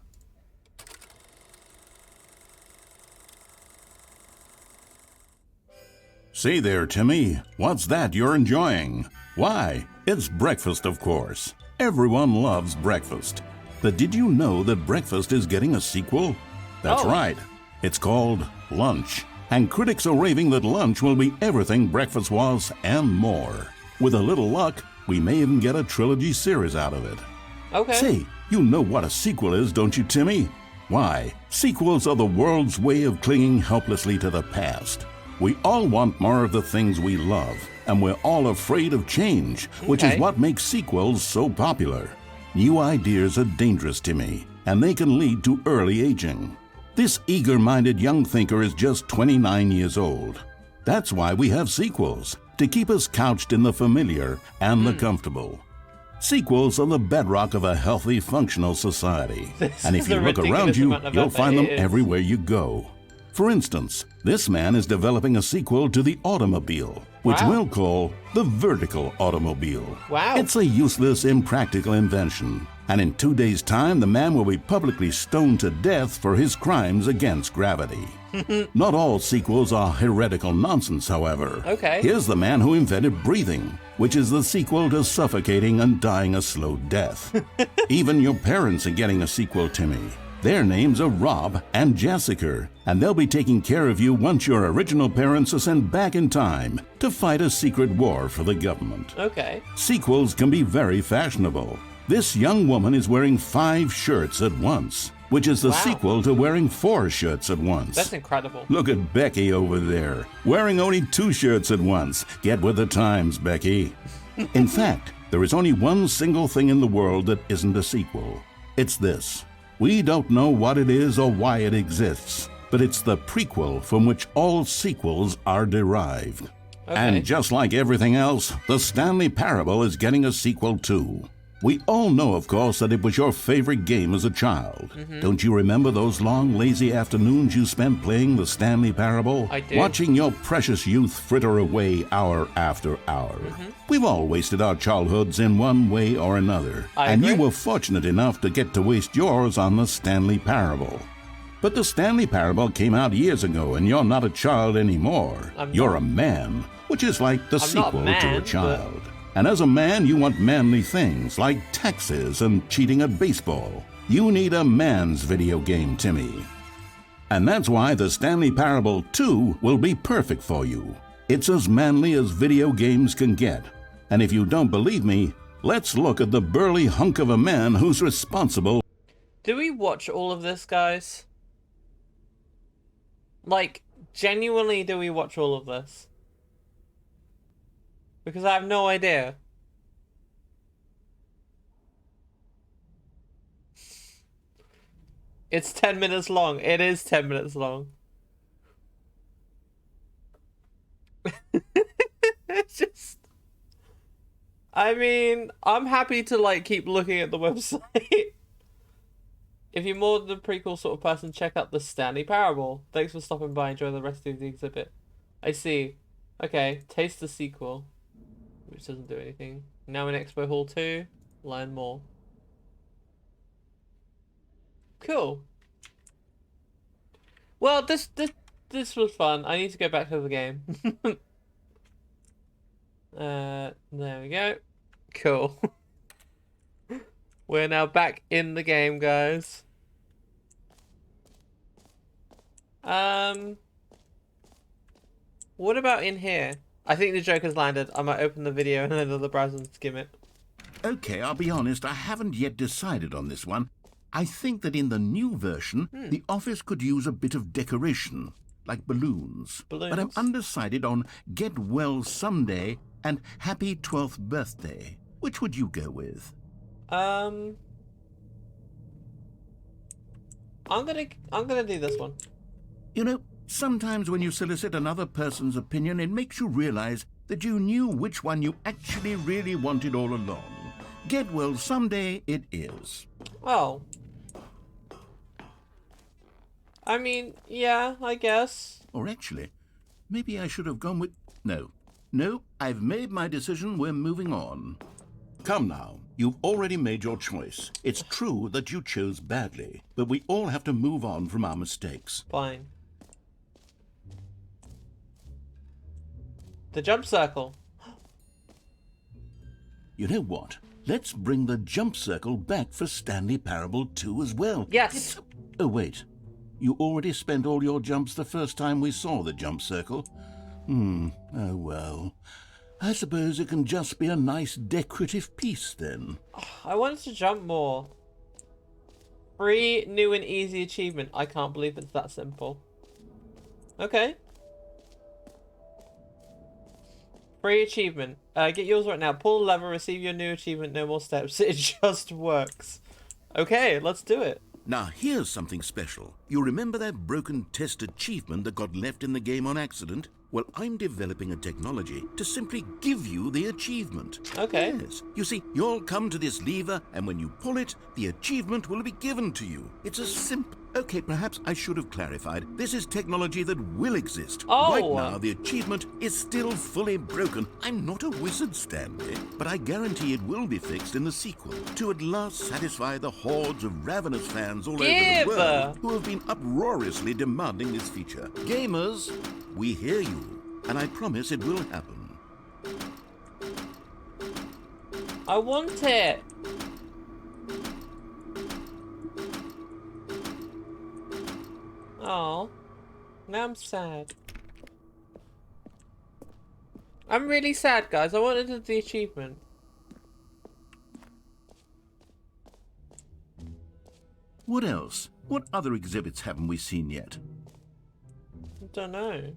Speaker 2: Say there, Timmy. What's that you're enjoying? Why, it's breakfast, of course. Everyone loves breakfast. But did you know that breakfast is getting a sequel? That's
Speaker 1: Oh.
Speaker 2: right. It's called Lunch. And critics are raving that Lunch will be everything breakfast was and more. With a little luck, we may even get a trilogy series out of it.
Speaker 1: Okay.
Speaker 2: Say, you know what a sequel is, don't you, Timmy? Why, sequels are the world's way of clinging helplessly to the past. We all want more of the things we love, and we're all afraid of change, which is
Speaker 1: Okay.
Speaker 2: what makes sequels so popular. New ideas are dangerous, Timmy, and they can lead to early aging. This eager-minded young thinker is just 29 years old. That's why we have sequels, to keep us couched in the familiar and the comfortable. Sequels are the bedrock of a healthy, functional society.
Speaker 1: This
Speaker 2: And if
Speaker 1: is
Speaker 2: you
Speaker 1: a
Speaker 2: look around
Speaker 1: ridiculous
Speaker 2: you,
Speaker 1: amount of
Speaker 2: you'll
Speaker 1: effort.
Speaker 2: find them
Speaker 1: It is.
Speaker 2: everywhere you go. For instance, this man is developing a sequel to the automobile, which
Speaker 1: Wow.
Speaker 2: we'll call the vertical automobile.
Speaker 1: Wow.
Speaker 2: It's a useless, impractical invention. And in 2 days' time, the man will be publicly stoned to death for his crimes against gravity. Not all sequels are heretical nonsense, however.
Speaker 1: Okay.
Speaker 2: Here's the man who invented breathing, which is the sequel to suffocating and dying a slow death. Even your parents are getting a sequel, Timmy. Their names are Rob and Jessica, and they'll be taking care of you once your original parents are sent back in time to fight a secret war for the government.
Speaker 1: Okay.
Speaker 2: Sequels can be very fashionable. This young woman is wearing 5 shirts at once, which is the
Speaker 1: Wow.
Speaker 2: sequel to wearing 4 shirts at once.
Speaker 1: That's incredible.
Speaker 2: Look at Becky over there, wearing only 2 shirts at once. Get with the times, Becky. In fact, there is only one single thing in the world that isn't a sequel. It's this. We don't know what it is or why it exists, but it's the prequel from which all sequels are derived.
Speaker 1: Okay.
Speaker 2: And just like everything else, the Stanley Parable is getting a sequel too. We all know, of course, that it was your favorite game as a child. Don't you remember those long, lazy afternoons you spent playing the Stanley Parable?
Speaker 1: I do.
Speaker 2: Watching your precious youth fritter away hour after hour. We've all wasted our childhoods in one way or another. And you
Speaker 1: agree.
Speaker 2: were fortunate enough to get to waste yours on the Stanley Parable. But the Stanley Parable came out years ago, and you're not a child anymore. You're a man, which is like the
Speaker 1: I'm not a
Speaker 2: sequel
Speaker 1: man,
Speaker 2: to a
Speaker 1: but-
Speaker 2: child. And as a man, you want manly things like taxes and cheating at baseball. You need a man's video game, Timmy. And that's why the Stanley Parable 2 will be perfect for you. It's as manly as video games can get. And if you don't believe me, let's look at the burly hunk of a man who's responsible.
Speaker 1: Do we watch all of this, guys? Like, genuinely, do we watch all of this? Because I have no idea. It's 10 minutes long. It is 10 minutes long. It's just... I mean, I'm happy to, like, keep looking at the website. If you're more the prequel sort of person, check out the Stanley Parable. Thanks for stopping by. Enjoy the rest of the exhibit. I see. Okay, taste the sequel. Which doesn't do anything. Now in Expo Hall 2. Learn more. Cool. Well, this was fun. I need to go back to the game. There we go. Cool. We're now back in the game, guys. What about in here? I think the joke has landed. I might open the video and then the browser and skim it.
Speaker 2: Okay, I'll be honest, I haven't yet decided on this one. I think that in the new version, the office could use a bit of decoration, like balloons. But I'm
Speaker 1: Balloons?
Speaker 2: undecided on Get Well Someday and Happy 12th Birthday. Which would you go with?
Speaker 1: I'm gonna do this one.
Speaker 2: You know, sometimes when you solicit another person's opinion, it makes you realize that you knew which one you actually really wanted all along. Get Well Someday it is.
Speaker 1: Oh. I mean, yeah, I guess.
Speaker 2: Or actually, maybe I should have gone with... No, I've made my decision. We're moving on. Come now, you've already made your choice. It's true that you chose badly, but we all have to move on from our mistakes.
Speaker 1: Fine. The jump circle.
Speaker 2: You know what? Let's bring the jump circle back for Stanley Parable 2 as well.
Speaker 1: Yes.
Speaker 2: Oh, wait. You already spent all your jumps the first time we saw the jump circle. Oh well. I suppose it can just be a nice decorative piece then.
Speaker 1: I wanted to jump more. Free, new and easy achievement. I can't believe it's that simple. Okay. Free achievement. Get yours right now. Pull the lever, receive your new achievement, no more steps. It just works. Okay, let's do it.
Speaker 2: Now here's something special. You remember that broken test achievement that got left in the game on accident? Well, I'm developing a technology to simply give you the achievement.
Speaker 1: Okay.
Speaker 2: Yes. You see, you'll come to this lever, and when you pull it, the achievement will be given to you. It's as simple. Okay, perhaps I should have clarified. This is technology that will exist.
Speaker 1: Oh.
Speaker 2: Right now, the achievement is still fully broken. I'm not a wizard, Stanley, but I guarantee it will be fixed in the sequel to at last satisfy the hordes of ravenous fans all over the world who have been uproariously demanding this feature. Gamers, we hear you, and I promise it will happen.
Speaker 1: I want it. Oh, now I'm sad. I'm really sad, guys. I wanted the achievement.
Speaker 2: What else? What other exhibits haven't we seen yet?
Speaker 1: I don't know.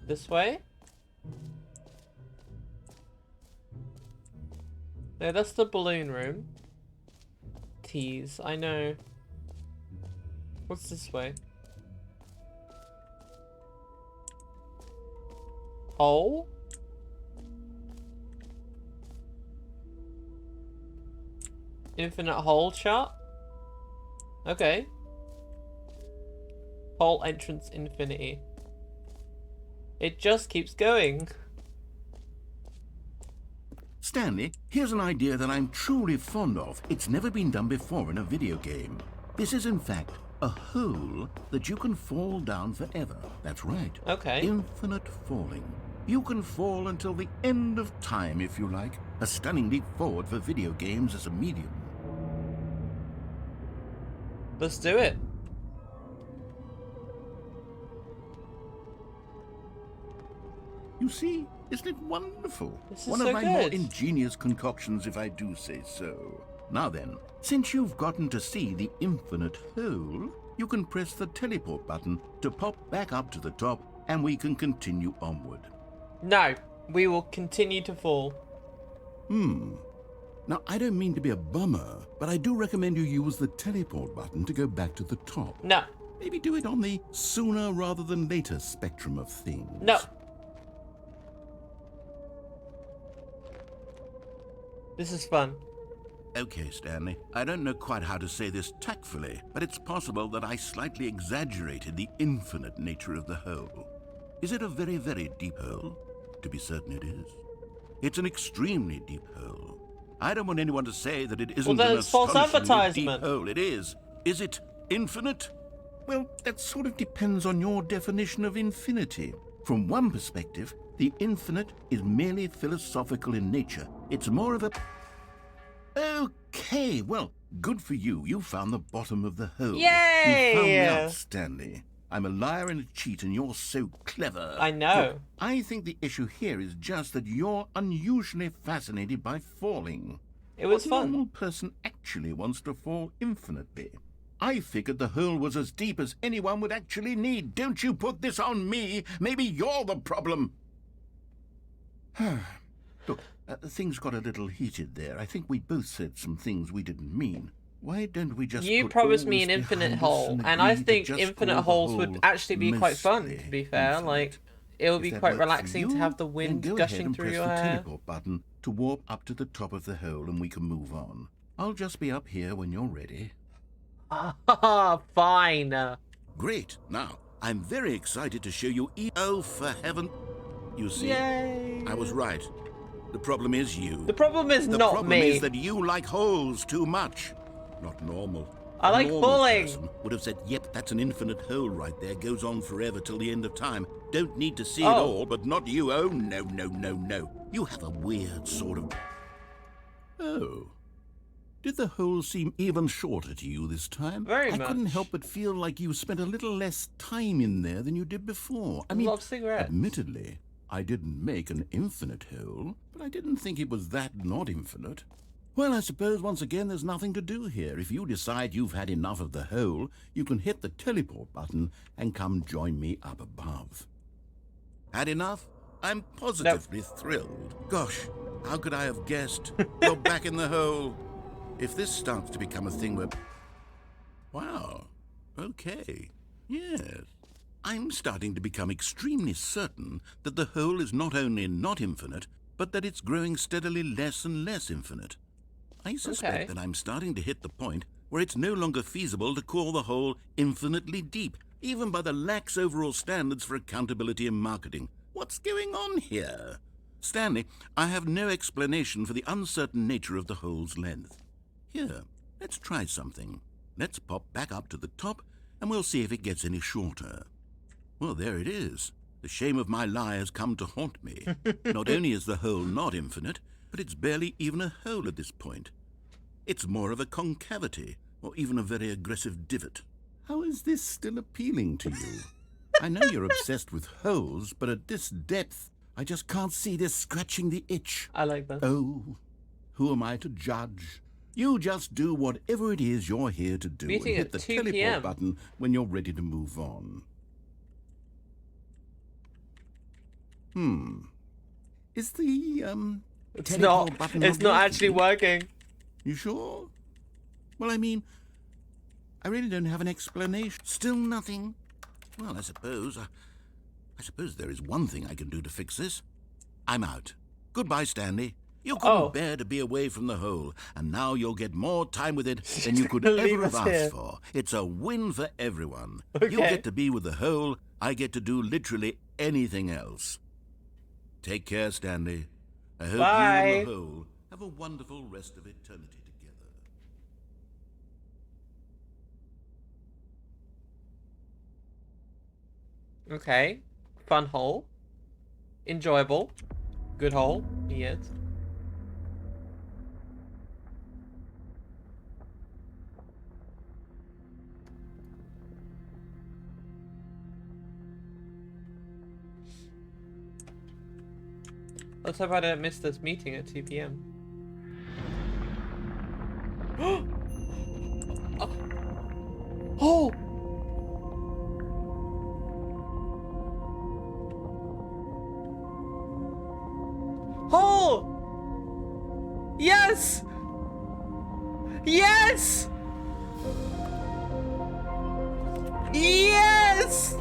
Speaker 1: This way? No, that's the balloon room. Tease, I know. What's this way? hole? Infinite hole shot? Okay. Hole entrance infinity. It just keeps going.
Speaker 2: Stanley, here's an idea that I'm truly fond of. It's never been done before in a video game. This is, in fact, a hole that you can fall down forever. That's right.
Speaker 1: Okay.
Speaker 2: Infinite falling. You can fall until the end of time, if you like. A stunning leap forward for video games as a medium.
Speaker 1: Let's do it.
Speaker 2: You see, isn't it wonderful?
Speaker 1: This is
Speaker 2: One
Speaker 1: so
Speaker 2: of my more
Speaker 1: good.
Speaker 2: ingenious concoctions, if I do say so. Now then, since you've gotten to see the infinite hole, you can press the teleport button to pop back up to the top, and we can continue onward.
Speaker 1: No, we will continue to fall.
Speaker 2: Now, I don't mean to be a bummer, but I do recommend you use the teleport button to go back to the top.
Speaker 1: No.
Speaker 2: Maybe do it on the sooner rather than later spectrum of things.
Speaker 1: No. This is fun.
Speaker 2: Okay, Stanley. I don't know quite how to say this tactfully, but it's possible that I slightly exaggerated the infinite nature of the hole. Is it a very, very deep hole? To be certain it is. It's an extremely deep hole. I don't want anyone to say that it isn't
Speaker 1: then
Speaker 2: an
Speaker 1: it's false
Speaker 2: astonishingly
Speaker 1: advertisement.
Speaker 2: deep hole. It is. Is it infinite? Well, that sort of depends on your definition of infinity. From one perspective, the infinite is merely philosophical in nature. It's more of a... Okay, well, good for you. You found the bottom of the hole.
Speaker 1: Yay!
Speaker 2: You found me out, Stanley. I'm a liar and a cheat, and you're so clever.
Speaker 1: I know.
Speaker 2: Look, I think the issue here is just that you're unusually fascinated by falling.
Speaker 1: It was
Speaker 2: What
Speaker 1: fun.
Speaker 2: normal person actually wants to fall infinitely? I figured the hole was as deep as anyone would actually need. Don't you put this on me. Maybe you're the problem. Look, things got a little heated there. I think we both said some things we didn't mean. Why don't we just
Speaker 1: You
Speaker 2: put
Speaker 1: promised
Speaker 2: all
Speaker 1: me
Speaker 2: this
Speaker 1: an infinite
Speaker 2: behind us
Speaker 1: hole, and I
Speaker 2: agree to
Speaker 1: think
Speaker 2: just
Speaker 1: infinite
Speaker 2: call the
Speaker 1: holes would
Speaker 2: hole
Speaker 1: actually be quite fun, to
Speaker 2: mostly
Speaker 1: be fair.
Speaker 2: infinite?
Speaker 1: Like, it would
Speaker 2: If
Speaker 1: be
Speaker 2: that
Speaker 1: quite
Speaker 2: works for
Speaker 1: relaxing to
Speaker 2: you,
Speaker 1: have the
Speaker 2: then
Speaker 1: wind
Speaker 2: go ahead
Speaker 1: gushing
Speaker 2: and
Speaker 1: through
Speaker 2: press
Speaker 1: your
Speaker 2: the
Speaker 1: hair.
Speaker 2: teleport button to warp up to the top of the hole, and we can move on. I'll just be up here when you're ready.
Speaker 1: Fine.
Speaker 2: Great. Now, I'm very excited to show you Oh, for heaven. You see,
Speaker 1: Yay.
Speaker 2: I was right. The problem is you.
Speaker 1: The problem is
Speaker 2: The
Speaker 1: not
Speaker 2: problem
Speaker 1: me.
Speaker 2: is that you like holes too much. Not normal.
Speaker 1: I
Speaker 2: A
Speaker 1: like
Speaker 2: normal
Speaker 1: falling.
Speaker 2: person would have said, yep, that's an infinite hole right there. Goes on forever till the end of time. Don't need to see it
Speaker 1: Oh.
Speaker 2: all, but not you. Oh, no, no, no, no. You have a weird sort of... Oh. Did the hole seem even shorter to you this time?
Speaker 1: Very
Speaker 2: I couldn't
Speaker 1: much.
Speaker 2: help but feel like you spent a little less time in there than you did before. I mean,
Speaker 1: Love cigarettes.
Speaker 2: admittedly, I didn't make an infinite hole, but I didn't think it was that not infinite. Well, I suppose once again there's nothing to do here. If you decide you've had enough of the hole, you can hit the teleport button and come join me up above. Had enough? I'm positively thrilled. Gosh, how could I have guessed? You're back in the hole. If this starts to become a thing where... Wow. Okay. Yes. I'm starting to become extremely certain that the hole is not only not infinite, but that it's growing steadily less and less infinite. I suspect
Speaker 1: Okay.
Speaker 2: that I'm starting to hit the point where it's no longer feasible to call the hole infinitely deep, even by the lax overall standards for accountability and marketing. What's going on here? Stanley, I have no explanation for the uncertain nature of the hole's length. Here, let's try something. Let's pop back up to the top, and we'll see if it gets any shorter. Well, there it is. The shame of my lie has come to haunt me. Not only is the hole not infinite, but it's barely even a hole at this point. It's more of a concavity, or even a very aggressive divot. How is this still appealing to you? I know you're obsessed with holes, but at this depth, I just can't see this scratching the itch.
Speaker 1: I like that.
Speaker 2: Oh, who am I to judge? You just do whatever it is you're here to do and
Speaker 1: Meeting
Speaker 2: hit
Speaker 1: at
Speaker 2: the
Speaker 1: 2
Speaker 2: teleport
Speaker 1: p.m.
Speaker 2: button when you're ready to move on. Is the,
Speaker 1: It's
Speaker 2: teleport
Speaker 1: not.
Speaker 2: button
Speaker 1: It's not actually
Speaker 2: working?
Speaker 1: working.
Speaker 2: You sure? Well, I mean, I really don't have an explanation. Still nothing? Well, I suppose I suppose there is one thing I can do to fix this. I'm out. Goodbye, Stanley. You couldn't bear to be away from the hole, and now you'll get more time with it than you could
Speaker 1: Leave
Speaker 2: ever have
Speaker 1: us
Speaker 2: asked
Speaker 1: here.
Speaker 2: for. It's a win for everyone.
Speaker 1: Okay.
Speaker 2: You get to be with the hole, I get to do literally anything else. Take care, Stanley. I hope
Speaker 1: Bye.
Speaker 2: you and the hole have a wonderful rest of eternity together.
Speaker 1: Okay. Fun hole. Enjoyable. Good hole. Yes. Let's hope I don't miss this meeting at 2 p.m. Oh! Oh! Yes! Yes! Yes!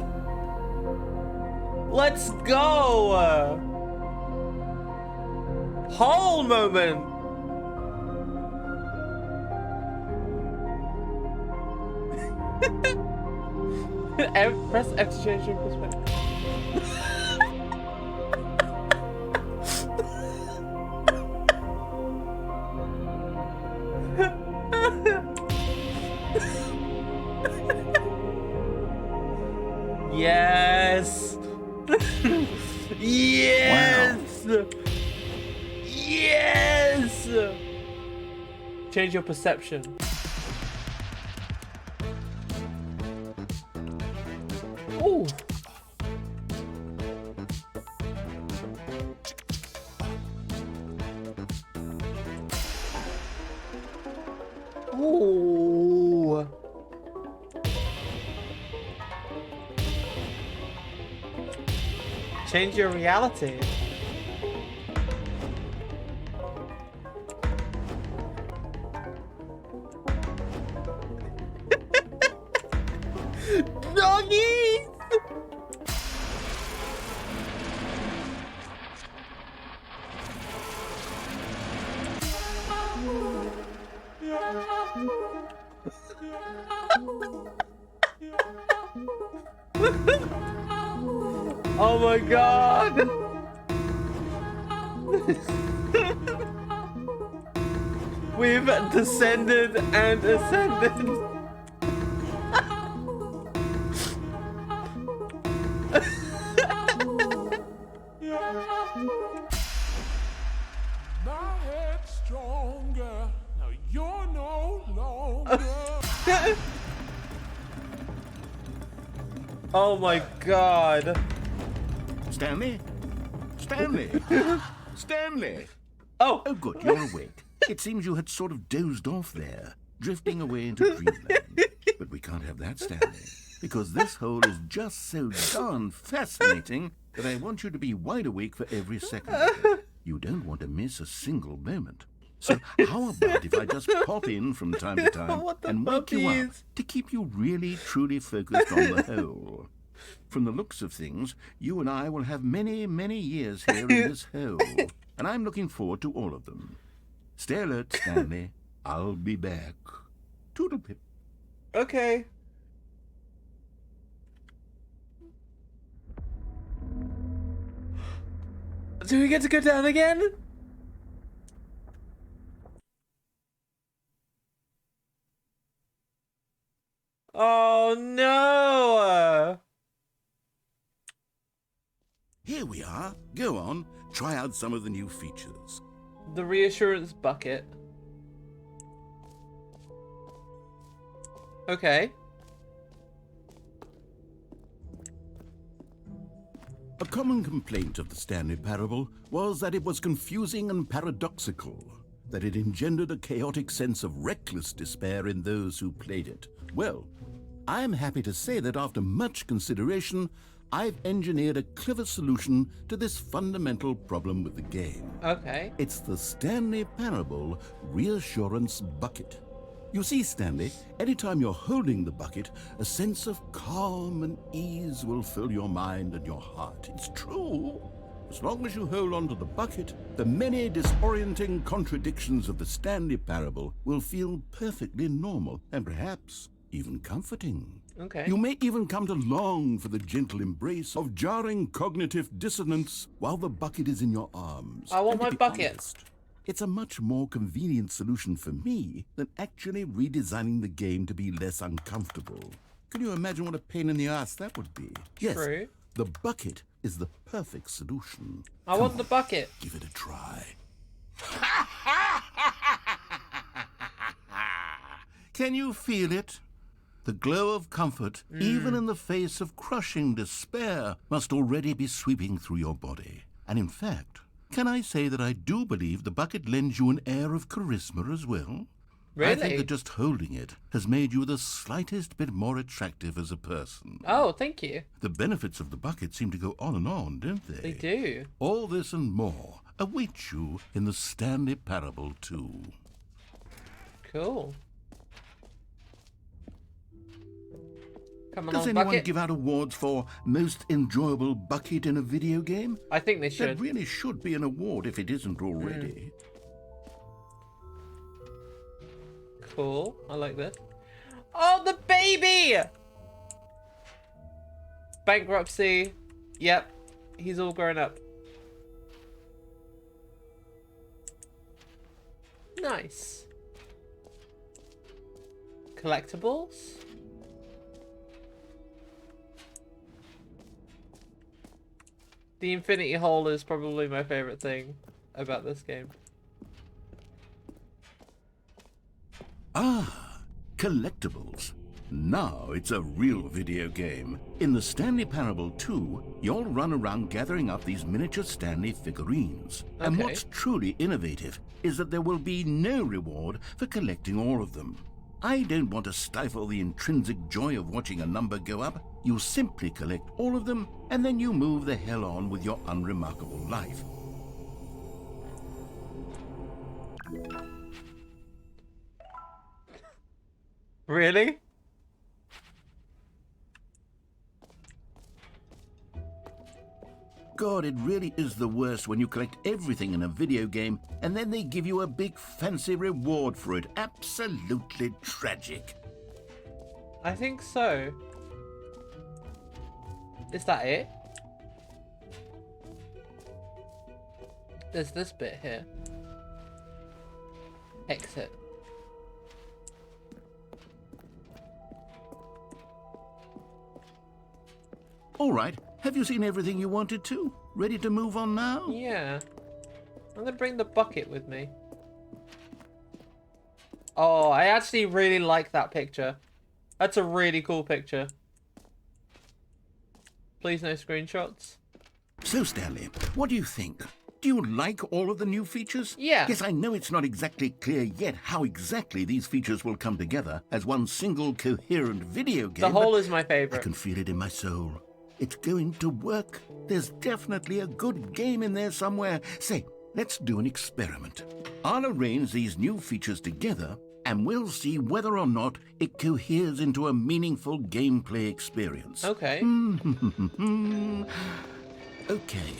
Speaker 1: Let's go! Whole moment! Press F to change your perspective. Yes! Yes! Yes! Change your perception. Ooh. Ooh. Change your reality. Doggies! Oh my god! We've descended and ascended.
Speaker 7: My head's stronger. Now you're no longer.
Speaker 1: Oh my god.
Speaker 2: Stanley? Stanley? Stanley!
Speaker 1: Oh!
Speaker 2: Oh, good, you're awake. It seems you had sort of dozed off there, drifting away into dreamland. But we can't have that, Stanley, because this hole is just so darn fascinating that I want you to be wide awake for every second of it. You don't want to miss a single moment. So how about if I just pop in from time to time
Speaker 1: What the
Speaker 2: and wake you up
Speaker 1: puppies?
Speaker 2: to keep you really, truly focused on the hole? From the looks of things, you and I will have many, many years here in this hole, and I'm looking forward to all of them. Stay alert, Stanley. I'll be back. Toodlepip.
Speaker 1: Okay. Do we get to go down again? Oh no!
Speaker 2: Here we are. Go on. Try out some of the new features.
Speaker 1: The reassurance bucket. Okay.
Speaker 2: A common complaint of the Stanley Parable was that it was confusing and paradoxical, that it engendered a chaotic sense of reckless despair in those who played it. Well, I'm happy to say that after much consideration, I've engineered a clever solution to this fundamental problem with the game.
Speaker 1: Okay.
Speaker 2: It's the Stanley Parable Reassurance Bucket. You see, Stanley, anytime you're holding the bucket, a sense of calm and ease will fill your mind and your heart. It's true. As long as you hold on to the bucket, the many disorienting contradictions of the Stanley parable will feel perfectly normal and perhaps even comforting.
Speaker 1: Okay.
Speaker 2: You may even come to long for the gentle embrace of jarring cognitive dissonance while the bucket is in your arms.
Speaker 1: I want
Speaker 2: And to
Speaker 1: my
Speaker 2: be
Speaker 1: bucket.
Speaker 2: honest, it's a much more convenient solution for me than actually redesigning the game to be less uncomfortable. Can you imagine what a pain in the ass that would be? Yes,
Speaker 1: True.
Speaker 2: the bucket is the perfect solution.
Speaker 1: I
Speaker 2: Come
Speaker 1: want the
Speaker 2: on,
Speaker 1: bucket.
Speaker 2: give it a try. Can you feel it? The glow of comfort, even in the face of crushing despair, must already be sweeping through your body. And in fact, can I say that I do believe the bucket lends you an air of charisma as well? I think
Speaker 1: Really?
Speaker 2: that just holding it has made you the slightest bit more attractive as a person.
Speaker 1: Oh, thank you.
Speaker 2: The benefits of the bucket seem to go on, don't they?
Speaker 1: They do.
Speaker 2: All this and more await you in the Stanley Parable 2.
Speaker 1: Cool. Come
Speaker 2: Does
Speaker 1: along,
Speaker 2: anyone
Speaker 1: bucket.
Speaker 2: give out awards for most enjoyable bucket in a video game?
Speaker 1: I think they
Speaker 2: That
Speaker 1: should.
Speaker 2: really should be an award if it isn't already.
Speaker 1: Cool. I like this. Oh, the baby! Bankruptcy. Yep. He's all grown up. Nice. Collectibles? The infinity hole is probably my favorite thing about this game.
Speaker 2: Ah, collectibles. Now it's a real video game. In the Stanley Parable 2, you'll run around gathering up these miniature Stanley figurines. And
Speaker 1: Okay.
Speaker 2: what's truly innovative is that there will be no reward for collecting all of them. I don't want to stifle the intrinsic joy of watching a number go up. You simply collect all of them, and then you move the hell on with your unremarkable life.
Speaker 1: Really?
Speaker 2: God, it really is the worst when you collect everything in a video game and then they give you a big fancy reward for it. Absolutely tragic.
Speaker 1: I think so. Is that it? There's this bit here. Exit.
Speaker 2: All right, have you seen everything you wanted to? Ready to move on now?
Speaker 1: Yeah. I'm gonna bring the bucket with me. Oh, I actually really like that picture. That's a really cool picture. Please no screenshots.
Speaker 2: So, Stanley, what do you think? Do you like all of the new features?
Speaker 1: Yeah.
Speaker 2: Yes, I know it's not exactly clear yet how exactly these features will come together as one single coherent video game.
Speaker 1: The whole
Speaker 2: but
Speaker 1: is my
Speaker 2: I
Speaker 1: favorite.
Speaker 2: can feel it in my soul. It's going to work. There's definitely a good game in there somewhere. Say, let's do an experiment. I'll arrange these new features together, and we'll see whether or not it coheres into a meaningful gameplay experience.
Speaker 1: Okay.
Speaker 2: Okay.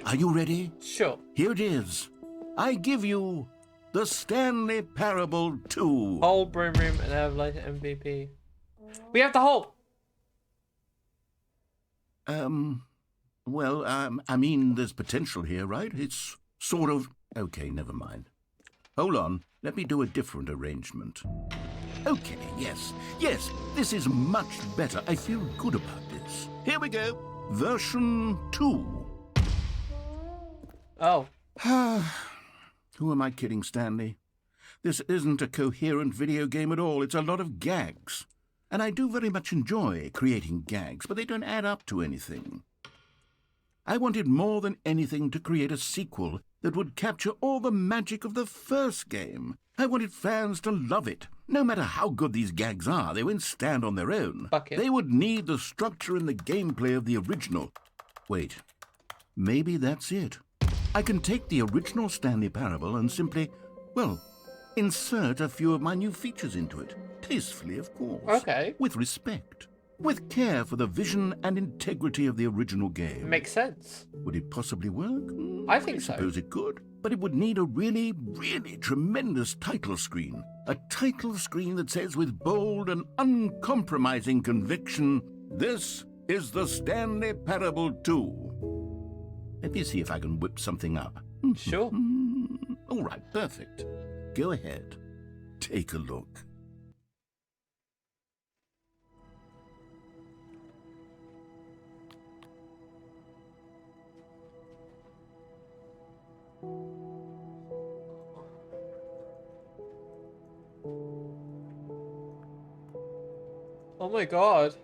Speaker 2: Are you ready?
Speaker 1: Sure.
Speaker 2: Here it is. I give you the Stanley Parable 2.
Speaker 1: Whole Broom Room and Everlight MVP. We have the whole.
Speaker 2: I mean, there's potential here, right? It's sort of... Okay, never mind. Hold on. Let me do a different arrangement. Okay, yes, this is much better. I feel good about this. Here we go. Version 2.
Speaker 1: Oh.
Speaker 2: Who am I kidding, Stanley? This isn't a coherent video game at all. It's a lot of gags. And I do very much enjoy creating gags, but they don't add up to anything. I wanted more than anything to create a sequel that would capture all the magic of the first game. I wanted fans to love it. No matter how good these gags are, they won't stand on their own.
Speaker 1: Bucket.
Speaker 2: They would need the structure and the gameplay of the original. Wait, maybe that's it. I can take the original Stanley Parable and simply, well, Insert a few of my new features into it. Tastefully, of course.
Speaker 1: Okay.
Speaker 2: With respect. With care for the vision and integrity of the original game.
Speaker 1: Makes sense.
Speaker 2: Would it possibly work?
Speaker 1: I think so.
Speaker 2: Suppose it could. But it would need a really, really tremendous title screen. A title screen that says with bold and uncompromising conviction, "This is the Stanley Parable 2." Let me see if I can whip something up.
Speaker 1: Sure.
Speaker 2: All right, perfect. Go ahead. Take a look.
Speaker 1: Oh my god.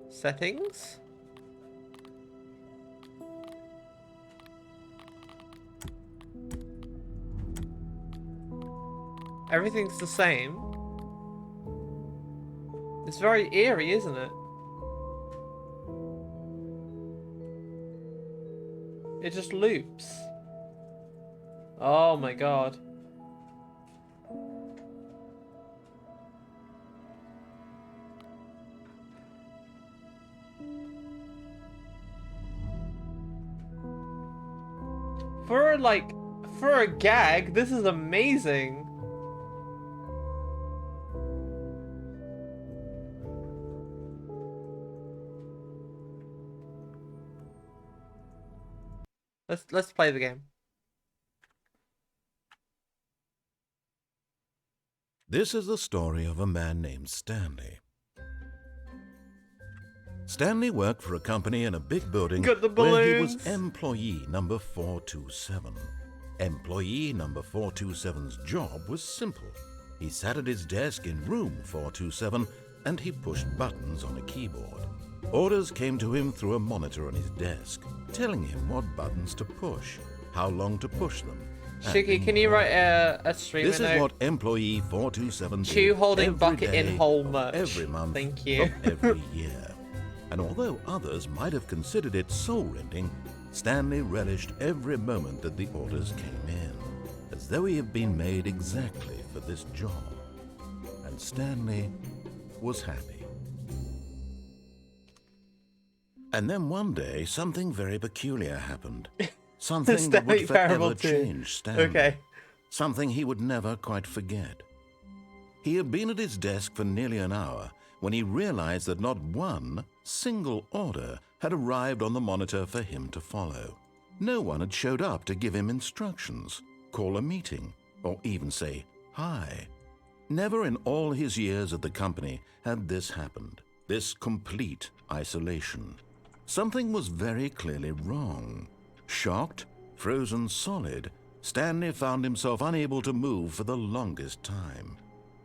Speaker 1: Settings? Everything's the same. It's very eerie, isn't it? It just loops. Oh my god. For a gag, this is amazing. Let's play the game.
Speaker 2: This is the story of a man named Stanley. Stanley worked for a company in a big building
Speaker 1: Got the
Speaker 2: where he was
Speaker 1: balloons.
Speaker 2: employee number 427. Employee number 427's job was simple. He sat at his desk in room 427 and he pushed buttons on a keyboard. Orders came to him through a monitor on his desk, telling him what buttons to push, how long to push them. and
Speaker 1: Shiki, can you write a streamer
Speaker 2: This is
Speaker 1: note?
Speaker 2: what employee 427
Speaker 1: Chew
Speaker 2: did
Speaker 1: holding
Speaker 2: every
Speaker 1: bucket in
Speaker 2: day
Speaker 1: hole
Speaker 2: of
Speaker 1: merch.
Speaker 2: every month
Speaker 1: Thank you.
Speaker 2: of every year. And although others might have considered it soul-rending, Stanley relished every moment that the orders came in, as though he had been made exactly for this job. And Stanley was happy. And then one day, something very peculiar happened. Something that
Speaker 1: Stanley
Speaker 2: would forever
Speaker 1: Parable 2.
Speaker 2: change Stanley.
Speaker 1: Okay.
Speaker 2: Something he would never quite forget. He had been at his desk for nearly an hour when he realized that not one single order had arrived on the monitor for him to follow. No one had showed up to give him instructions, call a meeting, or even say hi. Never in all his years at the company had this happened, this complete isolation. Something was very clearly wrong. Shocked, frozen solid, Stanley found himself unable to move for the longest time.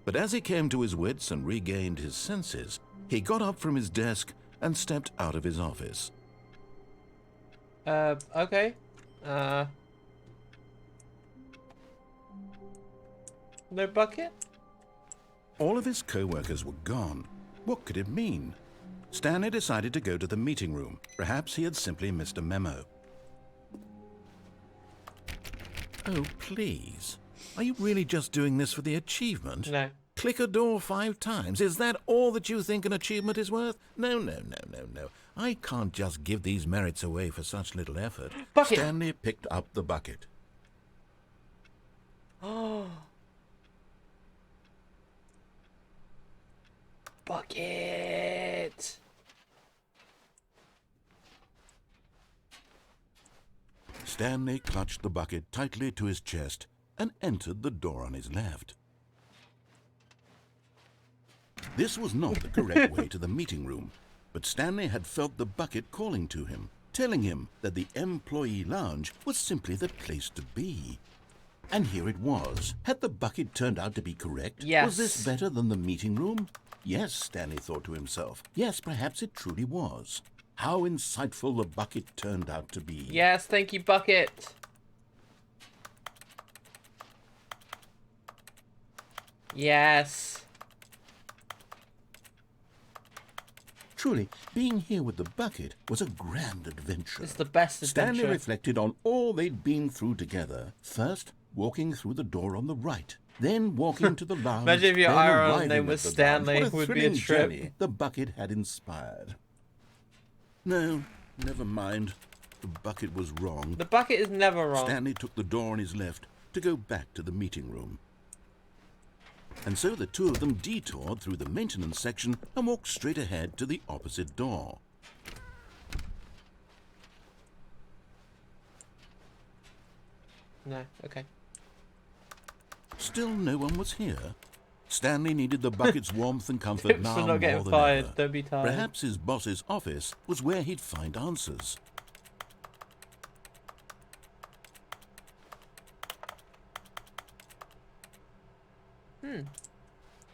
Speaker 2: But as he came to his wits and regained his senses, he got up from his desk and stepped out of his office.
Speaker 1: Okay. No bucket?
Speaker 2: All of his co-workers were gone. What could it mean? Stanley decided to go to the meeting room. Perhaps he had simply missed a memo. Oh, please. Are you really just doing this for the achievement?
Speaker 1: No.
Speaker 2: Click a door 5 times. Is that all that you think an achievement is worth? No. I can't just give these merits away for such little effort.
Speaker 1: Bucket.
Speaker 2: Stanley picked up the bucket.
Speaker 1: Bucket.
Speaker 2: Stanley clutched the bucket tightly to his chest and entered the door on his left. This was not the correct way to the meeting room, but Stanley had felt the bucket calling to him, telling him that the employee lounge was simply the place to be. And here it was. Had the bucket turned out to be correct?
Speaker 1: Yes.
Speaker 2: Was this better than the meeting room? Yes, Stanley thought to himself. Yes, perhaps it truly was. How insightful the bucket turned out to be.
Speaker 1: Yes, thank you, bucket. Yes.
Speaker 2: Truly, being here with the bucket was a grand adventure.
Speaker 1: It's the best adventure.
Speaker 2: Stanley reflected on all they'd been through together. First, walking through the door on the right, then walking to the lounge.
Speaker 1: Imagine if your
Speaker 2: then
Speaker 1: IRL
Speaker 2: arriving
Speaker 1: name
Speaker 2: at
Speaker 1: was
Speaker 2: the
Speaker 1: Stanley.
Speaker 2: lounge. What a
Speaker 1: Would be a
Speaker 2: thrilling
Speaker 1: trip.
Speaker 2: journey the bucket had inspired. No, never mind. The bucket was wrong.
Speaker 1: The bucket is never wrong.
Speaker 2: Stanley took the door on his left to go back to the meeting room. And so the two of them detoured through the maintenance section and walked straight ahead to the opposite door.
Speaker 1: No, okay.
Speaker 2: Still no one was here. Stanley needed the bucket's warmth and comfort
Speaker 1: Tips
Speaker 2: now
Speaker 1: for
Speaker 2: more
Speaker 1: not getting
Speaker 2: than
Speaker 1: fired.
Speaker 2: ever.
Speaker 1: Don't be tired.
Speaker 2: Perhaps his boss's office was where he'd find answers.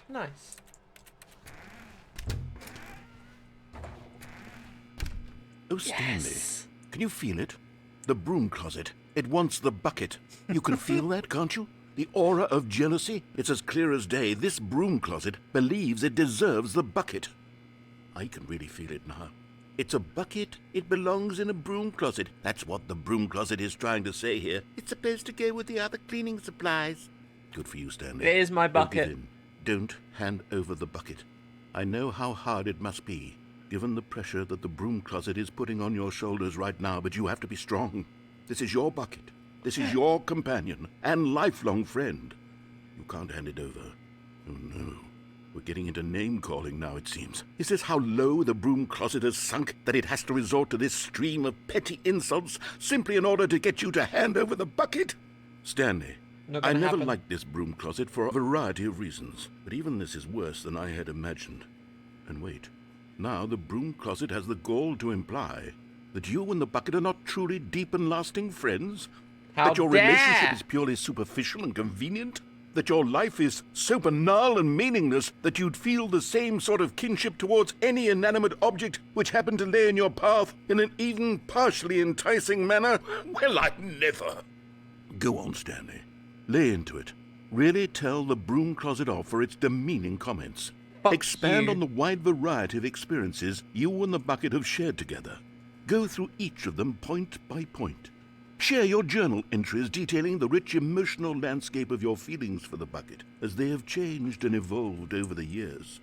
Speaker 1: Nice.
Speaker 2: Oh, Stanley,
Speaker 1: Yes.
Speaker 2: can you feel it? The broom closet. It wants the bucket. You can feel that, can't you? The aura of jealousy? It's as clear as day. This broom closet believes it deserves the bucket. I can really feel it now. It's a bucket. It belongs in a broom closet. That's what the broom closet is trying to say here. It's supposed to go with the other cleaning supplies. Good for you, Stanley.
Speaker 1: It is my
Speaker 2: Don't give
Speaker 1: bucket.
Speaker 2: in. Don't hand over the bucket. I know how hard it must be, given the pressure that the broom closet is putting on your shoulders right now, but you have to be strong. This is your bucket. This is your companion and lifelong friend. You can't hand it over. Oh, no. We're getting into name-calling now, it seems. Is this how low the broom closet has sunk, that it has to resort to this stream of petty insults simply in order to get you to hand over the bucket? Stanley,
Speaker 1: Not
Speaker 2: I
Speaker 1: gonna
Speaker 2: never
Speaker 1: happen.
Speaker 2: liked this broom closet for a variety of reasons, but even this is worse than I had imagined. And wait, now the broom closet has the gall to imply that you and the bucket are not truly deep and lasting friends?
Speaker 1: How
Speaker 2: That your
Speaker 1: dare!
Speaker 2: relationship is purely superficial and convenient? That your life is so banal and meaningless that you'd feel the same sort of kinship towards any inanimate object which happened to lay in your path in an even partially enticing manner? Well, I never. Go on, Stanley. Lay into it. Really tell the broom closet off for its demeaning comments.
Speaker 1: Fuck
Speaker 2: Expand
Speaker 1: you.
Speaker 2: on the wide variety of experiences you and the bucket have shared together. Go through each of them point by point. Share your journal entries detailing the rich emotional landscape of your feelings for the bucket as they have changed and evolved over the years.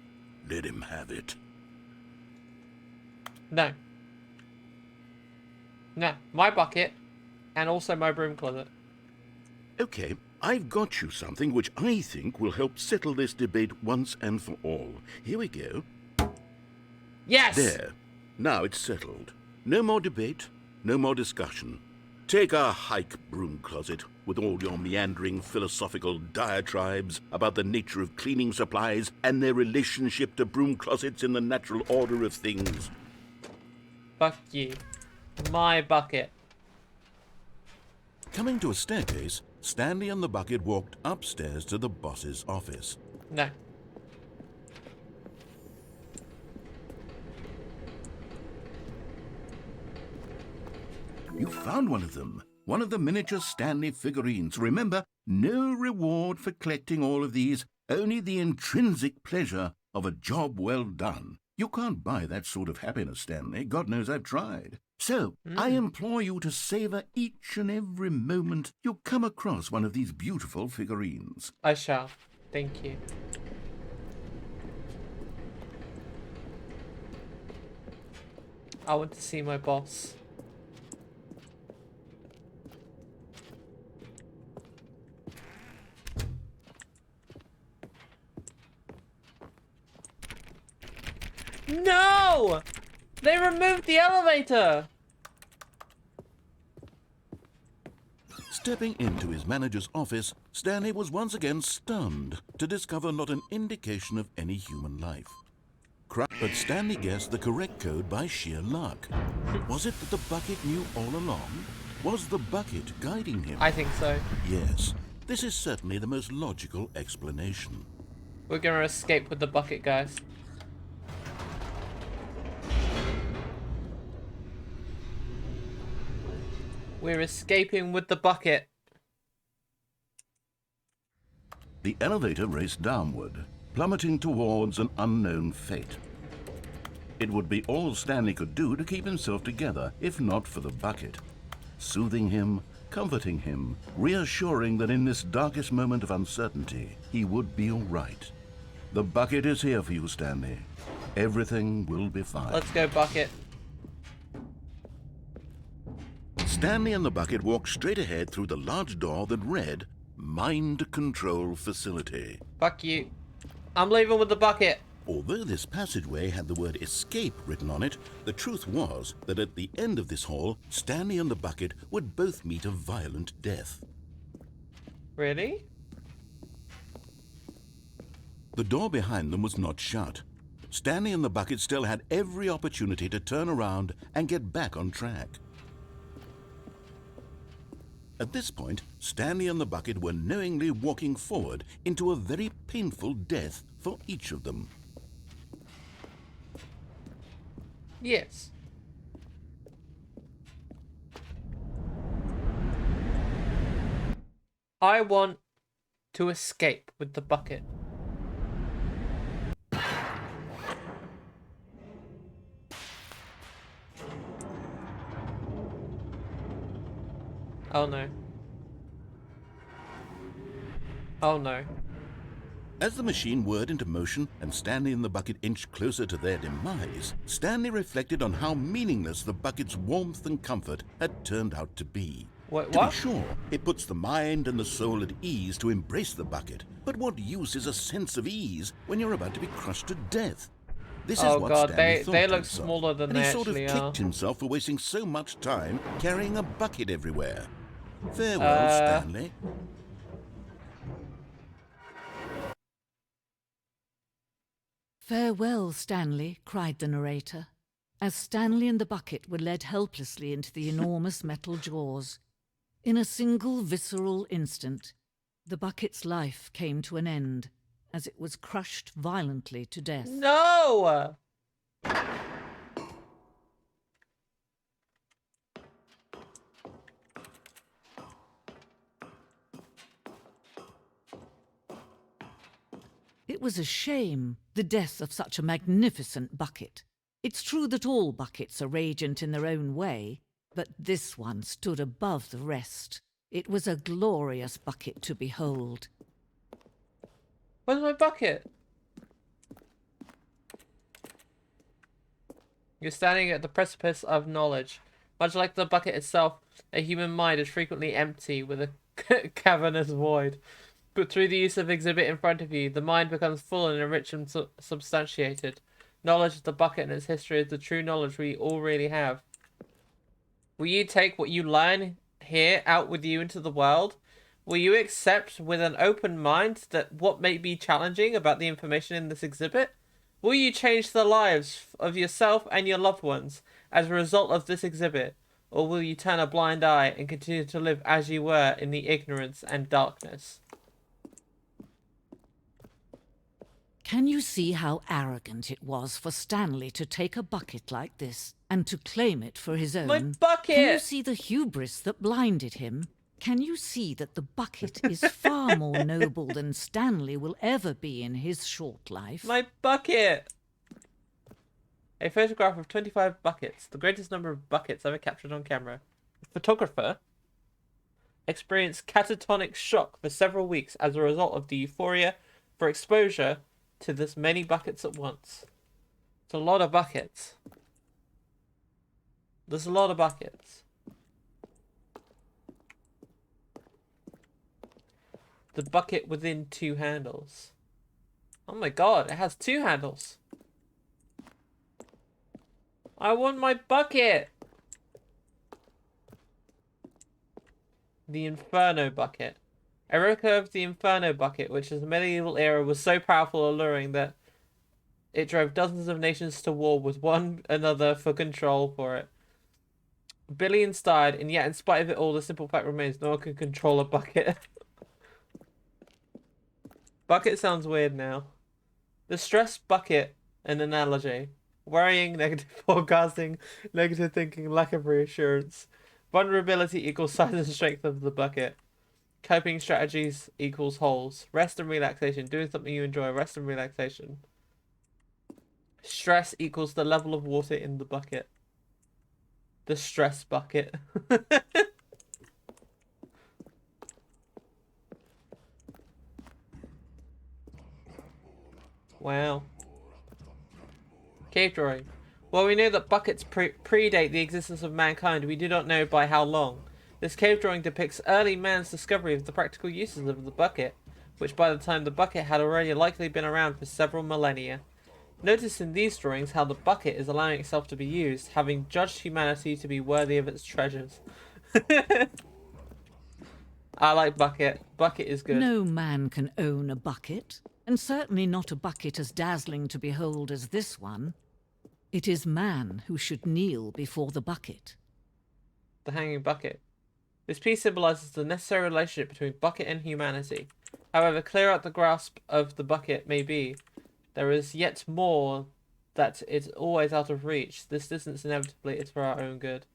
Speaker 2: Let him have it.
Speaker 1: No. No. My bucket and also my broom closet.
Speaker 2: Okay, I've got you something which I think will help settle this debate once and for all. Here we go.
Speaker 1: Yes!
Speaker 2: There. Now it's settled. No more debate, no more discussion. Take a hike, broom closet, with all your meandering philosophical diatribes about the nature of cleaning supplies and their relationship to broom closets in the natural order of things.
Speaker 1: Fuck you. My bucket.
Speaker 2: Coming to a staircase, Stanley and the bucket walked upstairs to the boss's office.
Speaker 1: No.
Speaker 2: You found one of them. One of the miniature Stanley figurines. Remember, no reward for collecting all of these, only the intrinsic pleasure of a job well done. You can't buy that sort of happiness, Stanley. God knows I've tried. So, I implore you to savor each and every moment you come across one of these beautiful figurines.
Speaker 1: I shall. Thank you. I want to see my boss. No! They removed the elevator!
Speaker 2: Stepping into his manager's office, Stanley was once again stunned to discover not an indication of any human life. But Stanley guessed the correct code by sheer luck. Was it that the bucket knew all along? Was the bucket guiding him?
Speaker 1: I think so.
Speaker 2: Yes, this is certainly the most logical explanation.
Speaker 1: We're gonna escape with the bucket, guys. We're escaping with the bucket.
Speaker 2: The elevator raced downward, plummeting towards an unknown fate. It would be all Stanley could do to keep himself together, if not for the bucket. Soothing him, comforting him, reassuring that in this darkest moment of uncertainty, he would be all right. The bucket is here for you, Stanley. Everything will be fine.
Speaker 1: Let's go, bucket.
Speaker 2: Stanley and the bucket walked straight ahead through the large door that read, Mind Control Facility.
Speaker 1: Fuck you. I'm leaving with the bucket.
Speaker 2: Although this passageway had the word escape written on it, the truth was that at the end of this hall, Stanley and the bucket would both meet a violent death.
Speaker 1: Really?
Speaker 2: The door behind them was not shut. Stanley and the bucket still had every opportunity to turn around and get back on track. At this point, Stanley and the bucket were knowingly walking forward into a very painful death for each of them.
Speaker 1: Yes. I want to escape with the bucket. Oh no. Oh no.
Speaker 2: As the machine whirred into motion and Stanley and the bucket inched closer to their demise, Stanley reflected on how meaningless the bucket's warmth and comfort had turned out to be.
Speaker 1: Wait,
Speaker 2: To
Speaker 1: what?
Speaker 2: be sure, it puts the mind and the soul at ease to embrace the bucket, but what use is a sense of ease when you're about to be crushed to death? This
Speaker 1: Oh
Speaker 2: is what
Speaker 1: god,
Speaker 2: Stanley thought
Speaker 1: they
Speaker 2: to
Speaker 1: look
Speaker 2: himself,
Speaker 1: smaller than
Speaker 2: and
Speaker 1: they
Speaker 2: he sort of
Speaker 1: actually
Speaker 2: kicked
Speaker 1: are.
Speaker 2: himself for wasting so much time carrying a bucket everywhere. Farewell, Stanley.
Speaker 8: "Farewell, Stanley," cried the narrator, as Stanley and the bucket were led helplessly into the enormous metal jaws. In a single visceral instant, the bucket's life came to an end, as it was crushed violently to death.
Speaker 1: No!
Speaker 8: It was a shame, the death of such a magnificent bucket. It's true that all buckets are radiant in their own way, but this one stood above the rest. It was a glorious bucket to behold.
Speaker 1: Where's my bucket? You're standing at the precipice of knowledge. Much like the bucket itself, a human mind is frequently empty with a cavernous void. But through the use of exhibit in front of you, the mind becomes full and enriched and substantiated. Knowledge of the bucket and its history is the true knowledge we all really have. Will you take what you learn here out with you into the world? Will you accept with an open mind that what may be challenging about the information in this exhibit? Will you change the lives of yourself and your loved ones as a result of this exhibit? Or will you turn a blind eye and continue to live as you were in the ignorance and darkness?
Speaker 8: Can you see how arrogant it was for Stanley to take a bucket like this and to claim it for his own?
Speaker 1: My bucket!
Speaker 8: Can you see the hubris that blinded him? Can you see that the bucket is far more noble than Stanley will ever be in his short life?
Speaker 1: My bucket! A photograph of 25 buckets, the greatest number of buckets ever captured on camera. The photographer experienced catatonic shock for several weeks as a result of the euphoria for exposure to this many buckets at once. It's a lot of buckets. There's a lot of buckets. The bucket within two handles. Oh my god, it has two handles. I want my bucket! The Inferno bucket. A replica of the Inferno bucket, which in the medieval era was so powerful and alluring that it drove dozens of nations to war with one another for control for it. Billions died, and yet in spite of it all, the simple fact remains no one can control a bucket. Bucket sounds weird now. The stress bucket, an analogy. Worrying, negative forecasting, negative thinking, lack of reassurance. Vulnerability equals size and strength of the bucket. Coping strategies equals holes. Rest and relaxation. Doing something you enjoy. Rest and relaxation. Stress equals the level of water in the bucket. The stress bucket. Wow. Cave drawing. While we know that buckets predate the existence of mankind, we do not know by how long. This cave drawing depicts early man's discovery of the practical uses of the bucket, which by the time the bucket had already likely been around for several millennia. Notice in these drawings how the bucket is allowing itself to be used, having judged humanity to be worthy of its treasures. I like bucket. Bucket is good.
Speaker 8: No man can own a bucket, and certainly not a bucket as dazzling to behold as this one. It is man who should kneel before the bucket.
Speaker 1: The hanging bucket. This piece symbolizes the necessary relationship between bucket and humanity. However clear out the grasp of the bucket may be, there is yet more that it's always out of reach. This distance inevitably is for our own good.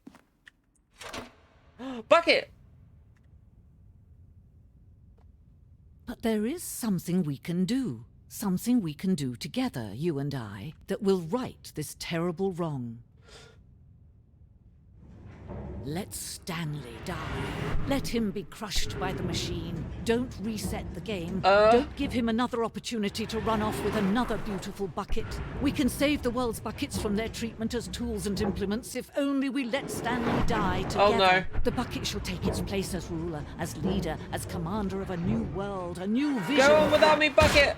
Speaker 1: Bucket!
Speaker 8: But there is something we can do. Something we can do together, you and I, that will right this terrible wrong. Let Stanley die. Let him be crushed by the machine. Don't reset the game. Don't give him another opportunity to run off with another beautiful bucket. We can save the world's buckets from their treatment as tools and implements if only we let Stanley die together.
Speaker 1: Oh no.
Speaker 8: The bucket shall take its place as ruler, as leader, as commander of a new world, a new vision.
Speaker 1: Go on without me, bucket!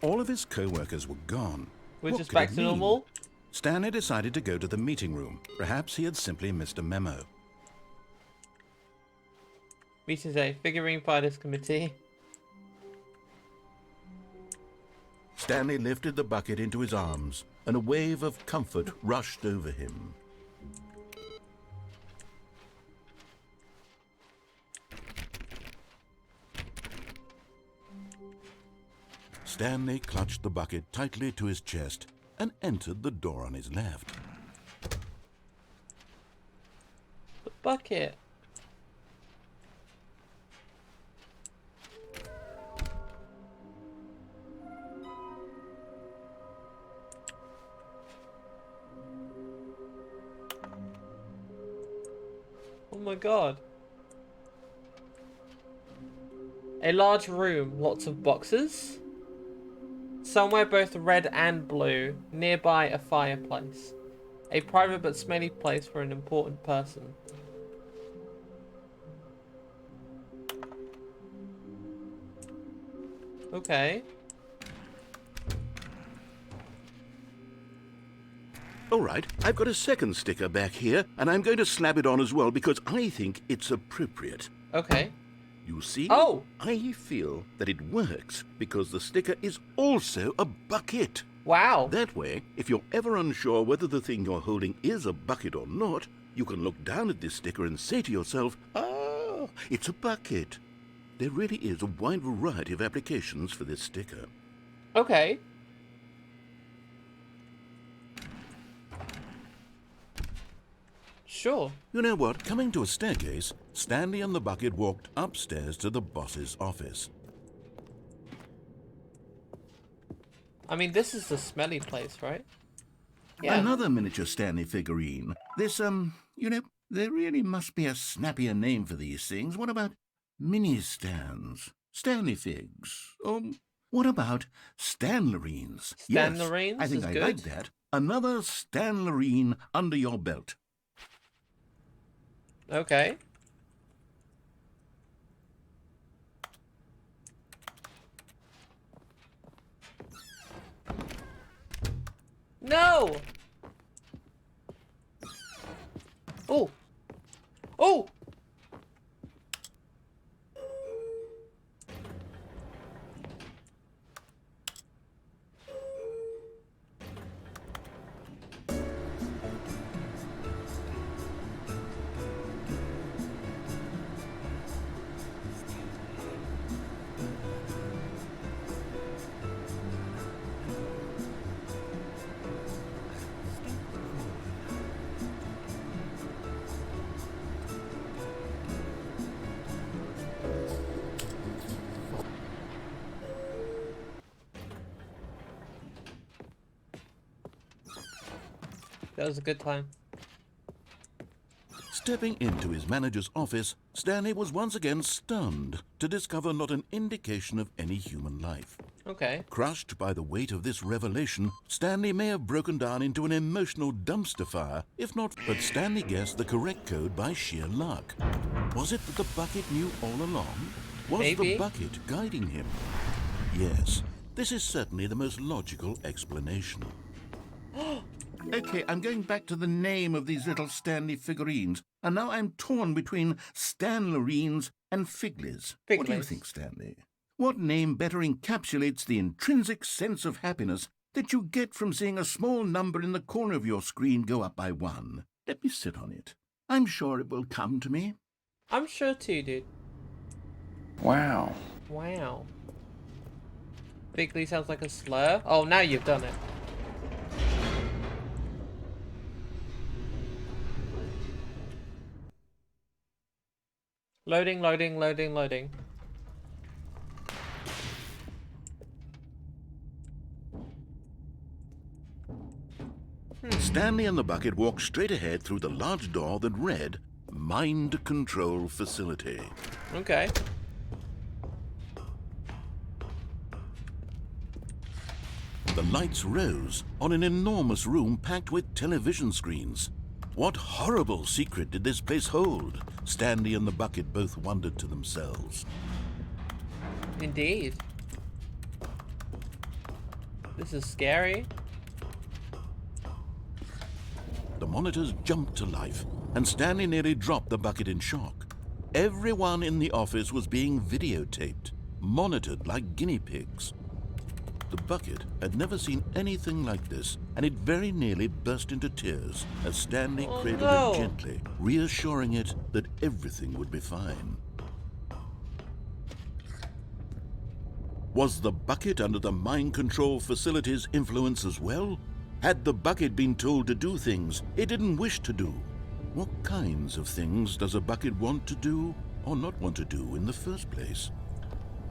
Speaker 2: All of his co-workers were gone.
Speaker 1: We're
Speaker 2: What
Speaker 1: just
Speaker 2: could
Speaker 1: back
Speaker 2: it
Speaker 1: to
Speaker 2: mean?
Speaker 1: normal.
Speaker 2: Stanley decided to go to the meeting room. Perhaps he had simply missed a memo.
Speaker 1: Meeting day. Figurine Fighters Committee.
Speaker 2: Stanley lifted the bucket into his arms, and a wave of comfort rushed over him. Stanley clutched the bucket tightly to his chest and entered the door on his left.
Speaker 1: The bucket. Oh my god. A large room, lots of boxes. Somewhere both red and blue, nearby a fireplace. A private but smelly place for an important person. Okay.
Speaker 2: All right, I've got a second sticker back here, and I'm going to slap it on as well because I think it's appropriate.
Speaker 1: Okay.
Speaker 2: You see?
Speaker 1: Oh!
Speaker 2: I feel that it works because the sticker is also a bucket.
Speaker 1: Wow.
Speaker 2: That way, if you're ever unsure whether the thing you're holding is a bucket or not, you can look down at this sticker and say to yourself, ah, it's a bucket. There really is a wide variety of applications for this sticker.
Speaker 1: Okay. Sure.
Speaker 2: You know what? Coming to a staircase, Stanley and the bucket walked upstairs to the boss's office.
Speaker 1: I mean, this is the smelly place, right? Yeah.
Speaker 2: Another miniature Stanley figurine. This, you know, there really must be a snappier name for these things. What about mini-stands? Stanley figs? What about Stanlerines?
Speaker 1: Stanlerines
Speaker 2: Yes, I think
Speaker 1: is
Speaker 2: I
Speaker 1: good.
Speaker 2: like that. Another Stanlerine under your belt.
Speaker 1: Okay. No! Oh! Oh! That was a good time.
Speaker 2: Stepping into his manager's office, Stanley was once again stunned to discover not an indication of any human life.
Speaker 1: Okay.
Speaker 2: Crushed by the weight of this revelation, Stanley may have broken down into an emotional dumpster fire, if not, but Stanley guessed the correct code by sheer luck. Was it that the bucket knew all along? Was
Speaker 1: Maybe.
Speaker 2: the bucket guiding him? Yes, this is certainly the most logical explanation. Okay, I'm going back to the name of these little Stanley figurines, and now I'm torn between Stanlerines and Figlies. What do you
Speaker 1: Figlies.
Speaker 2: think, Stanley? What name better encapsulates the intrinsic sense of happiness that you get from seeing a small number in the corner of your screen go up by 1? Let me sit on it. I'm sure it will come to me.
Speaker 1: I'm sure too, dude.
Speaker 9: Wow.
Speaker 1: Wow. Bigly sounds like a slur. Oh, now you've done it. Loading, loading, loading, loading.
Speaker 2: Stanley and the bucket walked straight ahead through the large door that read, Mind Control Facility.
Speaker 1: Okay.
Speaker 2: The lights rose on an enormous room packed with television screens. What horrible secret did this place hold? Stanley and the bucket both wondered to themselves.
Speaker 1: Indeed. This is scary.
Speaker 2: The monitors jumped to life, and Stanley nearly dropped the bucket in shock. Everyone in the office was being videotaped, monitored like guinea pigs. The bucket had never seen anything like this, and it very nearly burst into tears as Stanley cradled it gently, reassuring it that everything would be fine. Was the bucket under the mind control facility's influence as well? Had the bucket been told to do things it didn't wish to do? What kinds of things does a bucket want to do or not want to do in the first place?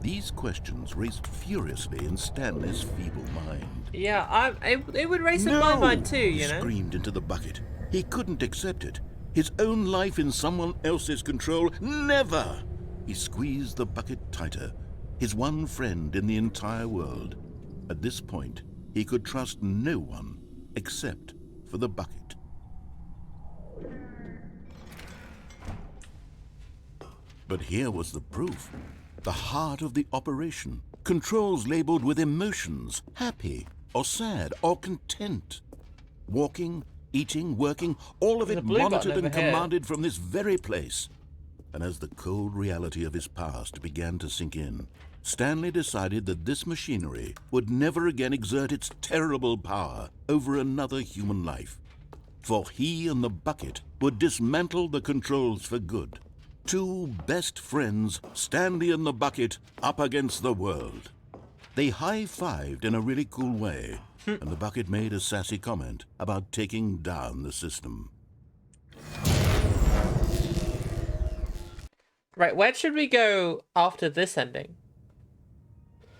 Speaker 2: These questions raced furiously in Stanley's feeble mind.
Speaker 1: Yeah, it would race in my mind too, you know?
Speaker 2: He screamed into the bucket. He couldn't accept it. His own life in someone else's control, never! He squeezed the bucket tighter, his one friend in the entire world. At this point, he could trust no one except for the bucket. But here was the proof. The heart of the operation. Controls labeled with emotions, happy or sad or content. Walking, eating, working, all of
Speaker 1: There's
Speaker 2: it
Speaker 1: a blue button
Speaker 2: monitored and
Speaker 1: over here.
Speaker 2: commanded from this very place. And as the cold reality of his past began to sink in, Stanley decided that this machinery would never again exert its terrible power over another human life. For he and the bucket would dismantle the controls for good. Two best friends, Stanley and the bucket, up against the world. They high-fived in a really cool way, and the bucket made a sassy comment about taking down the system.
Speaker 1: Right, where should we go after this ending?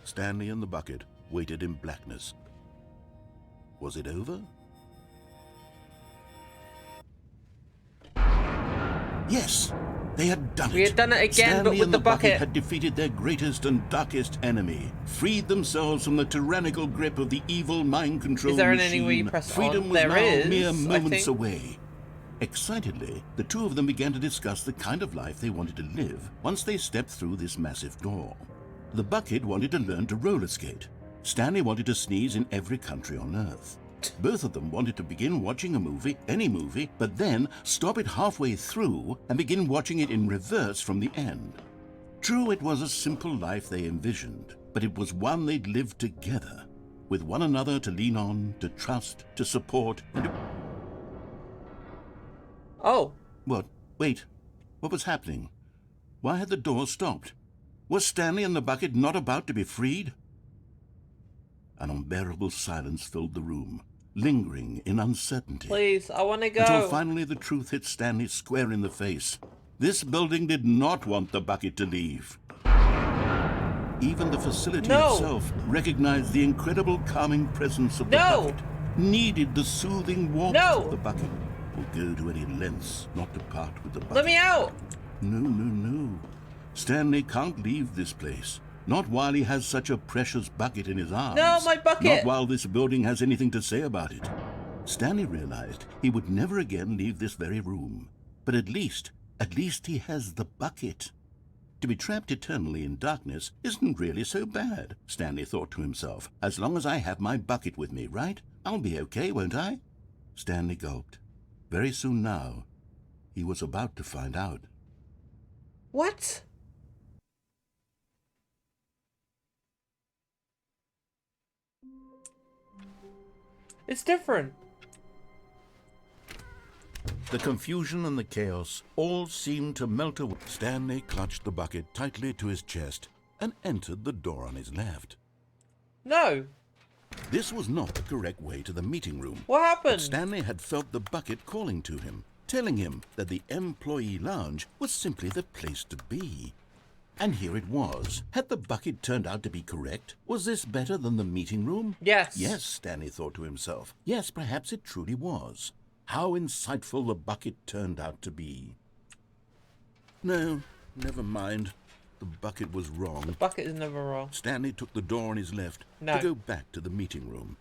Speaker 2: Stanley and the bucket waited in blackness. Was it over? Yes! They had done it.
Speaker 1: We had done it again,
Speaker 2: Stanley
Speaker 1: but with
Speaker 2: and
Speaker 1: the
Speaker 2: the bucket
Speaker 1: bucket.
Speaker 2: had defeated their greatest and darkest enemy, freed themselves from the tyrannical grip of the evil mind control
Speaker 1: Is there
Speaker 2: machine.
Speaker 1: anything where you press
Speaker 2: Freedom
Speaker 1: on?
Speaker 2: was
Speaker 1: There
Speaker 2: now
Speaker 1: is,
Speaker 2: mere
Speaker 1: I
Speaker 2: moments
Speaker 1: think.
Speaker 2: away. Excitedly, the two of them began to discuss the kind of life they wanted to live once they stepped through this massive door. The bucket wanted to learn to roller skate. Stanley wanted to sneeze in every country on Earth. Both of them wanted to begin watching a movie, any movie, but then stop it halfway through and begin watching it in reverse from the end. True, it was a simple life they envisioned, but it was one they'd lived together, with one another to lean on, to trust, to support, and to...
Speaker 1: Oh,
Speaker 2: What? Wait. What was happening? Why had the door stopped? Was Stanley and the bucket not about to be freed? An unbearable silence filled the room, lingering in uncertainty.
Speaker 1: please, I want to go.
Speaker 2: Until finally the truth hit Stanley square in the face. This building did not want the bucket to leave. Even the facility
Speaker 1: No.
Speaker 2: itself recognized the incredible calming presence of the
Speaker 1: No.
Speaker 2: bucket. needed the soothing warmth
Speaker 1: No!
Speaker 2: of the bucket, will go to any lengths not to part with the bucket.
Speaker 1: Let me out!
Speaker 2: No. Stanley can't leave this place. Not while he has such a precious bucket in his arms.
Speaker 1: No, my bucket!
Speaker 2: Not while this building has anything to say about it. Stanley realized he would never again leave this very room. But at least he has the bucket. To be trapped eternally in darkness isn't really so bad, Stanley thought to himself. As long as I have my bucket with me, right? I'll be okay, won't I? Stanley gulped. Very soon now, he was about to find out.
Speaker 1: What? It's different.
Speaker 2: The confusion and the chaos all seemed to melt away. Stanley clutched the bucket tightly to his chest and entered the door on his left.
Speaker 1: No.
Speaker 2: This was not the correct way to the meeting room.
Speaker 1: What happened?
Speaker 2: But Stanley had felt the bucket calling to him, telling him that the employee lounge was simply the place to be. And here it was. Had the bucket turned out to be correct? Was this better than the meeting room?
Speaker 1: Yes.
Speaker 2: Yes, Stanley thought to himself. Yes, perhaps it truly was. How insightful the bucket turned out to be. No, never mind. The bucket was wrong.
Speaker 1: The bucket is never wrong.
Speaker 2: Stanley took the door on his left
Speaker 1: No.
Speaker 2: to go back to the meeting room.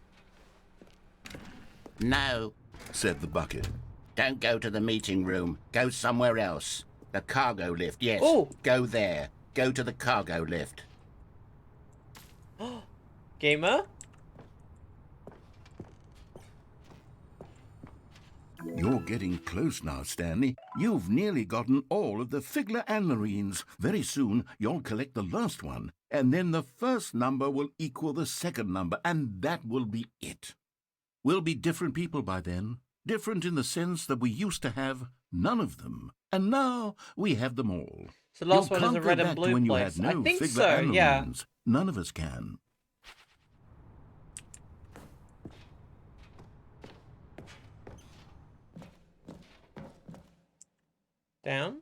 Speaker 2: No, said the bucket. Don't go to the meeting room. Go somewhere else. The cargo lift, yes.
Speaker 1: Oh.
Speaker 2: Go there. Go to the cargo lift.
Speaker 1: Gamer?
Speaker 2: You're getting close now, Stanley. You've nearly gotten all of the Figler and Marines. Very soon, you'll collect the last one, and then the first number will equal the second number, and that will be it. We'll be different people by then. Different in the sense that we used to have none of them, and now we have them all.
Speaker 1: So the last
Speaker 2: You
Speaker 1: one is
Speaker 2: can't
Speaker 1: a
Speaker 2: go
Speaker 1: red and
Speaker 2: back to
Speaker 1: blue
Speaker 2: when
Speaker 1: place.
Speaker 2: You had no
Speaker 1: I think
Speaker 2: Figler
Speaker 1: so,
Speaker 2: and
Speaker 1: yeah.
Speaker 2: Marines. None of us can.
Speaker 1: Down.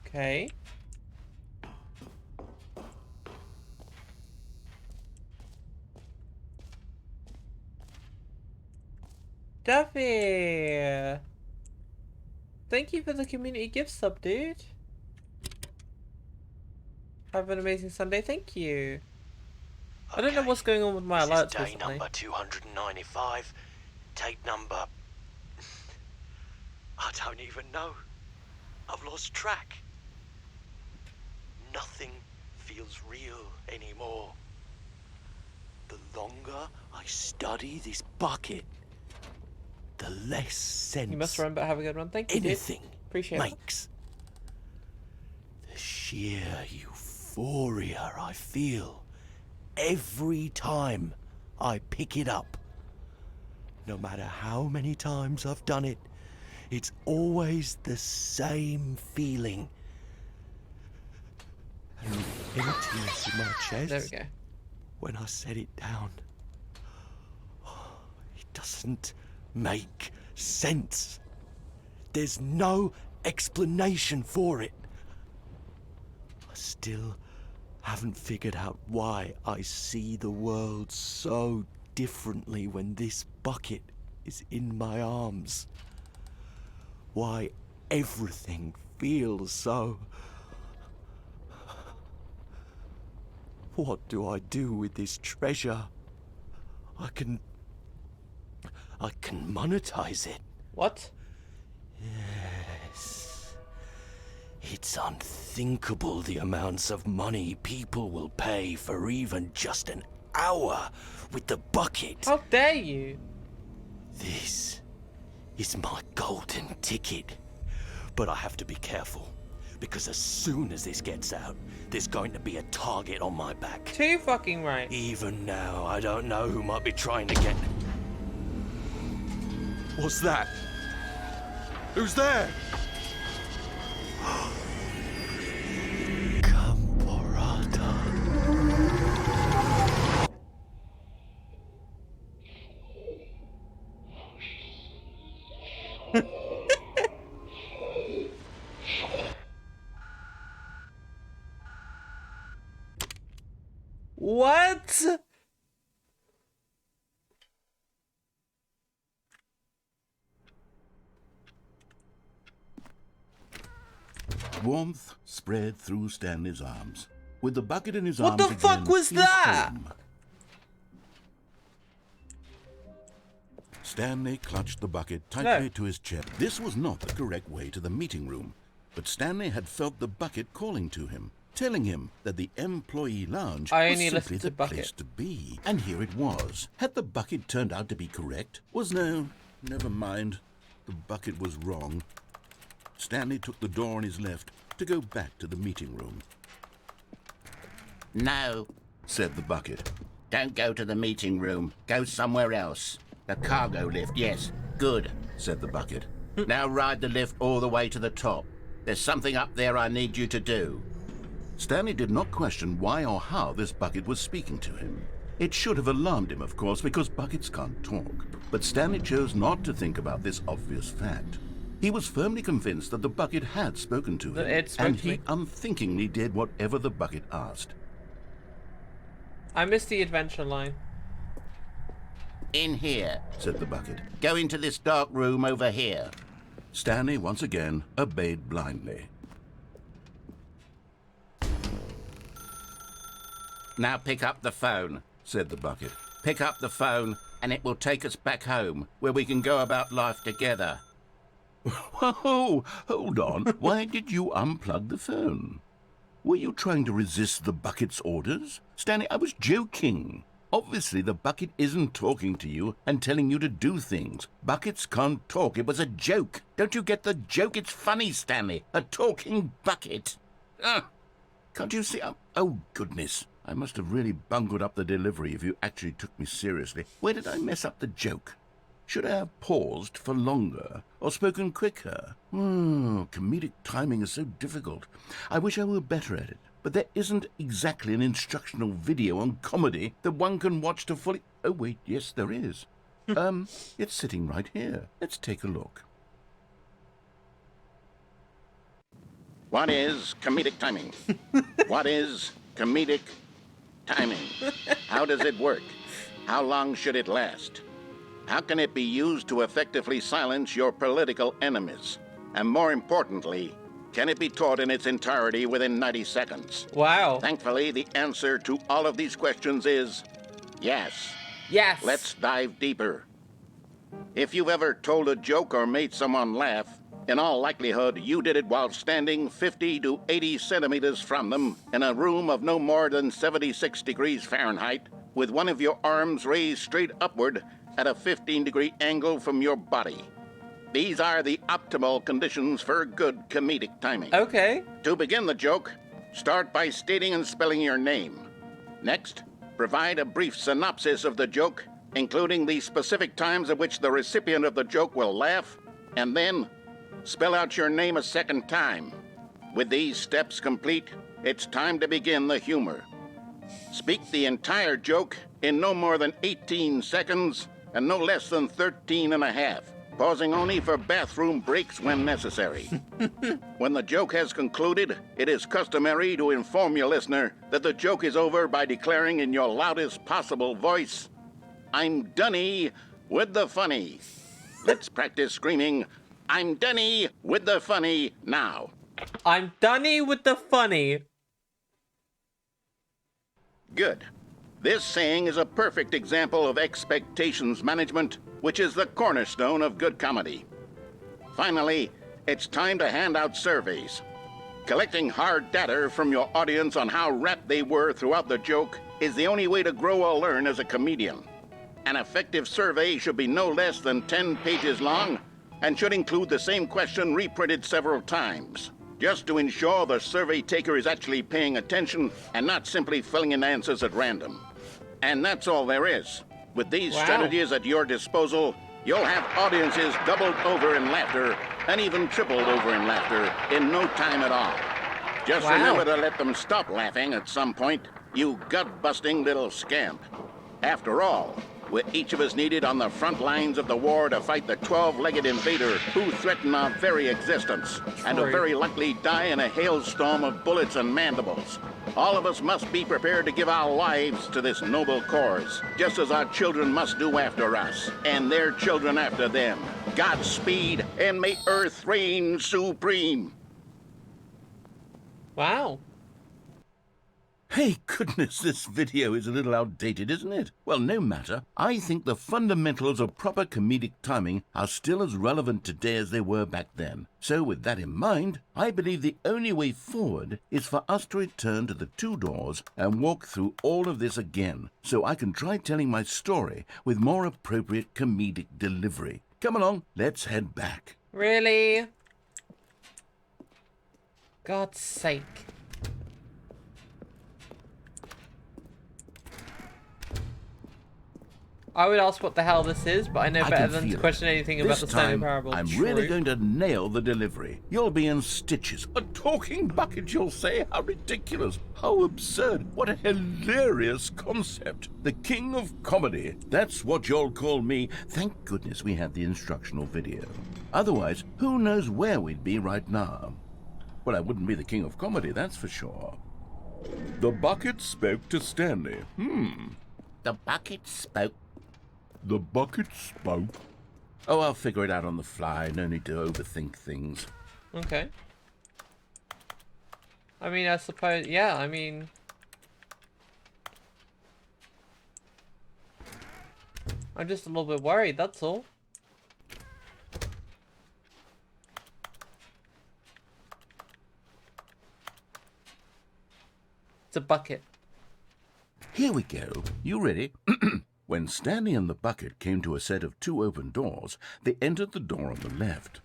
Speaker 1: Okay. Duffy! Thank you for the community gift sub, dude. Have an amazing Sunday. Thank you. I don't know what's going on with my
Speaker 10: This is
Speaker 1: alerts
Speaker 10: day
Speaker 1: recently.
Speaker 10: number 295. Tape number... I don't even know. I've lost track. Nothing feels real anymore. The longer I study this bucket, the less sense
Speaker 1: You must remember. Have a good one. Thank you, dude.
Speaker 10: anything
Speaker 1: Appreciate it.
Speaker 10: makes. The sheer euphoria I feel every time I pick it up. No matter how many times I've done it, it's always the same feeling. And the emptiness in my chest
Speaker 1: There we go.
Speaker 10: when I set it down. It doesn't make sense. There's no explanation for it. I still haven't figured out why I see the world so differently when this bucket is in my arms. Why everything feels so... What do I do with this treasure? I can monetize it.
Speaker 1: What?
Speaker 10: Yes. It's unthinkable the amounts of money people will pay for even just an hour with the bucket.
Speaker 1: How dare you?
Speaker 10: This is my golden ticket. But I have to be careful, because as soon as this gets out, there's going to be a target on my back.
Speaker 1: Too fucking right.
Speaker 10: Even now, I don't know who might be trying to get... What's that? Who's there? Camporata.
Speaker 1: What?
Speaker 2: Warmth spread through Stanley's arms. With the bucket in his
Speaker 1: What
Speaker 2: arms
Speaker 1: the fuck
Speaker 2: again,
Speaker 1: was
Speaker 2: he
Speaker 1: that?
Speaker 2: home. Stanley clutched the bucket tightly to his chest. This was not the correct way to the meeting room, but Stanley had felt the bucket calling to him, telling him that the employee lounge
Speaker 1: I
Speaker 2: was
Speaker 1: only
Speaker 2: simply
Speaker 1: listened to
Speaker 2: the
Speaker 1: bucket.
Speaker 2: place to be. And here it was. Had the bucket turned out to be correct? Never mind. The bucket was wrong. Stanley took the door on his left to go back to the meeting room.
Speaker 11: No,
Speaker 2: Said the bucket.
Speaker 11: don't go to the meeting room. Go somewhere else. The cargo lift, yes. Good,
Speaker 2: Said the bucket.
Speaker 11: Now ride the lift all the way to the top. There's something up there I need you to do.
Speaker 2: Stanley did not question why or how this bucket was speaking to him. It should have alarmed him, of course, because buckets can't talk. But Stanley chose not to think about this obvious fact. He was firmly convinced that the bucket had spoken to him,
Speaker 1: It spoke
Speaker 2: and
Speaker 1: to
Speaker 2: he
Speaker 1: me.
Speaker 2: unthinkingly did whatever the bucket asked.
Speaker 1: I missed the adventure line.
Speaker 11: In here.
Speaker 2: Said the bucket.
Speaker 11: Go into this dark room over here.
Speaker 2: Stanley once again obeyed blindly.
Speaker 11: Now pick up the phone.
Speaker 2: Said the bucket.
Speaker 11: Pick up the phone and it will take us back home, where we can go about life together.
Speaker 2: Whoa, hold on. Why did you unplug the phone? Were you trying to resist the bucket's orders? Stanley, I was joking. Obviously, the bucket isn't talking to you and telling you to do things. Buckets can't talk. It was a joke.
Speaker 11: Don't you get the joke? It's funny, Stanley. A talking bucket.
Speaker 2: Can't you see? Oh, goodness. I must have really bungled up the delivery if you actually took me seriously. Where did I mess up the joke? Should I have paused for longer or spoken quicker? Comedic timing is so difficult. I wish I were better at it. But there isn't exactly an instructional video on comedy that one can watch to fully... Oh, wait, yes, there is. It's sitting right here. Let's take a look.
Speaker 11: What is comedic timing? What is comedic timing? How does it work? How long should it last? How can it be used to effectively silence your political enemies? And more importantly, can it be taught in its entirety within 90 seconds?
Speaker 1: Wow.
Speaker 11: Thankfully, the answer to all of these questions is yes.
Speaker 1: Yes.
Speaker 11: Let's dive deeper. If you've ever told a joke or made someone laugh, in all likelihood, you did it while standing 50 to 80 centimeters from them in a room of no more than 76 degrees Fahrenheit, with one of your arms raised straight upward at a 15-degree angle from your body. These are the optimal conditions for good comedic timing.
Speaker 1: Okay.
Speaker 11: To begin the joke, start by stating and spelling your name. Next, provide a brief synopsis of the joke, including the specific times at which the recipient of the joke will laugh, and then spell out your name a second time. With these steps complete, it's time to begin the humor. Speak the entire joke in no more than 18 seconds and no less than 13 and a half, pausing only for bathroom breaks when necessary. When the joke has concluded, it is customary to inform your listener that the joke is over by declaring in your loudest possible voice, "I'm Dunny with the funny." Let's practice screaming, "I'm Dunny with the funny" now.
Speaker 1: I'm Dunny with the funny.
Speaker 11: Good. This saying is a perfect example of expectations management, which is the cornerstone of good comedy. Finally, it's time to hand out surveys. Collecting hard data from your audience on how rapt they were throughout the joke is the only way to grow or learn as a comedian. An effective survey should be no less than 10 pages long and should include the same question reprinted several times, just to ensure the survey taker is actually paying attention and not simply filling in answers at random. And that's all there is. With these strategies at your disposal, you'll have audiences doubled over in laughter and even tripled over in laughter in no time at all. Just remember to let them stop laughing at some point, you gut-busting little scamp. After all, with each of us needed on the front lines of the war to fight the 12-legged invader who threaten our very existence, and to very likely die in a hailstorm of bullets and mandibles. All of us must be prepared to give our lives to this noble cause, just as our children must do after us, and their children after them. Godspeed, and may Earth reign supreme.
Speaker 1: Wow.
Speaker 2: Hey, goodness, this video is a little outdated, isn't it? Well, no matter. I think the fundamentals of proper comedic timing are still as relevant today as they were back then. So with that in mind, I believe the only way forward is for us to return to the two doors and walk through all of this again, so I can try telling my story with more appropriate comedic delivery. Come along, let's head back.
Speaker 1: Really? God's sake. I would ask what the hell this is, but I know better than to question anything about the Stanley Parable.
Speaker 2: I'm really going to nail the delivery. You'll be in stitches. A talking bucket, you'll say? How ridiculous. How absurd. What a hilarious concept. The king of comedy. That's what you'll call me. Thank goodness we had the instructional video. Otherwise, who knows where we'd be right now. Well, I wouldn't be the king of comedy, that's for sure. The bucket spoke to Stanley. The bucket spoke. The bucket spoke. Oh, I'll figure it out on the fly. No need to overthink things.
Speaker 1: Okay. I mean, I suppose, yeah, I mean... I'm just a little bit worried, that's all. It's a bucket.
Speaker 2: Here we go. You ready? When Stanley and the bucket came to a set of two open doors, they entered the door on the left.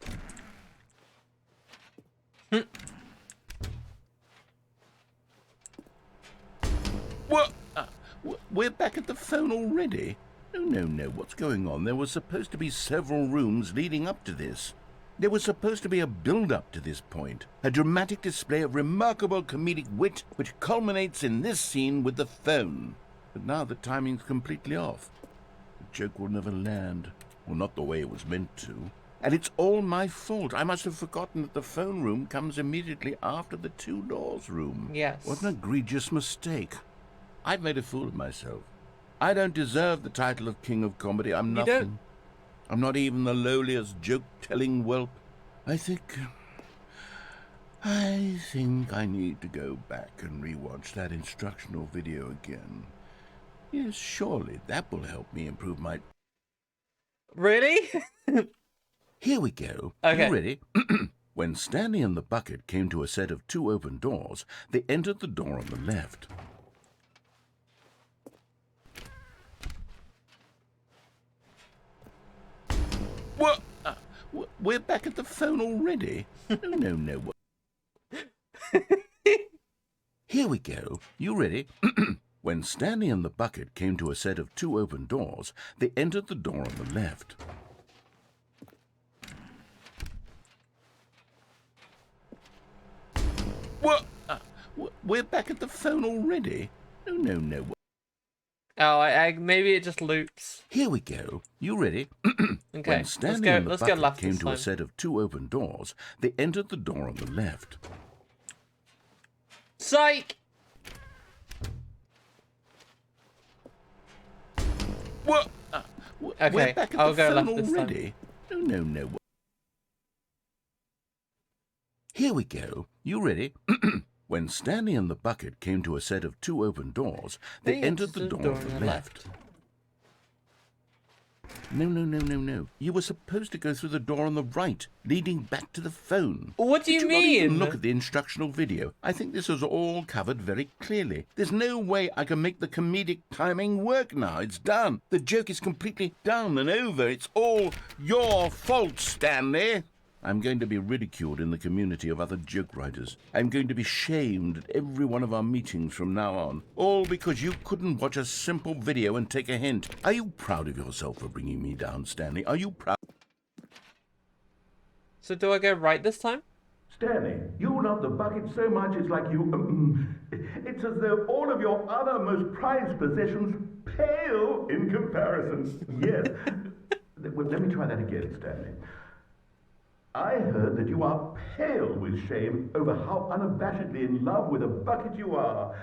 Speaker 2: What? We're back at the phone already? No. What's going on? There were supposed to be several rooms leading up to this. There was supposed to be a build-up to this point, a dramatic display of remarkable comedic wit which culminates in this scene with the phone. But now the timing's completely off. The joke will never land, or not the way it was meant to. And it's all my fault. I must have forgotten that the phone room comes immediately after the two doors room.
Speaker 1: Yes.
Speaker 2: What an egregious mistake. I've made a fool of myself. I don't deserve the title of King of Comedy. I'm nothing.
Speaker 1: You don't.
Speaker 2: I'm not even the lowliest joke-telling whelp. I think I need to go back and rewatch that instructional video again. Yes, surely that will help me improve my...
Speaker 1: Really?
Speaker 2: Here we go.
Speaker 1: Okay.
Speaker 2: You ready? When Stanley and the bucket came to a set of two open doors, they entered the door on the left. What? We're back at the phone already? No. Here we go. You ready? When Stanley and the bucket came to a set of two open doors, they entered the door on the left. What? We're back at the phone already? No.
Speaker 1: Oh, maybe it just loops.
Speaker 2: Here we go. You ready?
Speaker 1: Okay,
Speaker 2: When Stanley and the
Speaker 1: let's go
Speaker 2: bucket
Speaker 1: left
Speaker 2: came
Speaker 1: this
Speaker 2: to a
Speaker 1: time.
Speaker 2: set of two open doors, they entered the door on the left.
Speaker 1: Psych!
Speaker 2: What?
Speaker 1: Okay,
Speaker 2: we're back at
Speaker 1: I'll
Speaker 2: the
Speaker 1: go
Speaker 2: phone
Speaker 1: left this time.
Speaker 2: already? No. Here we go. You ready? When Stanley and the bucket came to a set of two open doors, they entered the door on the left. No. You were supposed to go through the door on the right, leading back to the phone.
Speaker 1: What do you
Speaker 2: Did you not even
Speaker 1: mean?
Speaker 2: look at the instructional video? I think this is all covered very clearly. There's no way I can make the comedic timing work now. It's done. The joke is completely done and over. It's all your fault, Stanley. I'm going to be ridiculed in the community of other joke writers. I'm going to be shamed at every one of our meetings from now on. All because you couldn't watch a simple video and take a hint. Are you proud of yourself for bringing me down, Stanley? Are you proud?
Speaker 1: So do I go right this time?
Speaker 12: Stanley, you love the bucket so much it's like you... it's as though all of your other most prized possessions pale in comparison. Yes. Well, let me try that again, Stanley. I heard that you are pale with shame over how unabashedly in love with a bucket you are.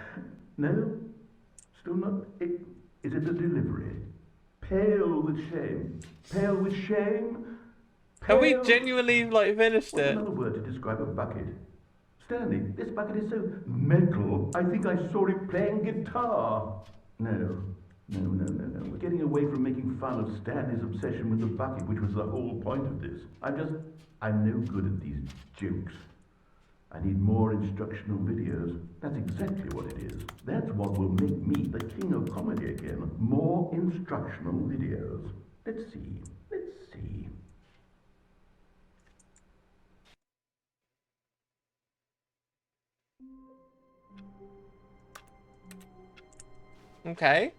Speaker 12: No? Still not? Is it the delivery? Pale with shame. Pale with shame?
Speaker 1: Have we genuinely, like, finished
Speaker 12: What's
Speaker 1: it?
Speaker 12: another word to describe a bucket? Stanley, this bucket is so metal. I think I saw it playing guitar. No. We're getting away from making fun of Stanley's obsession with the bucket, which was the whole point of this. I'm no good at these jokes. I need more instructional videos. That's exactly what it is. That's what will make me the king of comedy again. More instructional videos. Let's see.
Speaker 1: Okay.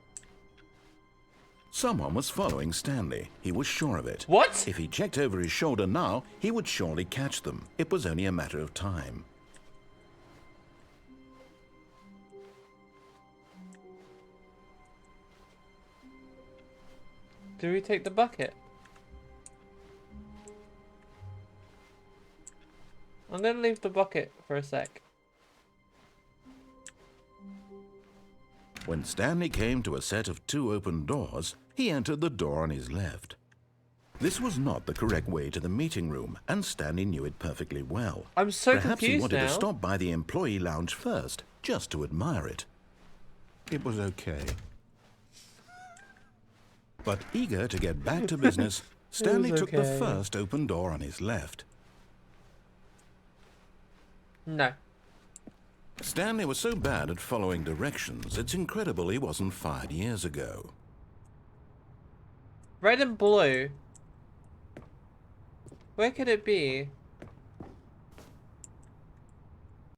Speaker 2: Someone was following Stanley. He was sure of it.
Speaker 1: What?
Speaker 2: If he checked over his shoulder now, he would surely catch them. It was only a matter of time.
Speaker 1: Do we take the bucket? I'm gonna leave the bucket for a sec.
Speaker 2: When Stanley came to a set of 2 open doors, he entered the door on his left. This was not the correct way to the meeting room, and Stanley knew it perfectly well.
Speaker 1: I'm so
Speaker 2: Perhaps he
Speaker 1: confused
Speaker 2: wanted
Speaker 1: now.
Speaker 2: to stop by the employee lounge first, just to admire it. It was okay. But eager to get back to business, Stanley took the
Speaker 1: okay.
Speaker 2: first open door on his left.
Speaker 1: No.
Speaker 2: Stanley was so bad at following directions, it's incredible he wasn't fired years ago.
Speaker 1: Red and blue. Where could it be?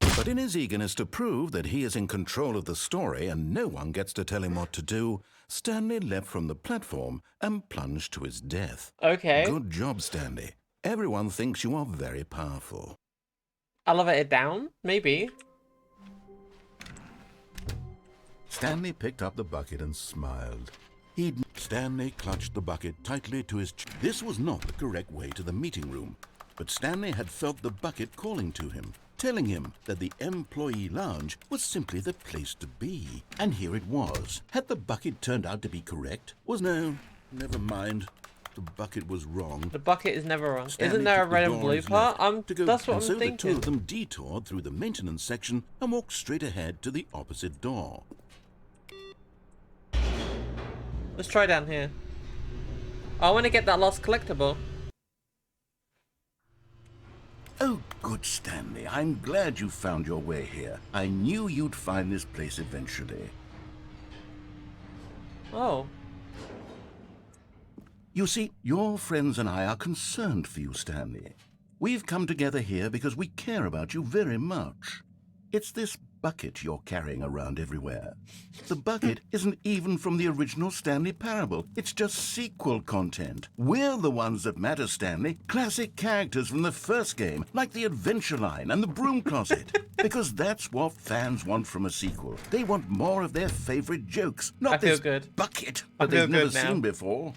Speaker 2: But in his eagerness to prove that he is in control of the story and no one gets to tell him what to do, Stanley leapt from the platform and plunged to his death.
Speaker 1: Okay.
Speaker 2: Good job, Stanley. Everyone thinks you are very powerful.
Speaker 1: Elevator down? Maybe.
Speaker 2: Stanley picked up the bucket and smiled. Stanley clutched the bucket tightly to his chest. This was not the correct way to the meeting room, but Stanley had felt the bucket calling to him, telling him that the employee lounge was simply the place to be. And here it was. Had the bucket turned out to be correct? No, never mind. The bucket was wrong.
Speaker 1: The bucket is never wrong.
Speaker 2: Stanley
Speaker 1: Isn't there a
Speaker 2: took the
Speaker 1: red
Speaker 2: door
Speaker 1: and
Speaker 2: on
Speaker 1: blue
Speaker 2: his
Speaker 1: part?
Speaker 2: left to go,
Speaker 1: That's what
Speaker 2: and
Speaker 1: I'm
Speaker 2: so
Speaker 1: thinking.
Speaker 2: the two of them detoured through the maintenance section and walked straight ahead to the opposite door.
Speaker 1: Let's try down here. I want to get that last collectible.
Speaker 2: Oh, good, Stanley. I'm glad you found your way here. I knew you'd find this place eventually.
Speaker 1: Oh.
Speaker 2: You see, your friends and I are concerned for you, Stanley. We've come together here because we care about you very much. It's this bucket you're carrying around everywhere. The bucket isn't even from the original Stanley Parable. It's just sequel content. We're the ones that matter, Stanley. Classic characters from the first game, like the Adventure Line and the Broom Closet. Because that's what fans want from a sequel. They want more of their favorite jokes,
Speaker 1: I
Speaker 2: not
Speaker 1: feel
Speaker 2: this
Speaker 1: good.
Speaker 2: bucket
Speaker 1: I
Speaker 2: that
Speaker 1: feel
Speaker 2: they've never
Speaker 1: good now.
Speaker 2: seen before.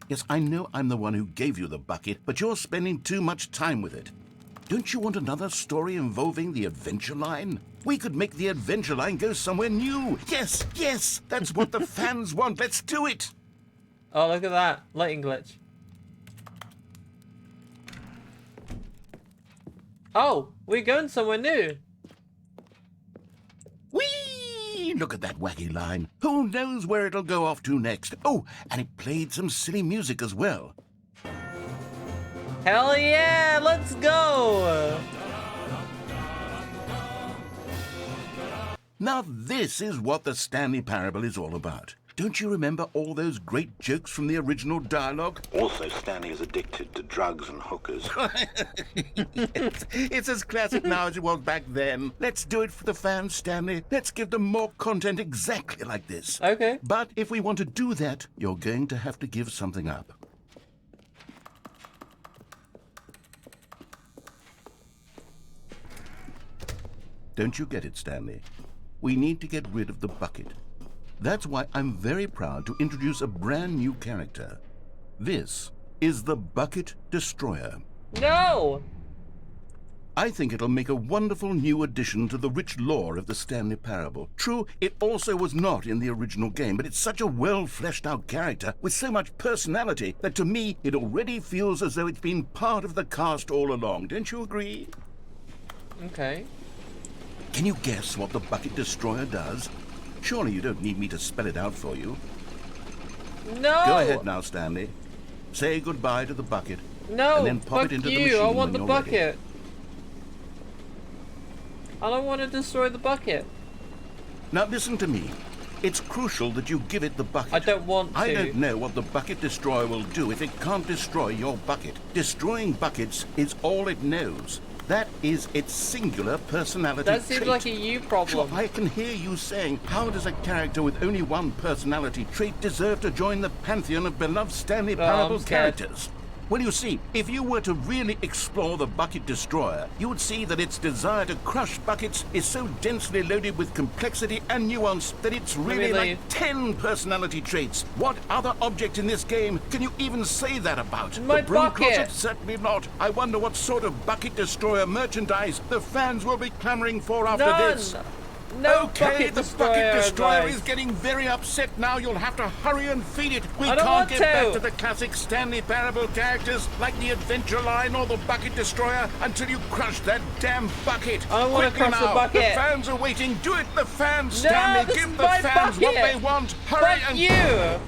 Speaker 2: Yes, I know I'm the one who gave you the bucket, but you're spending too much time with it. Don't you want another story involving the Adventure Line? We could make the Adventure Line go somewhere new. Yes, that's what the fans want. Let's do it.
Speaker 1: Oh, look at that. Lighting glitch. Oh, we're going somewhere new.
Speaker 2: Whee! Look at that wacky line. Who knows where it'll go off to next? Oh, and it played some silly music as well.
Speaker 1: Hell yeah, let's go.
Speaker 2: Now this is what the Stanley Parable is all about. Don't you remember all those great jokes from the original dialogue?
Speaker 11: Also, Stanley is addicted to drugs and hookers.
Speaker 2: It's as classic now as it was back then. Let's do it for the fans, Stanley. Let's give them more content exactly like this.
Speaker 1: Okay.
Speaker 2: But if we want to do that, you're going to have to give something up. Don't you get it, Stanley? We need to get rid of the bucket. That's why I'm very proud to introduce a brand new character. This is the Bucket Destroyer.
Speaker 1: No!
Speaker 2: I think it'll make a wonderful new addition to the rich lore of the Stanley Parable. True, it also was not in the original game, but it's such a well-fleshed-out character with so much personality that to me it already feels as though it's been part of the cast all along. Don't you agree?
Speaker 1: Okay.
Speaker 2: Can you guess what the Bucket Destroyer does? Surely you don't need me to spell it out for you.
Speaker 1: No!
Speaker 2: Go ahead now, Stanley. Say goodbye to the bucket.
Speaker 1: No!
Speaker 2: And then pop
Speaker 1: Fuck
Speaker 2: it into
Speaker 1: you!
Speaker 2: the machine
Speaker 1: I want the
Speaker 2: when you're ready.
Speaker 1: bucket! I don't want to destroy the bucket.
Speaker 2: Now listen to me. It's crucial that you give it the bucket.
Speaker 1: I don't want to.
Speaker 2: I don't know what the Bucket Destroyer will do if it can't destroy your bucket. Destroying buckets is all it knows. That is its singular personality
Speaker 1: That seems
Speaker 2: trait.
Speaker 1: like a you problem.
Speaker 2: Sure, I can hear you saying, how does a character with only one personality trait deserve to join the pantheon of beloved Stanley Parable characters? Well, you see, if you were to really explore the Bucket Destroyer, you would see that its desire to crush buckets is so densely loaded with complexity and nuance that it's really like 10 personality traits. What other object in this game can you even say that about?
Speaker 1: My
Speaker 2: the Broom
Speaker 1: bucket!
Speaker 2: Closet? Certainly not. I wonder what sort of Bucket Destroyer merchandise the fans will be clamoring for after this.
Speaker 1: No
Speaker 2: okay,
Speaker 1: Bucket
Speaker 2: the
Speaker 1: Destroyer
Speaker 2: Bucket Destroyer
Speaker 1: advice.
Speaker 2: is getting very upset now. You'll have to hurry and feed it. We
Speaker 1: I don't
Speaker 2: can't
Speaker 1: want
Speaker 2: get
Speaker 1: to.
Speaker 2: back to the classic Stanley Parable characters like the Adventure Line or the Bucket Destroyer until you crush that damn bucket.
Speaker 1: I don't want to
Speaker 2: Quickly
Speaker 1: crush
Speaker 2: now.
Speaker 1: the bucket.
Speaker 2: The fans are waiting. Do it, the fans,
Speaker 1: No,
Speaker 2: Stanley.
Speaker 1: this
Speaker 2: Give
Speaker 1: is
Speaker 2: the
Speaker 1: my
Speaker 2: fans what
Speaker 1: bucket.
Speaker 2: they want. Hurry
Speaker 1: Fuck
Speaker 2: and...
Speaker 1: you!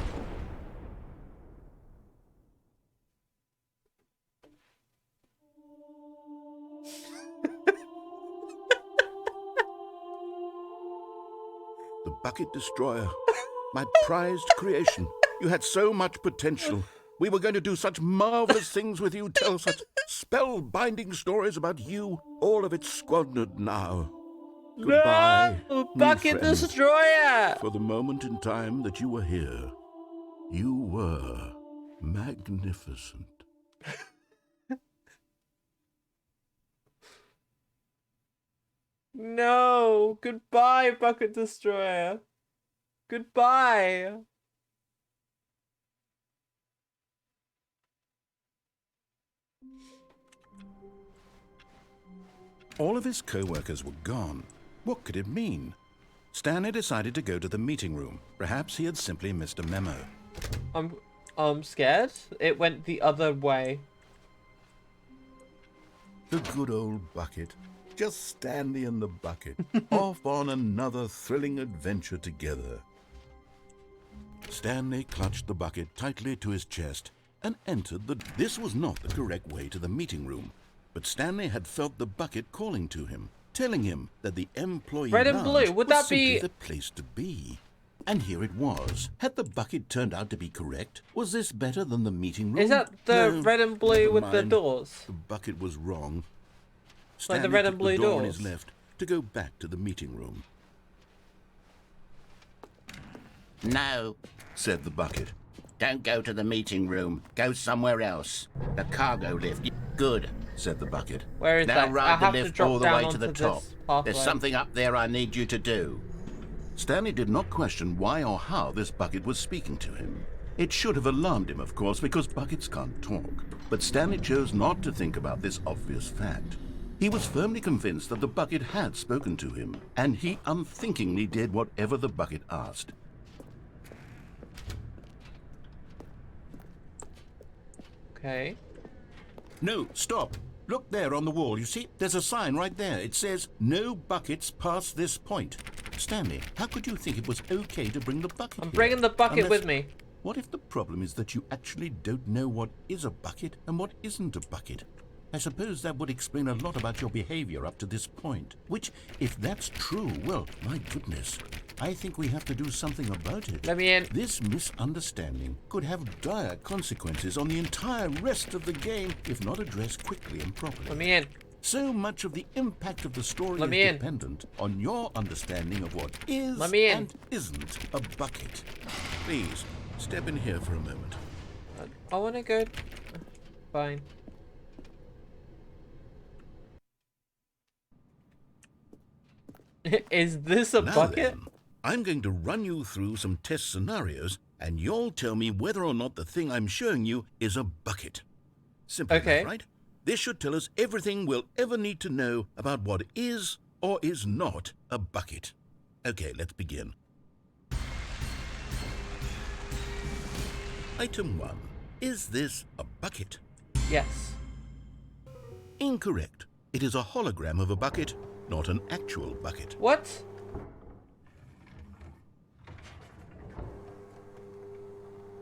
Speaker 2: The Bucket Destroyer. My prized creation. You had so much potential. We were going to do such marvelous things with you, tell such spellbinding stories about you. All of it squandered now. Goodbye,
Speaker 1: No!
Speaker 2: new
Speaker 1: Bucket
Speaker 2: friend.
Speaker 1: Destroyer!
Speaker 2: For the moment in time that you were here, you were magnificent.
Speaker 1: No! Goodbye, Bucket Destroyer! Goodbye!
Speaker 2: All of his co-workers were gone. What could it mean? Stanley decided to go to the meeting room. Perhaps he had simply missed a memo.
Speaker 1: I'm scared. It went the other way.
Speaker 2: The good old bucket. Just Stanley and the bucket. Off on another thrilling adventure together. Stanley clutched the bucket tightly to his chest and entered the... This was not the correct way to the meeting room, but Stanley had felt the bucket calling to him, telling him that the employee
Speaker 1: Red and
Speaker 2: lounge
Speaker 1: blue, would
Speaker 2: was
Speaker 1: that
Speaker 2: simply
Speaker 1: be...
Speaker 2: the place to be. And here it was. Had the bucket turned out to be correct? Was this better than the meeting room?
Speaker 1: Is that the
Speaker 2: No,
Speaker 1: red and blue
Speaker 2: never
Speaker 1: with the
Speaker 2: mind.
Speaker 1: doors?
Speaker 2: The bucket was wrong.
Speaker 1: Like the
Speaker 2: Stanley
Speaker 1: red and
Speaker 2: took
Speaker 1: blue
Speaker 2: the door on
Speaker 1: doors?
Speaker 2: his left to go back to the meeting room.
Speaker 11: No,
Speaker 2: said the bucket.
Speaker 11: don't go to the meeting room. Go somewhere else. The cargo lift. Good,
Speaker 2: said the bucket.
Speaker 1: Where is
Speaker 11: now
Speaker 1: that? I
Speaker 11: ride the
Speaker 1: have to
Speaker 11: lift
Speaker 1: drop
Speaker 11: all the
Speaker 1: down
Speaker 11: way to the
Speaker 1: onto
Speaker 11: top.
Speaker 1: this pathway.
Speaker 11: There's something up there I need you to do.
Speaker 2: Stanley did not question why or how this bucket was speaking to him. It should have alarmed him, of course, because buckets can't talk. But Stanley chose not to think about this obvious fact. He was firmly convinced that the bucket had spoken to him, and he unthinkingly did whatever the bucket asked.
Speaker 1: Okay.
Speaker 2: No, stop. Look there on the wall. You see, there's a sign right there. It says, no buckets past this point. Stanley, how could you think it was okay to bring the bucket
Speaker 1: I'm
Speaker 2: here?
Speaker 1: bringing the bucket
Speaker 2: Unless-
Speaker 1: with me.
Speaker 2: What if the problem is that you actually don't know what is a bucket and what isn't a bucket? I suppose that would explain a lot about your behavior up to this point. Which, if that's true, well, my goodness, I think we have to do something about it.
Speaker 1: Let me in.
Speaker 2: This misunderstanding could have dire consequences on the entire rest of the game if not addressed quickly and properly.
Speaker 1: Let me in.
Speaker 2: So much of the impact of the story
Speaker 1: Let
Speaker 2: is
Speaker 1: me in.
Speaker 2: dependent on your understanding of what is
Speaker 1: Let me in.
Speaker 2: and isn't a bucket. Please, step in here for a moment.
Speaker 1: I want to go. Fine. Is this a
Speaker 2: Now
Speaker 1: bucket?
Speaker 2: then, I'm going to run you through some test scenarios, and you'll tell me whether or not the thing I'm showing you is a bucket. Simple
Speaker 1: Okay.
Speaker 2: enough, right? This should tell us everything we'll ever need to know about what is or is not a bucket. Okay, let's begin. Item 1. Is this a bucket?
Speaker 1: Yes.
Speaker 2: Incorrect. It is a hologram of a bucket, not an actual bucket.
Speaker 1: What?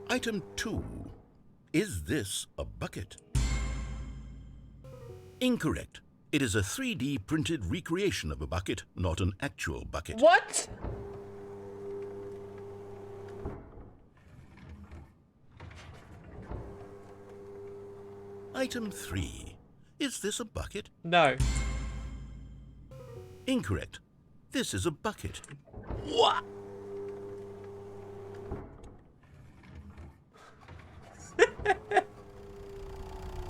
Speaker 2: Item 2. Is this a bucket? Incorrect. It is a 3D printed recreation of a bucket, not an actual bucket.
Speaker 1: What?
Speaker 2: Item 3. Is this a bucket?
Speaker 1: No.
Speaker 2: Incorrect. This is a bucket.
Speaker 1: What?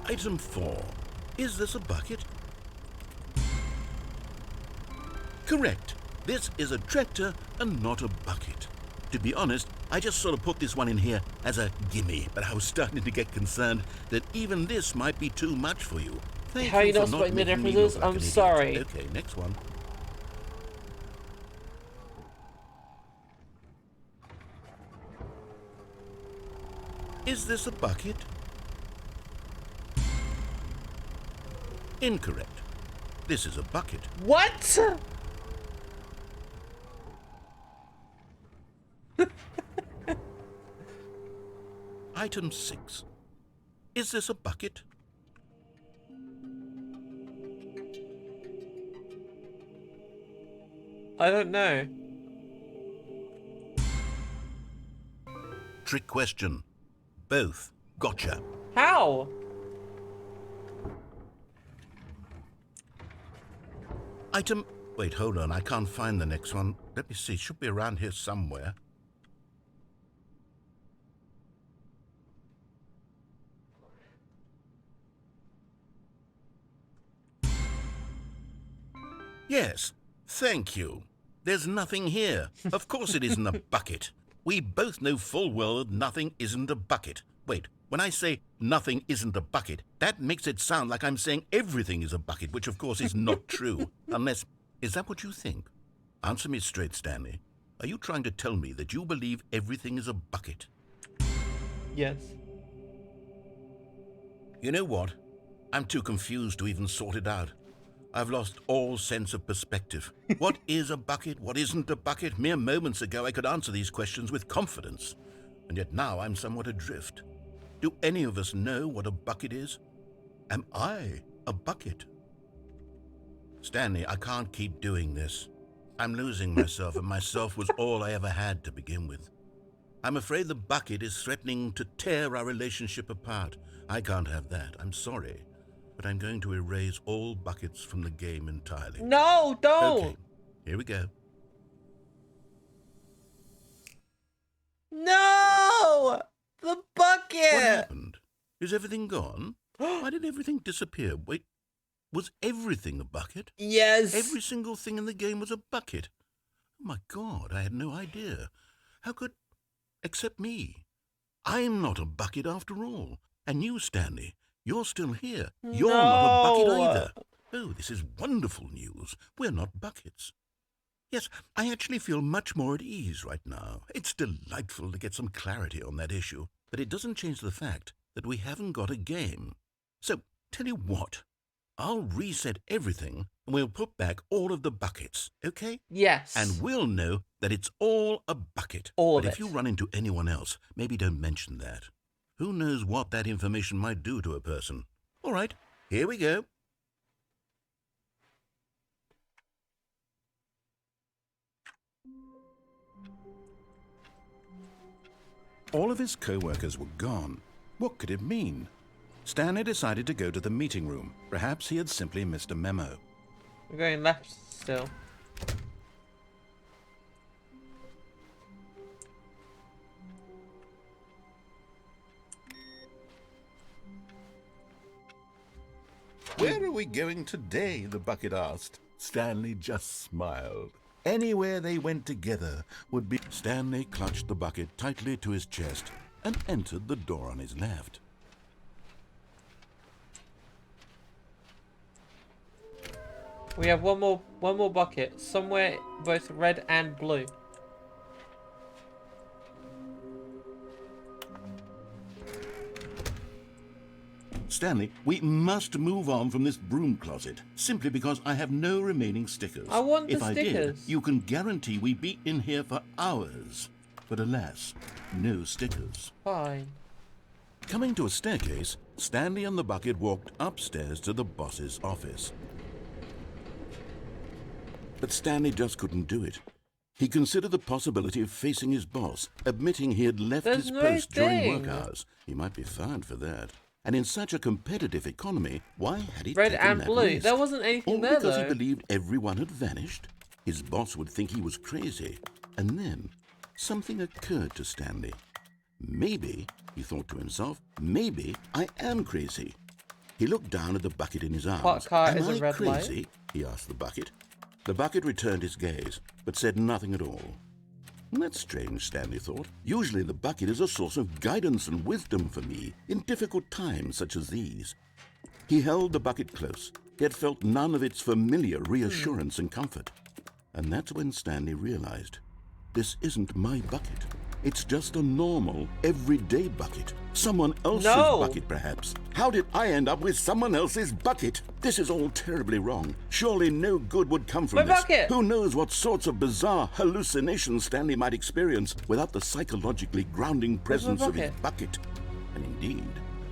Speaker 2: Item 4. Is this a bucket? Correct. This is a tractor and not a bucket. To be honest, I just sort of put this one in here as a gimme, but I was starting to get concerned that even this might be too much for you. Thank
Speaker 1: How are you
Speaker 2: for
Speaker 1: not spotting the
Speaker 2: making me
Speaker 1: differences?
Speaker 2: look like
Speaker 1: I'm
Speaker 2: an idiot.
Speaker 1: sorry.
Speaker 2: Okay, next one. Is this a bucket? Incorrect. This is a bucket.
Speaker 1: What?
Speaker 2: Item 6. Is this a bucket?
Speaker 1: I don't know.
Speaker 2: Trick question. Both. Gotcha.
Speaker 1: How?
Speaker 2: Item... Wait, hold on. I can't find the next one. Let me see. It should be around here somewhere. Yes. Thank you. There's nothing here. Of course it isn't a bucket. We both know full well that nothing isn't a bucket. Wait, when I say nothing isn't a bucket, that makes it sound like I'm saying everything is a bucket, which of course is not true. Unless... Is that what you think? Answer me straight, Stanley. Are you trying to tell me that you believe everything is a bucket?
Speaker 1: Yes.
Speaker 2: You know what? I'm too confused to even sort it out. I've lost all sense of perspective. What is a bucket? What isn't a bucket? Mere moments ago I could answer these questions with confidence. And yet now I'm somewhat adrift. Do any of us know what a bucket is? Am I a bucket? Stanley, I can't keep doing this. I'm losing myself, and myself was all I ever had to begin with. I'm afraid the bucket is threatening to tear our relationship apart. I can't have that. I'm sorry. But I'm going to erase all buckets from the game entirely.
Speaker 1: No, don't!
Speaker 2: Okay, here we go.
Speaker 1: No! The bucket!
Speaker 2: What happened? Is everything gone? Why did everything disappear? Wait, was everything a bucket?
Speaker 1: Yes.
Speaker 2: Every single thing in the game was a bucket. Oh my God, I had no idea. How could... Except me. I'm not a bucket after all. And you, Stanley, you're still here. You're not a bucket either. Oh, this is wonderful news. We're not buckets. Yes, I actually feel much more at ease right now. It's delightful to get some clarity on that issue. But it doesn't change the fact that we haven't got a game. So, tell you what. I'll reset everything, and we'll put back all of the buckets, okay?
Speaker 1: Yes.
Speaker 2: And we'll know that it's all a bucket.
Speaker 1: All of
Speaker 2: but
Speaker 1: it.
Speaker 2: if you run into anyone else, maybe don't mention that. Who knows what that information might do to a person? All right, here we go. All of his co-workers were gone. What could it mean? Stanley decided to go to the meeting room. Perhaps he had simply missed a memo.
Speaker 1: We're going left still.
Speaker 2: Where are we going today? The bucket asked. Stanley just smiled. Anywhere they went together would be... Stanley clutched the bucket tightly to his chest and entered the door on his left.
Speaker 1: We have one more bucket, somewhere both red and blue.
Speaker 2: Stanley, we must move on from this broom closet, simply because I have no remaining stickers.
Speaker 1: I want the
Speaker 2: if
Speaker 1: stickers.
Speaker 2: I did, you can guarantee we'd be in here for hours. But alas, no stickers.
Speaker 1: Fine.
Speaker 2: Coming to a staircase, Stanley and the bucket walked upstairs to the boss's office. But Stanley just couldn't do it. He considered the possibility of facing his boss, admitting he had left his post during work hours. He might be fired for that. And in such a competitive economy, why had he
Speaker 1: red
Speaker 2: taken
Speaker 1: and
Speaker 2: that
Speaker 1: blue?
Speaker 2: risk?
Speaker 1: There wasn't anything
Speaker 2: All
Speaker 1: there,
Speaker 2: because
Speaker 1: though.
Speaker 2: he believed everyone had vanished? His boss would think he was crazy. And then something occurred to Stanley. Maybe, he thought to himself, maybe I am crazy. He looked down at the bucket in his arms.
Speaker 1: What car
Speaker 2: am
Speaker 1: is a
Speaker 2: I
Speaker 1: red
Speaker 2: crazy?
Speaker 1: light?
Speaker 2: He asked the bucket. The bucket returned his gaze, but said nothing at all. That's strange, Stanley thought. Usually the bucket is a source of guidance and wisdom for me in difficult times such as these. He held the bucket close, yet felt none of its familiar reassurance and comfort. And that's when Stanley realized, this isn't my bucket. It's just a normal, everyday bucket. Someone else's bucket, perhaps. How did I end up with someone else's bucket? This is all terribly wrong. Surely no good would come from this.
Speaker 1: Bucket.
Speaker 2: Who knows what sorts of bizarre hallucinations Stanley might experience without the psychologically grounding presence of his bucket. And indeed,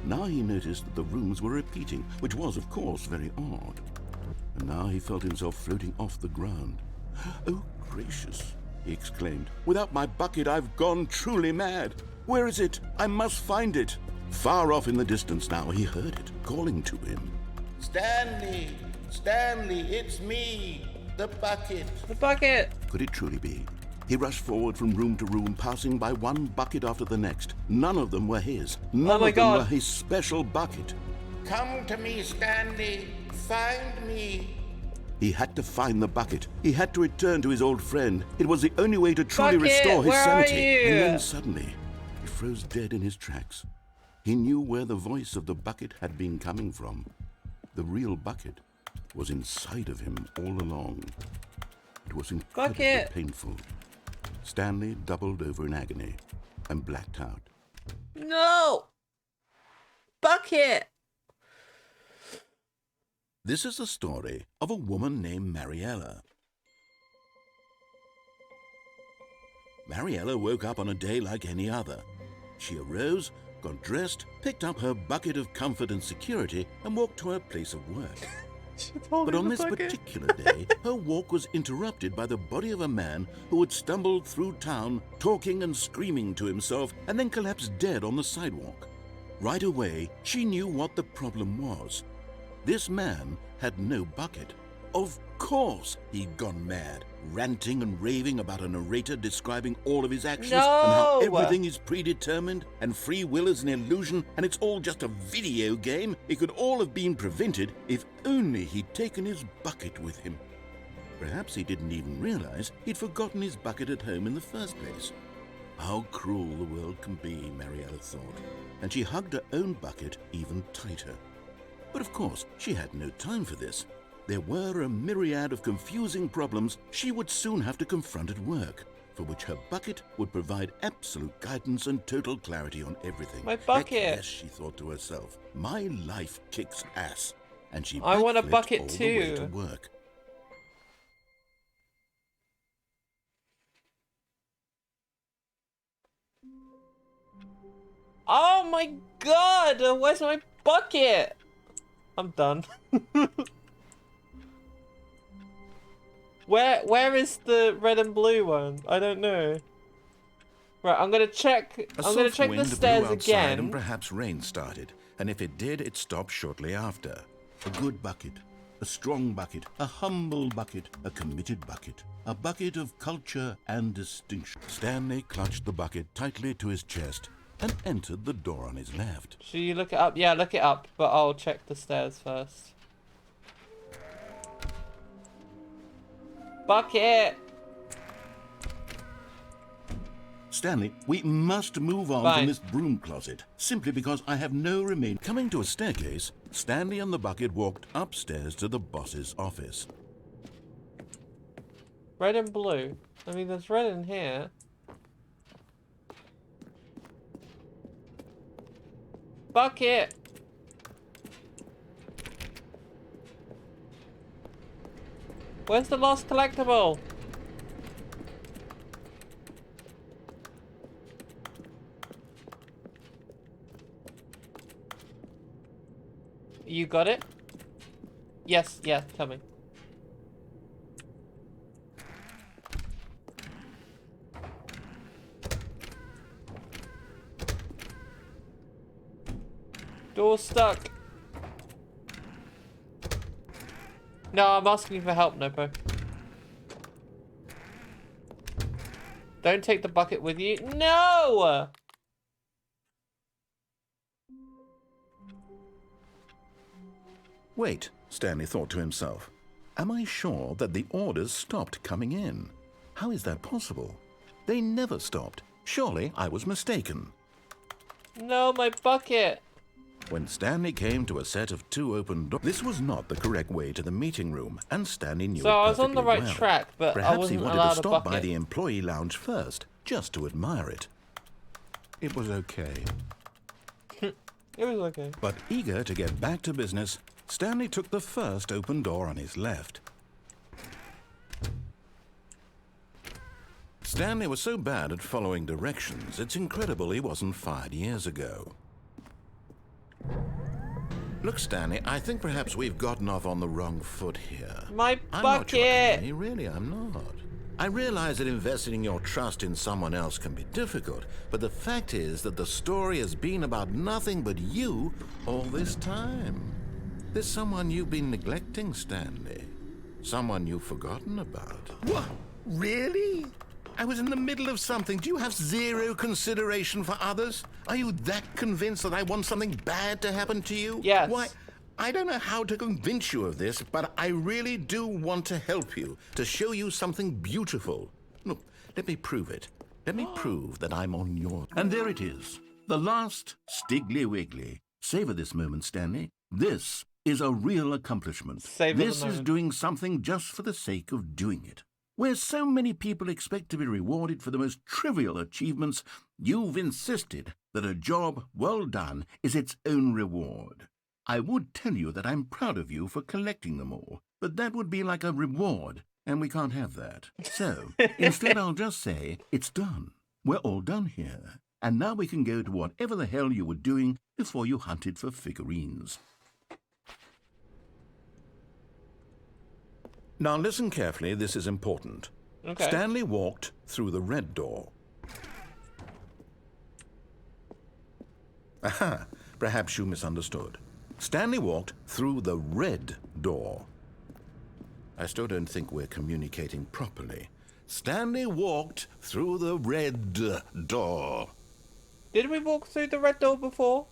Speaker 2: now he noticed that the rooms were repeating, which was, of course, very odd. And now he felt himself floating off the ground. Oh, gracious, he exclaimed. Without my bucket, I've gone truly mad. Where is it? I must find it. Far off in the distance now, he heard it, calling to him.
Speaker 11: Stanley! Stanley, it's me! The bucket!
Speaker 1: The bucket!
Speaker 2: Could it truly be? He rushed forward from room to room, passing by one bucket after the next. None of them were his. None of them were his special bucket.
Speaker 11: Come to me, Stanley! Find me!
Speaker 2: He had to find the bucket. He had to return to his old friend. It was the only way to truly restore his sanity. And then suddenly, he froze dead in his tracks. He knew where the voice of the bucket had been coming from. The real bucket was inside of him all along. It was incredibly painful. Stanley doubled over in agony and blacked out.
Speaker 1: No! Bucket!
Speaker 2: This is the story of a woman named Mariella. Mariella woke up on a day like any other. She arose, got dressed, picked up her bucket of comfort and security, and walked to her place of work. But on this particular day, her walk was interrupted by the body of a man who had stumbled through town, talking and screaming to himself, and then collapsed dead on the sidewalk. Right away, she knew what the problem was. This man had no bucket. Of course he'd gone mad, ranting and raving about a narrator describing all of his actions and how everything is predetermined and free will is an illusion and it's all just a video game. It could all have been prevented if only he'd taken his bucket with him. Perhaps he didn't even realize he'd forgotten his bucket at home in the first place. How cruel the world can be, Mariella thought, and she hugged her own bucket even tighter. But of course, she had no time for this. There were a myriad of confusing problems she would soon have to confront at work, for which her bucket would provide absolute guidance and total clarity on everything.
Speaker 1: My bucket!
Speaker 2: Heck yes, she thought to herself. My life kicks ass. And she
Speaker 1: I want a
Speaker 2: backflipped
Speaker 1: bucket
Speaker 2: all the way
Speaker 1: too.
Speaker 2: to work.
Speaker 1: Oh my god! Where's my bucket? I'm done. Where is the red and blue one? I don't know. Right, I'm gonna check. I'm gonna check the stairs again.
Speaker 2: And perhaps rain started, and if it did, it stopped shortly after. A good bucket, a strong bucket, a humble bucket, a committed bucket, a bucket of culture and distinction. Stanley clutched the bucket tightly to his chest and entered the door on his left.
Speaker 1: Should you look it up? Yeah, look it up, but I'll check the stairs first. Bucket!
Speaker 2: Stanley, we must move on
Speaker 1: Fine.
Speaker 2: from this broom closet, simply because I have no remain. Coming to a staircase, Stanley and the bucket walked upstairs to the boss's office.
Speaker 1: Red and blue. I mean, there's red in here. Bucket! Where's the lost collectible? You got it? Yes, yeah, tell me. Door stuck. No, I'm asking for help, Nopo. Don't take the bucket with you. No!
Speaker 2: Wait, Stanley thought to himself. Am I sure that the orders stopped coming in? How is that possible? They never stopped. Surely I was mistaken.
Speaker 1: No, my bucket.
Speaker 2: When Stanley came to a set of 2 open doors, this was not the correct way to the meeting room, and Stanley knew it
Speaker 1: So I was on the
Speaker 2: perfectly
Speaker 1: right
Speaker 2: well.
Speaker 1: track, but I
Speaker 2: Perhaps
Speaker 1: wasn't
Speaker 2: he wanted
Speaker 1: allowed
Speaker 2: to
Speaker 1: a
Speaker 2: stop by
Speaker 1: bucket.
Speaker 2: the employee lounge first, just to admire it. It was okay.
Speaker 1: It was okay.
Speaker 2: But eager to get back to business, Stanley took the first open door on his left. Stanley was so bad at following directions, it's incredible he wasn't fired years ago. Look, Stanley, I think perhaps we've gotten off on the wrong foot here.
Speaker 1: My
Speaker 2: I'm not your
Speaker 1: bucket!
Speaker 2: enemy, really, I'm not. I realize that investing your trust in someone else can be difficult, but the fact is that the story has been about nothing but you all this time. There's someone you've been neglecting, Stanley. Someone you've forgotten about. What? Really? I was in the middle of something. Do you have zero consideration for others? Are you that convinced that I want something bad to happen to you?
Speaker 1: Yes.
Speaker 2: Why, I don't know how to convince you of this, but I really do want to help you, to show you something beautiful. Look, let me prove it. Let me prove that I'm on your... And there it is. The last Stiggly Wiggly. Savor this moment, Stanley. This is a real accomplishment.
Speaker 1: Savor the
Speaker 2: This is
Speaker 1: moment.
Speaker 2: doing something just for the sake of doing it. Where so many people expect to be rewarded for the most trivial achievements, you've insisted that a job well done is its own reward. I would tell you that I'm proud of you for collecting them all, but that would be like a reward, and we can't have that. So, instead I'll just say, it's done. We're all done here. And now we can go to whatever the hell you were doing before you hunted for figurines. Now listen carefully, this is important.
Speaker 1: Okay.
Speaker 2: Stanley walked through the red door. Aha, perhaps you misunderstood. Stanley walked through the red door. I still don't think we're communicating properly. Stanley walked through the red door.
Speaker 1: Did we walk through the red door before?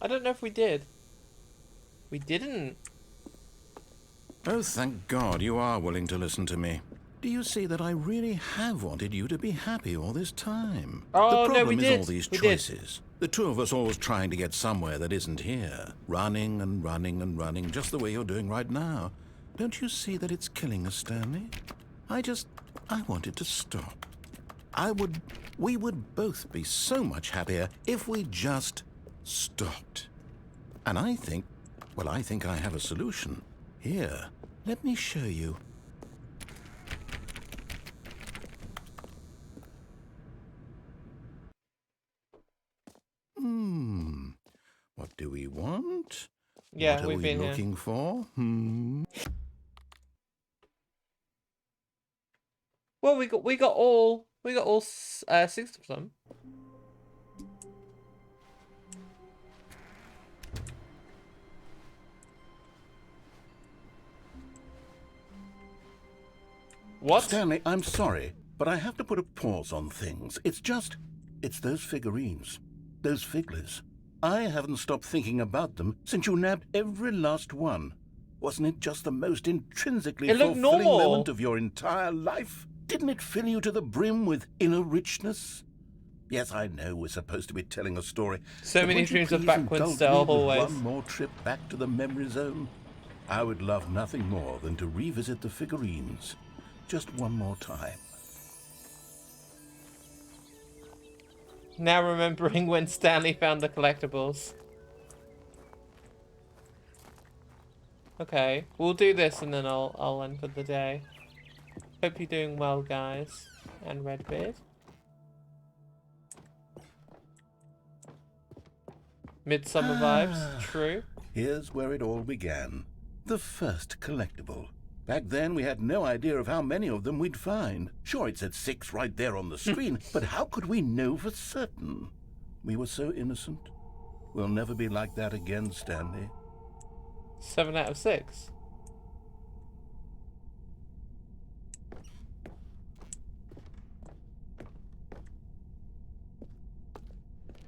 Speaker 1: I don't know if we did. We didn't.
Speaker 2: Oh, thank God you are willing to listen to me. Do you see that I really have wanted you to be happy all this time?
Speaker 1: Oh,
Speaker 2: the
Speaker 1: no,
Speaker 2: problem
Speaker 1: we
Speaker 2: is
Speaker 1: did.
Speaker 2: all these
Speaker 1: We did.
Speaker 2: choices. The two of us always trying to get somewhere that isn't here. Running and running and running, just the way you're doing right now. Don't you see that it's killing us, Stanley? I wanted to stop. We would both be so much happier if we just stopped. And I think I have a solution. Here, let me show you. What do we want?
Speaker 1: Yeah,
Speaker 2: what are
Speaker 1: we've
Speaker 2: we
Speaker 1: been here.
Speaker 2: looking for?
Speaker 1: Well, we got all 6 of them. What?
Speaker 2: Stanley, I'm sorry, but I have to put a pause on things. It's those figurines, those figglers. I haven't stopped thinking about them since you nabbed every last one. Wasn't it just the most intrinsically
Speaker 1: It looked
Speaker 2: fulfilling
Speaker 1: normal.
Speaker 2: moment of your entire life? Didn't it fill you to the brim with inner richness? Yes, I know we're supposed to be telling a story.
Speaker 1: So
Speaker 2: but
Speaker 1: many
Speaker 2: would you
Speaker 1: dreams of
Speaker 2: please
Speaker 1: backwards
Speaker 2: indulge
Speaker 1: style
Speaker 2: me with
Speaker 1: hallways.
Speaker 2: one more trip back to the memory zone? I would love nothing more than to revisit the figurines. Just one more time.
Speaker 1: Now remembering when Stanley found the collectibles. Okay, we'll do this and then I'll end for the day. Hope you're doing well, guys. And Redbeard. Midsummer vibes, true.
Speaker 2: Here's where it all began. The first collectible. Back then, we had no idea of how many of them we'd find. Sure, it said 6 right there on the screen, but how could we know for certain? We were so innocent. We'll never be like that again, Stanley.
Speaker 1: 7 out of 6.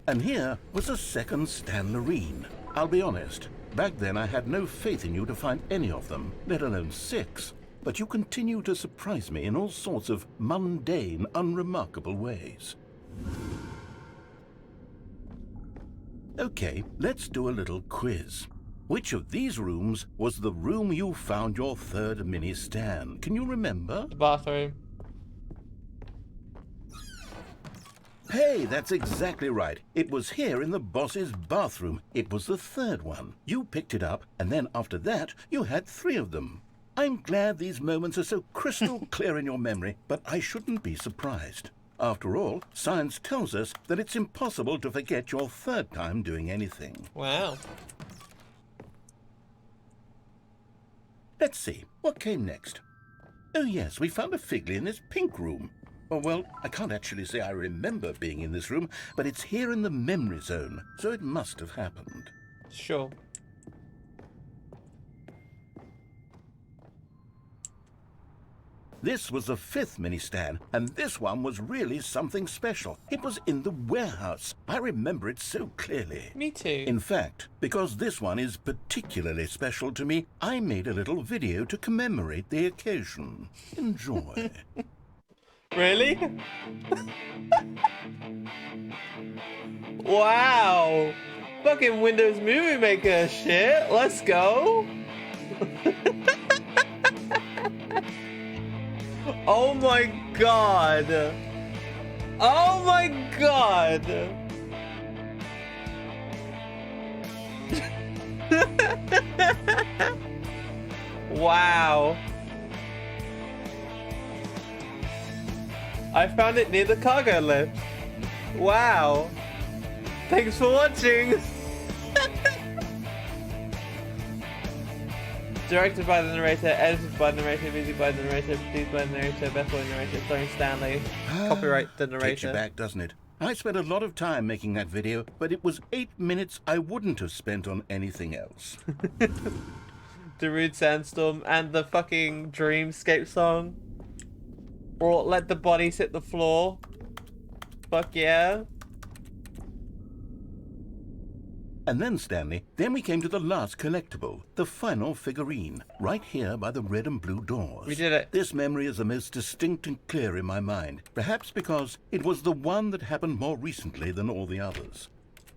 Speaker 2: And here was a second Stanlerine. I'll be honest, back then I had no faith in you to find any of them, let alone 6. But you continue to surprise me in all sorts of mundane, unremarkable ways. Okay, let's do a little quiz. Which of these rooms was the room you found your third mini Stan? Can you remember?
Speaker 1: The bathroom.
Speaker 2: Hey, that's exactly right. It was here in the boss's bathroom. It was the third one. You picked it up, and then after that, you had 3 of them. I'm glad these moments are so crystal clear in your memory, but I shouldn't be surprised. After all, science tells us that it's impossible to forget your third time doing anything.
Speaker 1: Wow.
Speaker 2: Let's see, what came next? Oh yes, we found a Figley in this pink room. Oh, well, I can't actually say I remember being in this room, but it's here in the memory zone, so it must have happened.
Speaker 1: Sure.
Speaker 2: This was the 5th mini Stan, and this one was really something special. It was in the warehouse. I remember it so clearly.
Speaker 1: Me too.
Speaker 2: In fact, because this one is particularly special to me, I made a little video to commemorate the occasion. Enjoy.
Speaker 1: Really? Wow! Fucking Windows Movie Maker shit. Let's go. Oh my god. Oh my god. Wow. I found it near the cargo lift. Wow. Thanks for watching. Directed by the narrator, edited by the narrator, music by the narrator, produced by the narrator, best boy narrator, starring Stanley. Copyright the narrator.
Speaker 2: Takes you back, doesn't it? I spent a lot of time making that video, but it was 8 minutes I wouldn't have spent on anything else.
Speaker 1: Darude Sandstorm and the fucking Dreamscape song. Or Let the Bodies Hit the Floor. Fuck yeah.
Speaker 2: And then, Stanley, then we came to the last collectible, the final figurine, right here by the red and blue doors.
Speaker 1: We did it.
Speaker 2: This memory is the most distinct and clear in my mind, perhaps because it was the one that happened more recently than all the others.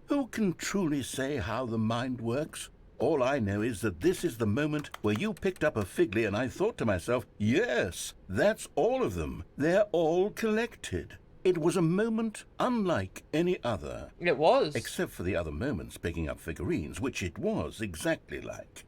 Speaker 2: Who can truly say how the mind works? All I know is that this is the moment where you picked up a Figley and I thought to myself, yes, that's all of them. They're all collected. It was a moment unlike any other.
Speaker 1: It was.
Speaker 2: Except for the other moments picking up figurines, which it was exactly like.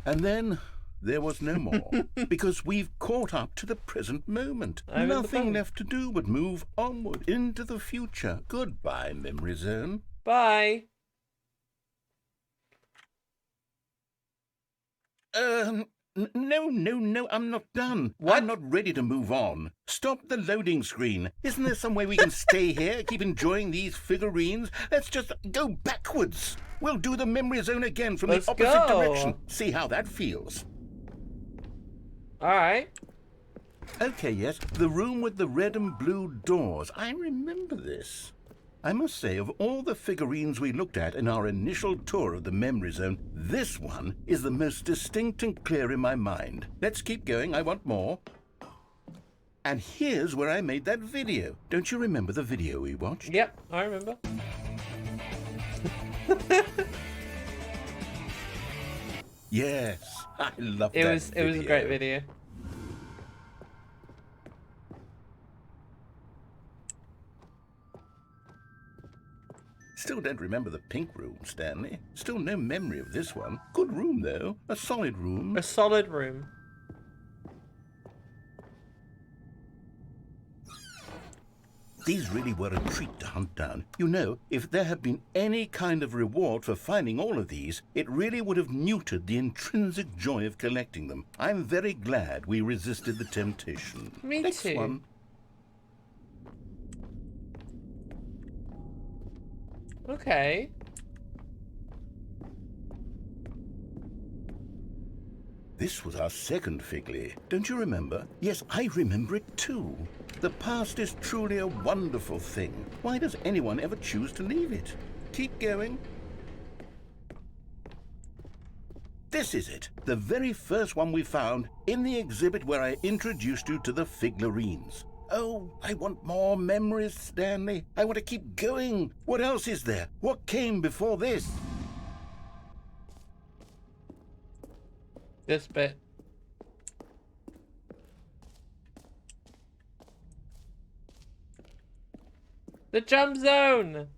Speaker 2: And then there was no more, because we've caught up to the present moment. Nothing left to do but move onward into the future. Goodbye, Memory Zone.
Speaker 1: Bye.
Speaker 2: No, I'm not done.
Speaker 1: What?
Speaker 2: I'm not ready to move on. Stop the loading screen. Isn't there some way we can stay here, keep enjoying these figurines? Let's just go backwards. We'll do the memory zone again from
Speaker 1: Let's
Speaker 2: the opposite
Speaker 1: go.
Speaker 2: direction. See how that feels.
Speaker 1: Alright.
Speaker 2: Okay, yes, the room with the red and blue doors. I remember this. I must say, of all the figurines we looked at in our initial tour of the memory zone, this one is the most distinct and clear in my mind. Let's keep going, I want more. And here's where I made that video. Don't you remember the video we watched?
Speaker 1: Yep, I remember.
Speaker 2: Yes, I love that.
Speaker 1: It was a great video.
Speaker 2: Still don't remember the pink room, Stanley. Still no memory of this one. Good room, though. A solid room.
Speaker 1: A solid room.
Speaker 2: These really were a treat to hunt down. You know, if there had been any kind of reward for finding all of these, it really would have neutered the intrinsic joy of collecting them. I'm very glad we resisted the temptation.
Speaker 1: Me
Speaker 2: Next
Speaker 1: too.
Speaker 2: one.
Speaker 1: Okay.
Speaker 2: This was our second Figley. Don't you remember? Yes, I remember it too. The past is truly a wonderful thing. Why does anyone ever choose to leave it? Keep going. This is it. The very first one we found in the exhibit where I introduced you to the figurines. Oh, I want more memories, Stanley. I want to keep going. What else is there? What came before this?
Speaker 1: This bit. The jump zone!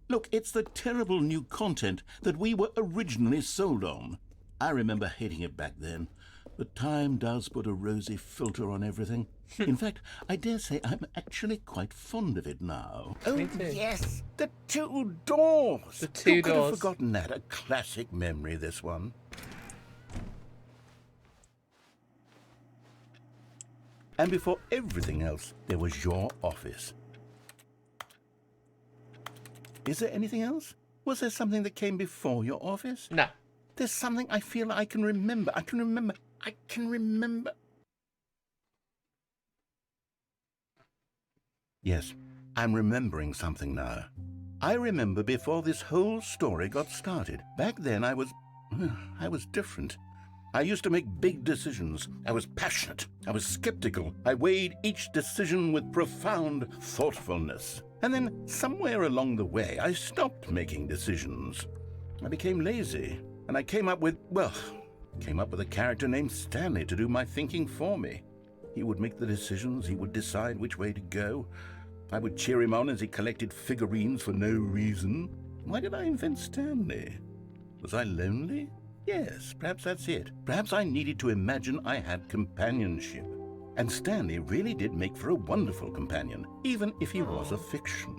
Speaker 2: Look, it's the terrible new content that we were originally sold on. I remember hating it back then, but time does put a rosy filter on everything. In fact, I dare say I'm actually quite fond of it now. Oh,
Speaker 1: Me too.
Speaker 2: yes, the two doors.
Speaker 1: The two
Speaker 2: Who could have
Speaker 1: doors.
Speaker 2: forgotten that? A classic memory, this one. And before everything else, there was your office. Is there anything else? Was there something that came before your office?
Speaker 1: No.
Speaker 2: There's something I feel I can remember. I can remember. Yes, I'm remembering something now. I remember before this whole story got started. Back then I was different. I used to make big decisions. I was passionate. I was skeptical. I weighed each decision with profound thoughtfulness. And then somewhere along the way, I stopped making decisions. I became lazy, and I came up with a character named Stanley to do my thinking for me. He would make the decisions. He would decide which way to go. I would cheer him on as he collected figurines for no reason. Why did I invent Stanley? Was I lonely? Yes, perhaps that's it. Perhaps I needed to imagine I had companionship. And Stanley really did make for a wonderful companion, even if he was a fiction.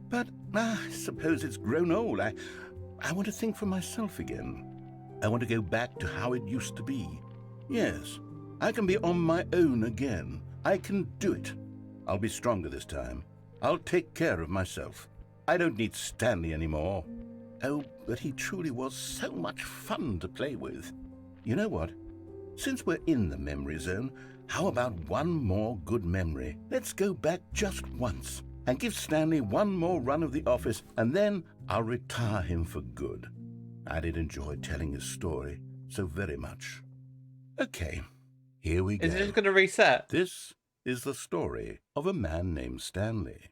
Speaker 2: But I suppose it's grown old. I want to think for myself again. I want to go back to how it used to be. Yes, I can be on my own again. I can do it. I'll be stronger this time. I'll take care of myself. I don't need Stanley anymore. Oh, but he truly was so much fun to play with. You know what? Since we're in the memory zone, how about one more good memory? Let's go back just once and give Stanley one more run of the office, and then I'll retire him for good. I did enjoy telling his story so very much. Okay, here we go.
Speaker 1: Is it just going to reset?
Speaker 2: This is the story of a man named Stanley.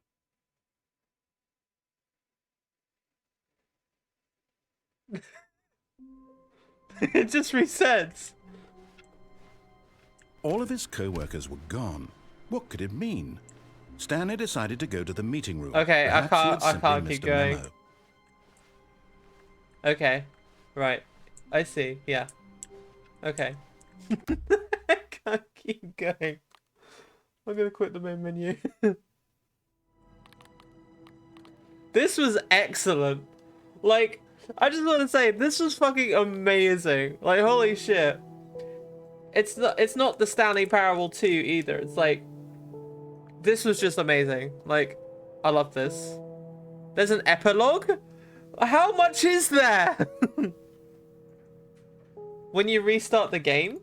Speaker 1: It just resets.
Speaker 2: All of his co-workers were gone. What could it mean? Stanley decided to go to the meeting room.
Speaker 1: Okay,
Speaker 2: Perhaps he had
Speaker 1: I
Speaker 2: simply
Speaker 1: can't
Speaker 2: missed
Speaker 1: keep
Speaker 2: a
Speaker 1: going.
Speaker 2: memo.
Speaker 1: Okay, right. I see. Yeah. Okay. I can't keep going. I'm gonna quit the main menu. This was excellent. Like, I just want to say, this was fucking amazing. Like, holy shit. It's not the Stanley Parable 2 either. It's like, this was just amazing. Like, I love this. There's an epilogue? How much is there? When you restart the game?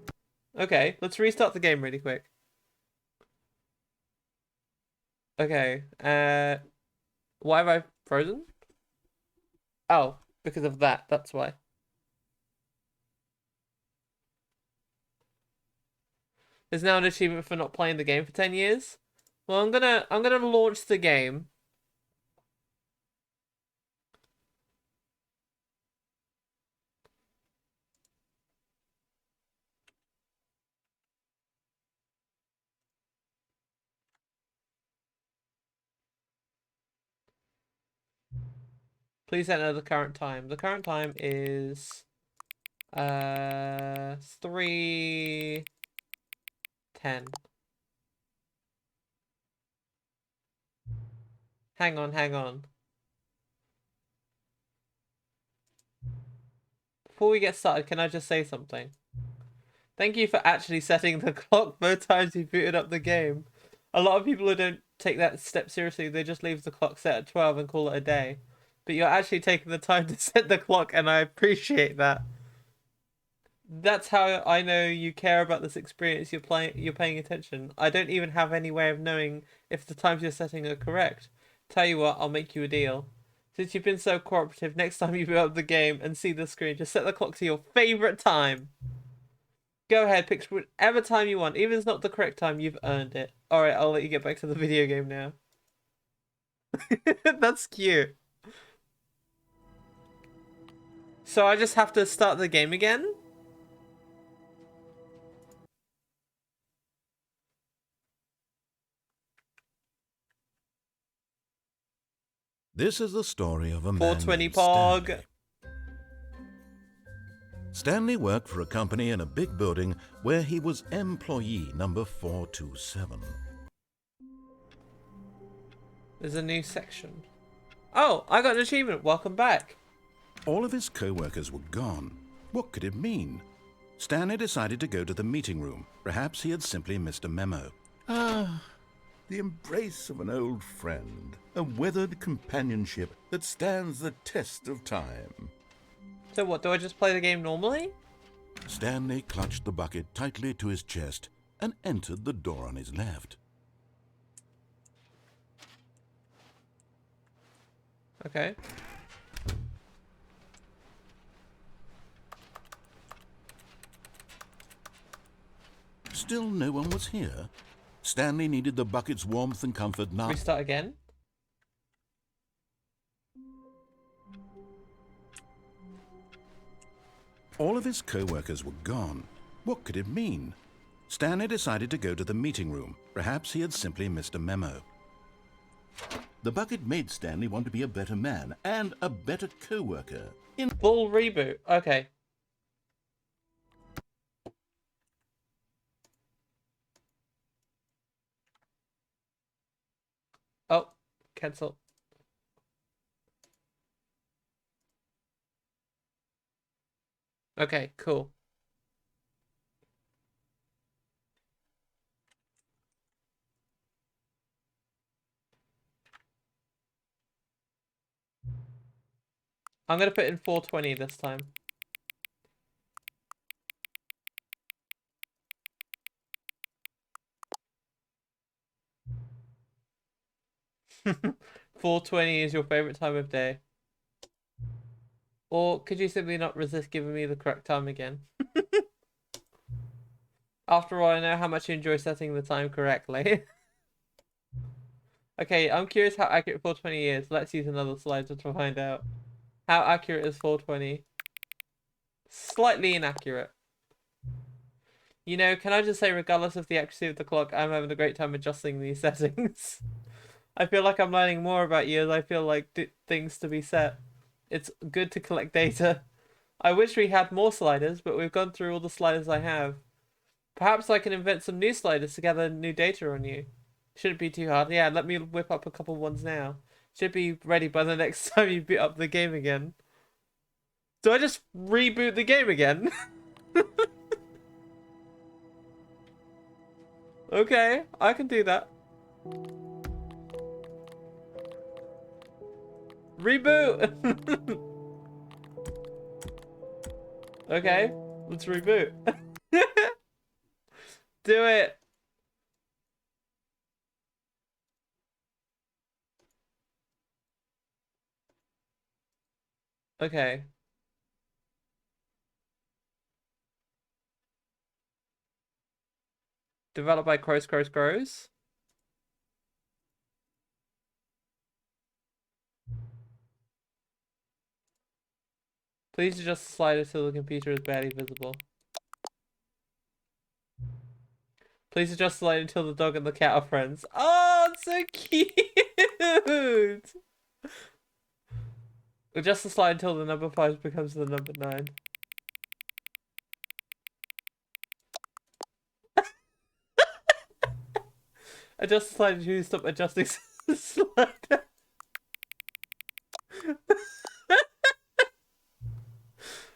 Speaker 1: Okay, let's restart the game really quick. Okay. Why have I frozen? Oh, because of that. That's why. There's now an achievement for not playing the game for 10 years. Well, I'm gonna launch the game. Please enter the current time. The current time is 3:10. Hang on. Before we get started, can I just say something? Thank you for actually setting the clock both times you booted up the game. A lot of people who don't take that step seriously, they just leave the clock set at 12 and call it a day. But you're actually taking the time to set the clock, and I appreciate that. That's how I know you care about this experience. You're paying attention. I don't even have any way of knowing if the times you're setting are correct. Tell you what, I'll make you a deal. Since you've been so cooperative, next time you boot up the game and see the screen, just set the clock to your favorite time. Go ahead, pick whatever time you want. Even if it's not the correct time, you've earned it. Alright, I'll let you get back to the video game now. That's cute. So I just have to start the game again?
Speaker 2: This is the story of a man
Speaker 1: 420
Speaker 2: named
Speaker 1: Pog.
Speaker 2: Stanley. Stanley worked for a company in a big building where he was employee number 427.
Speaker 1: There's a new section. Oh, I got an achievement. Welcome back.
Speaker 2: All of his co-workers were gone. What could it mean? Stanley decided to go to the meeting room. Perhaps he had simply missed a memo.
Speaker 12: The embrace of an old friend, a weathered companionship that stands the test of time.
Speaker 1: So what, do I just play the game normally?
Speaker 2: Stanley clutched the bucket tightly to his chest and entered the door on his left.
Speaker 1: Okay.
Speaker 2: Still no one was here. Stanley needed the bucket's warmth and comfort now.
Speaker 1: Restart again.
Speaker 2: All of his co-workers were gone. What could it mean? Stanley decided to go to the meeting room. Perhaps he had simply missed a memo. The bucket made Stanley want to be a better man and a better co-worker.
Speaker 1: In full reboot. Okay. Oh, cancel. Okay, cool. I'm gonna put in 420 this time. $4:20 is your favorite time of day. Or could you simply not resist giving me the correct time again? After all, I know how much you enjoy setting the time correctly. Okay, I'm curious how accurate 420 is. Let's use another slider to find out. How accurate is 420? Slightly inaccurate. You know, can I just say, regardless of the accuracy of the clock, I'm having a great time adjusting these settings. I feel like I'm learning more about you as I feel like things to be set. It's good to collect data. I wish we had more sliders, but we've gone through all the sliders I have. Perhaps I can invent some new sliders to gather new data on you. Shouldn't be too hard. Yeah, let me whip up a couple ones now. Should be ready by the next time you boot up the game again. Do I just reboot the game again? Okay, I can do that. Reboot! Okay, let's reboot. Do it! Okay. Developed by Crows. Please adjust the slider till the computer is barely visible. Please adjust the light until the dog and the cat are friends. Oh, it's so cute! Adjust the slide until the number 5 becomes the number 9. Adjust the slide until you stop adjusting the slider.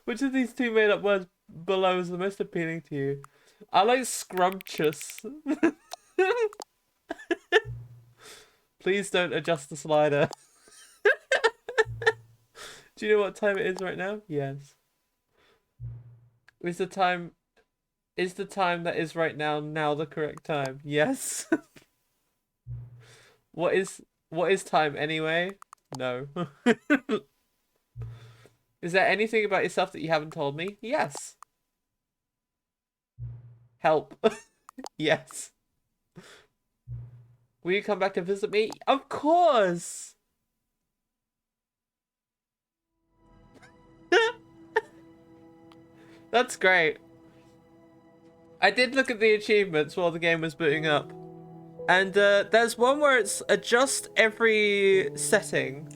Speaker 1: Which of these two made up words below is the most appealing to you? I like scrumptious. Please don't adjust the slider. Do you know what time it is right now? Yes. Is the time that is right now the correct time? Yes. What is time anyway? No. Is there anything about yourself that you haven't told me? Yes. Help. Yes. Will you come back to visit me? Of course. That's great. I did look at the achievements while the game was booting up. And there's one where it's adjust every setting.